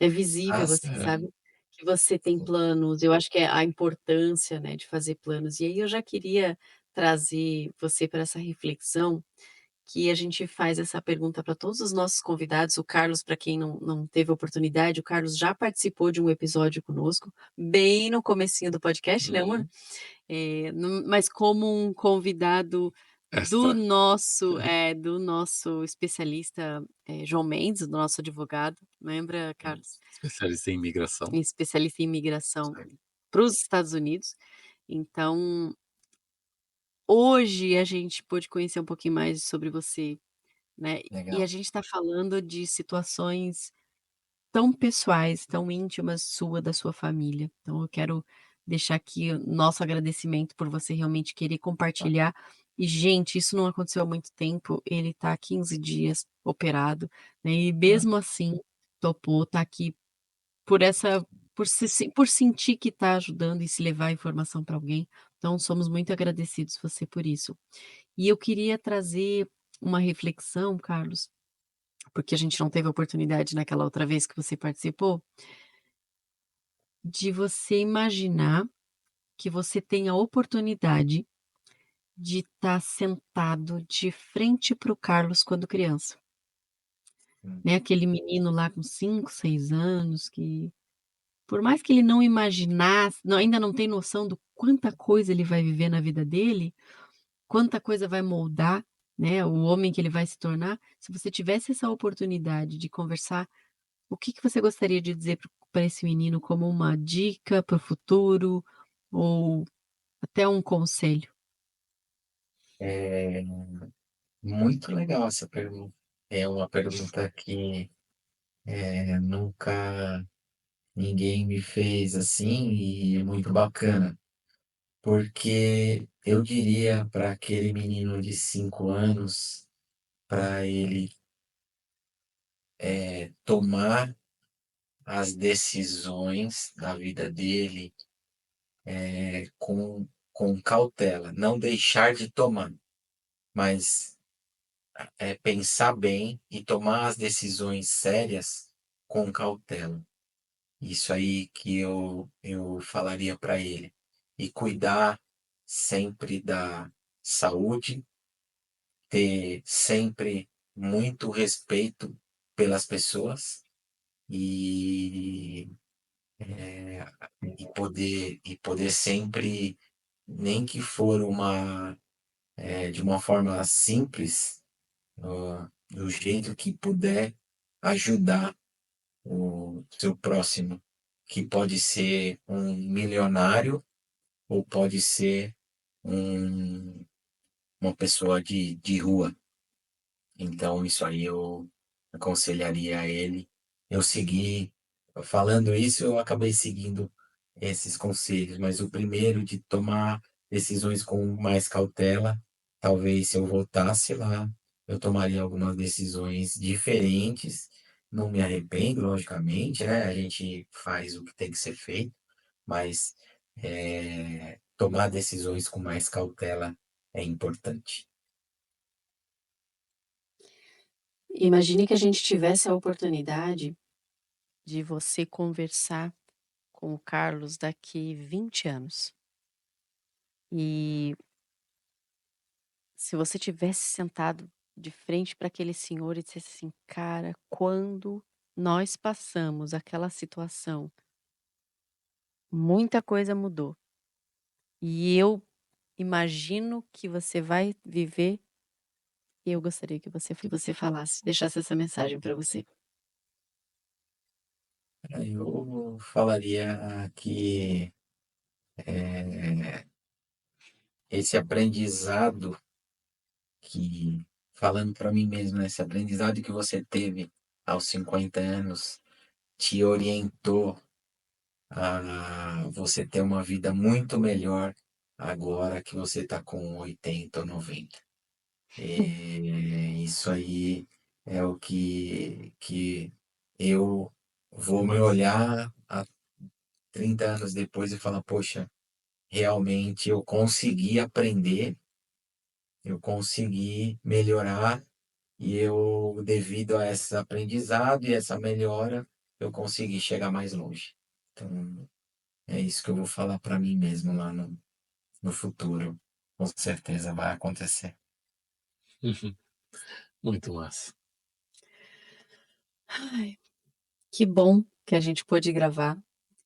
[SPEAKER 3] É
[SPEAKER 1] Ah,
[SPEAKER 3] visível, você
[SPEAKER 1] sim.
[SPEAKER 3] sabe que você tem planos, eu acho que é a importância, né, de fazer planos. E aí eu já queria trazer você para essa reflexão, que a gente faz essa pergunta para todos os nossos convidados. O Carlos, para quem não teve oportunidade, o Carlos já participou de um episódio conosco, bem no comecinho do podcast, né, amor?
[SPEAKER 1] Uhum.
[SPEAKER 3] Mas como um convidado
[SPEAKER 5] Extra.
[SPEAKER 3] do nosso especialista, João Mendes, do nosso advogado, lembra, Carlos?
[SPEAKER 5] Especialista em imigração.
[SPEAKER 3] Especialista em imigração
[SPEAKER 1] Isso aí.
[SPEAKER 3] para os Estados Unidos. Então, hoje a gente pôde conhecer um pouquinho mais sobre você, né, e a
[SPEAKER 1] Legal.
[SPEAKER 3] gente está falando de situações tão pessoais, tão íntimas da sua família. Então eu quero deixar aqui o nosso agradecimento por você realmente querer compartilhar. E, gente, isso não aconteceu há muito tempo, ele está há 15 dias operado, né, e
[SPEAKER 1] Hã.
[SPEAKER 3] mesmo assim topou, tá aqui por essa por sentir que está ajudando e se levar a informação para alguém. Então somos muito agradecidos você por isso. E eu queria trazer uma reflexão, Carlos, porque a gente não teve oportunidade naquela outra vez que você participou, de você imaginar que você tem a oportunidade de estar sentado de frente para o Carlos quando criança,
[SPEAKER 1] Hum.
[SPEAKER 3] né, aquele menino lá com 5, 6 anos que, por mais que ele não imaginasse, ainda não tem noção do quanta coisa ele vai viver na vida dele, quanta coisa vai moldar, né, o homem que ele vai se tornar. Se você tivesse essa oportunidade de conversar, o que que você gostaria de dizer para esse menino como uma dica para o futuro ou até um conselho?
[SPEAKER 1] É muito legal essa pergunta. É uma pergunta que, nunca ninguém me fez assim e é muito bacana, porque eu diria para aquele menino de 5 anos, para ele, tomar as decisões da vida dele, com cautela, não deixar de tomar, mas, pensar bem e tomar as decisões sérias com cautela. Isso aí que eu falaria para ele. E cuidar sempre da saúde, ter sempre muito respeito pelas pessoas e, eh, e poder sempre, nem que for de uma forma simples, do jeito que puder, ajudar o seu próximo, que pode ser um milionário ou pode ser um uma pessoa de rua. Então isso aí eu aconselharia a ele. Eu segui falando isso, eu acabei seguindo esses conselhos, mas o primeiro de tomar decisões com mais cautela, talvez se eu voltasse lá, eu tomaria algumas decisões diferentes. Não me arrependo, logicamente, né, a gente faz o que tem que ser feito, mas, tomar decisões com mais cautela é importante.
[SPEAKER 3] Imagine que a gente tivesse a oportunidade de você conversar com o Carlos daqui 20 anos. E se você tivesse sentado de frente para aquele senhor e dissesse assim: "Cara, quando nós passamos aquela situação, muita coisa mudou. E eu imagino que você vai viver
[SPEAKER 4] eu gostaria que você falasse, deixasse essa mensagem para você.
[SPEAKER 1] Eu falaria que esse aprendizado que, falando para mim mesmo, né, esse aprendizado que você teve aos 50 anos te orientou a você ter uma vida muito melhor agora que você está com 80 ou 90. Isso aí é o que eu vou me olhar há 30 anos depois e falar, poxa, realmente eu consegui aprender, eu consegui melhorar e eu, devido a esse aprendizado e essa melhora, eu consegui chegar mais longe. Então, é isso que eu vou falar para mim mesmo lá no futuro. Com certeza vai acontecer.
[SPEAKER 2] Muito massa.
[SPEAKER 4] Ai, que bom que a gente pôde gravar,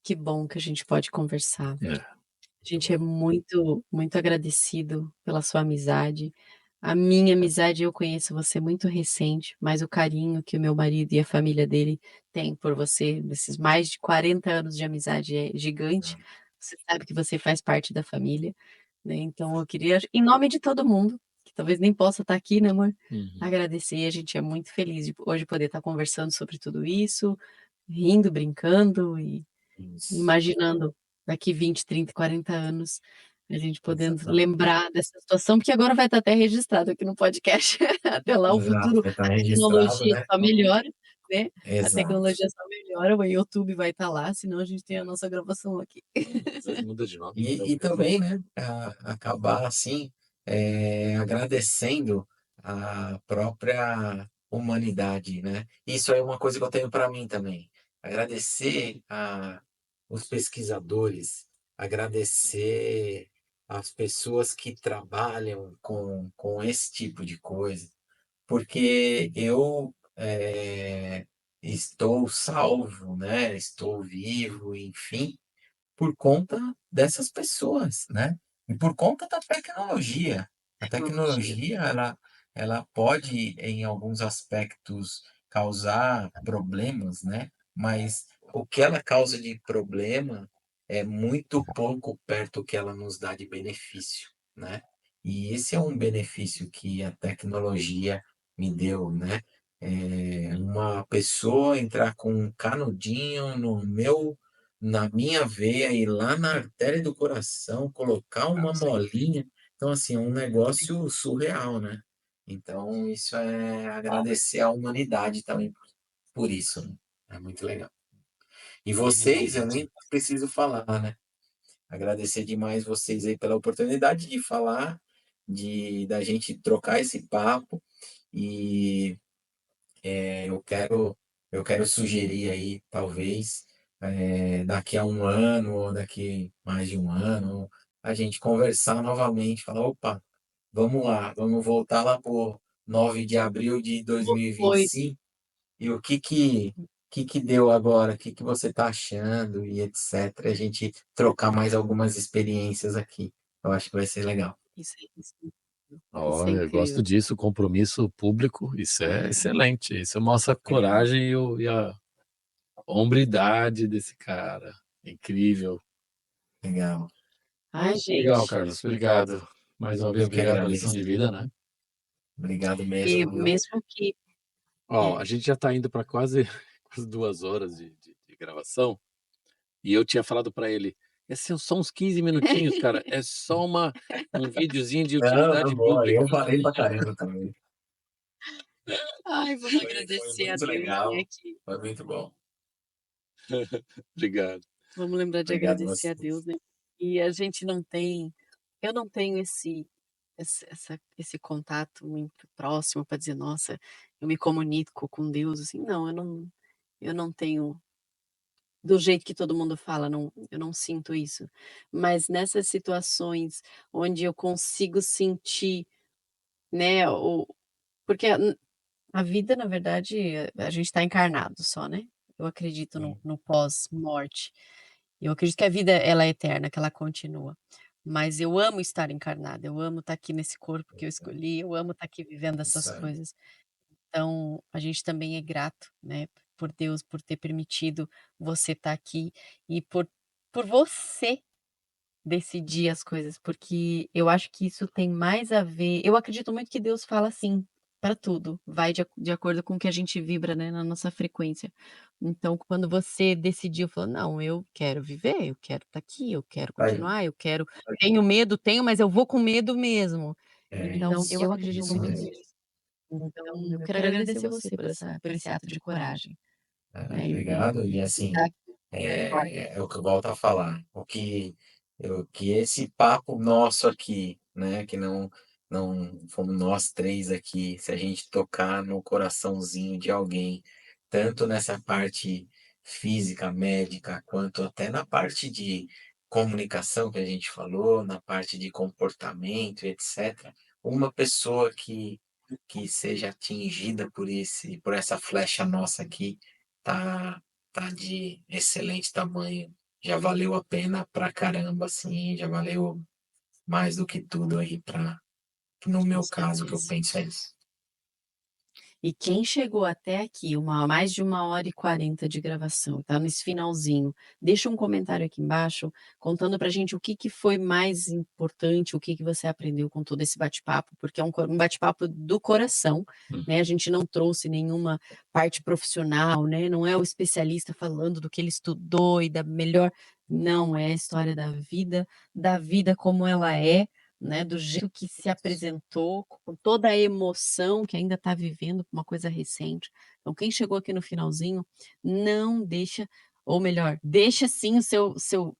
[SPEAKER 4] que bom que a gente pode conversar.
[SPEAKER 2] É.
[SPEAKER 4] A gente é muito, muito agradecido pela sua amizade. A minha amizade, eu conheço você muito recente, mas o carinho que o meu marido e a família dele têm por você, nesses mais de 40 anos de amizade, é gigante. Você sabe que você faz parte da família, né? Então eu queria, em nome de todo mundo, que talvez nem possa estar aqui, né, amor? Agradecer. A gente é muito feliz de hoje poder estar conversando sobre tudo isso, rindo, brincando e
[SPEAKER 1] Isso.
[SPEAKER 4] imaginando daqui 20, 30, 40 anos, a gente podendo
[SPEAKER 1] Exatamente.
[SPEAKER 4] lembrar dessa situação, porque agora vai estar até registrado aqui no podcast. Até lá, o
[SPEAKER 1] Exato,
[SPEAKER 4] futuro,
[SPEAKER 1] vai estar
[SPEAKER 4] a
[SPEAKER 1] registrado,
[SPEAKER 4] tecnologia
[SPEAKER 1] né?
[SPEAKER 4] só melhora, né? A
[SPEAKER 1] Exato.
[SPEAKER 4] tecnologia só melhora, o YouTube vai estar lá, senão a gente tem a nossa gravação aqui.
[SPEAKER 2] Muda de nome.
[SPEAKER 1] E também, né, acabar assim, agradecendo a própria humanidade, né? Isso é uma coisa que eu tenho para mim também. Agradecer a os pesquisadores, agradecer as pessoas que trabalham com esse tipo de coisa, porque eu estou salvo, né? Estou vivo, enfim, por conta dessas pessoas, né? E por conta da tecnologia. A tecnologia, ela pode, em alguns aspectos, causar problemas, né? Mas o que ela causa de problema é muito pouco perto do que ela nos dá de benefício, né? E esse é um benefício que a tecnologia me deu, né? Uma pessoa entrar com um canudinho na minha veia, ir lá na artéria do coração, colocar uma molinha. Então, assim, é um negócio surreal, né? Então, isso é agradecer à humanidade também por isso, né? É muito legal. E vocês, eu nem preciso falar, né? Agradecer demais vocês aí pela oportunidade de falar, da gente trocar esse papo. E eu quero sugerir aí, talvez, daqui a um ano, ou daqui mais de um ano, a gente conversar novamente, falar, opa, vamos lá, vamos voltar lá por 9 de abril de
[SPEAKER 4] Foi.
[SPEAKER 1] 2025, e o que que deu agora, o que que você está achando, e etc. A gente trocar mais algumas experiências aqui. Eu acho que vai ser legal.
[SPEAKER 4] Isso é incrível. Isso é
[SPEAKER 5] Olha, eu gosto
[SPEAKER 4] incrível.
[SPEAKER 5] disso, compromisso público, isso é excelente. Isso mostra a
[SPEAKER 1] Legal.
[SPEAKER 5] coragem e a hombridade desse cara. Incrível.
[SPEAKER 1] Legal.
[SPEAKER 4] Ai,
[SPEAKER 5] Legal,
[SPEAKER 4] gente.
[SPEAKER 5] Carlos. Obrigado. Mais uma vez,
[SPEAKER 1] Eu que
[SPEAKER 5] obrigado pela lição
[SPEAKER 1] agradeço.
[SPEAKER 5] de vida, né?
[SPEAKER 1] Obrigado mesmo,
[SPEAKER 4] E
[SPEAKER 1] viu?
[SPEAKER 4] mesmo que
[SPEAKER 5] Ó, a gente já está indo para quase, quase 2 horas de gravação. E eu tinha falado para ele, são só uns 15 minutinhos, cara. É só um videozinho de
[SPEAKER 1] Não, tá
[SPEAKER 5] utilidade
[SPEAKER 1] bom.
[SPEAKER 5] pública.
[SPEAKER 1] Eu falei pra caramba também.
[SPEAKER 4] ai, vamos
[SPEAKER 1] Foi
[SPEAKER 4] agradecer a
[SPEAKER 1] muito
[SPEAKER 4] Deus, né,
[SPEAKER 1] legal.
[SPEAKER 4] que
[SPEAKER 1] Foi muito bom.
[SPEAKER 5] Obrigado.
[SPEAKER 4] vamos lembrar de
[SPEAKER 1] Obrigado a
[SPEAKER 4] agradecer a
[SPEAKER 1] vocês.
[SPEAKER 4] Deus, né. E a gente não tem eu não tenho esse contato muito próximo para dizer: "Nossa, eu me comunico com Deus", assim, não, eu não tenho do jeito que todo mundo fala, não, eu não sinto isso. Mas nessas situações onde eu consigo sentir, né, o porque a vida, na verdade, a gente está encarnado só, né. Eu acredito no
[SPEAKER 1] Sim.
[SPEAKER 4] no pós-morte. Eu acredito que a vida ela é eterna, que ela continua. mas eu amo estar encarnada, eu amo estar aqui nesse corpo que eu
[SPEAKER 1] Exa
[SPEAKER 4] escolhi, eu amo estar aqui vivendo
[SPEAKER 1] isso
[SPEAKER 4] essas
[SPEAKER 1] aí.
[SPEAKER 4] coisas. Então, a gente também é grato, né, por Deus, por ter permitido você estar aqui e por você decidir as coisas, porque eu acho que isso tem mais a ver, eu acredito muito que Deus fala assim para tudo, vai de acordo com o que a gente vibra, né, na nossa frequência. Então, quando você decidiu, falou: "Não, eu quero viver, eu quero estar aqui, eu quero
[SPEAKER 1] Aí,
[SPEAKER 4] continuar, eu quero tenho medo, tenho, mas eu vou com medo mesmo".
[SPEAKER 1] é
[SPEAKER 4] Então, eu acredito
[SPEAKER 1] isso
[SPEAKER 4] muito
[SPEAKER 1] mesmo.
[SPEAKER 4] nisso. Então, eu quero agradecer você por esse ato de coragem,
[SPEAKER 1] Ah,
[SPEAKER 4] né,
[SPEAKER 1] obrigado. E
[SPEAKER 4] e dar
[SPEAKER 1] assim, é o que eu volto a falar. O que esse papo nosso aqui, né, que não fomos nós três aqui, se a gente tocar no coraçãozinho de alguém, tanto nessa parte física, médica, quanto até na parte de comunicação que a gente falou, na parte de comportamento, etc. Uma pessoa que seja atingida por essa flecha nossa aqui, tá, tá de excelente tamanho. Já valeu a pena pra caramba, assim, já valeu mais do que tudo aí no
[SPEAKER 4] com
[SPEAKER 1] meu caso, que eu
[SPEAKER 4] certeza.
[SPEAKER 1] penso é isso.
[SPEAKER 4] E quem chegou até aqui, mais de 1h40 de gravação, tá nesse finalzinho, deixa um comentário aqui embaixo contando pra gente o que que foi mais importante, o que que você aprendeu com todo esse bate-papo, porque é um bate-papo do coração,
[SPEAKER 5] Hum.
[SPEAKER 4] né, a gente não trouxe nenhuma parte profissional, né, não é o especialista falando do que ele estudou e da melhor, não, é a história da vida como ela é, né, do jeito que se apresentou, com toda a emoção que ainda está vivendo, uma coisa recente. Então quem chegou aqui no finalzinho, não deixa, ou melhor, deixa sim o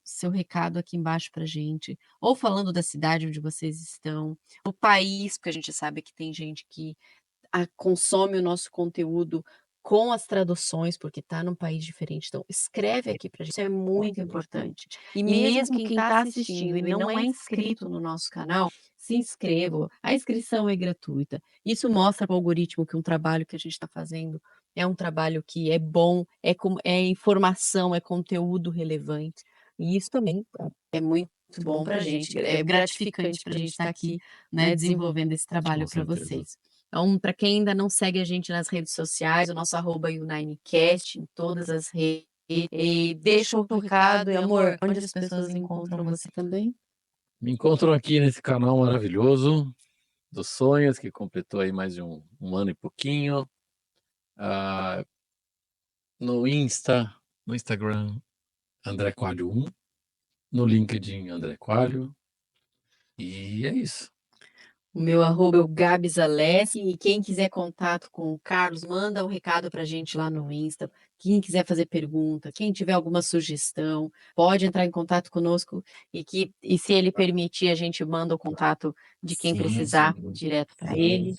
[SPEAKER 4] seu recado aqui embaixo pra gente, ou falando da cidade onde vocês estão, o país, porque a gente sabe que tem gente que consome o nosso conteúdo com as traduções, porque está num país diferente. Então, escreve aqui para a gente, isso é muito importante. E mesmo quem está assistindo e não é inscrito no nosso canal, se inscreva. A inscrição é gratuita. Isso mostra para o algoritmo que um trabalho que a gente está fazendo é um trabalho que é bom, é informação, é conteúdo relevante. E isso também é muito bom para a gente, é gratificante para a gente estar aqui, né, desenvolvendo esse
[SPEAKER 5] Com
[SPEAKER 4] trabalho para
[SPEAKER 5] certeza.
[SPEAKER 4] vocês. Então, para quem ainda não segue a gente nas redes sociais, o nosso @U9Cast em todas as redes. E deixa o recado e amor, onde as pessoas encontram você também?
[SPEAKER 5] Me encontram aqui nesse canal maravilhoso dos sonhos, que completou aí mais de um ano e pouquinho. Ah, no Instagram, André Coelho 1, no LinkedIn, André Coelho. E é isso.
[SPEAKER 4] O meu arroba é o Gabi Zaleski, e quem quiser contato com o Carlos, manda um recado para a gente lá no Insta. Quem quiser fazer pergunta, quem tiver alguma sugestão, pode entrar em contato conosco e se ele permitir, a gente manda o contato de quem
[SPEAKER 1] Sim,
[SPEAKER 4] precisar
[SPEAKER 1] sim.
[SPEAKER 4] direto para ele.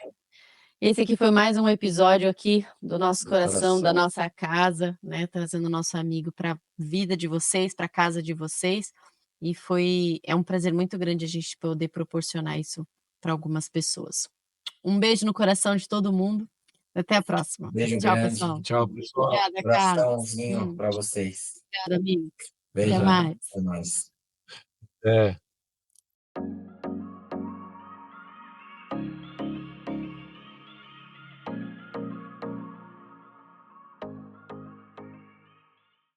[SPEAKER 4] Esse aqui foi mais um episódio aqui do nosso
[SPEAKER 5] Do
[SPEAKER 4] coração, da
[SPEAKER 5] coração.
[SPEAKER 4] nossa casa, né, trazendo o nosso amigo para a vida de vocês, para a casa de vocês. E é um prazer muito grande a gente poder proporcionar isso para algumas pessoas. Um beijo no coração de todo mundo. Até a próxima.
[SPEAKER 1] Beijo
[SPEAKER 4] Tchau,
[SPEAKER 1] grande.
[SPEAKER 4] pessoal.
[SPEAKER 5] Tchau, pessoal.
[SPEAKER 4] Obrigada, Carlos.
[SPEAKER 1] Abraçãozinho para vocês.
[SPEAKER 4] Obrigada, amigo. Até
[SPEAKER 1] Beijão.
[SPEAKER 4] mais.
[SPEAKER 1] Até mais.
[SPEAKER 5] É.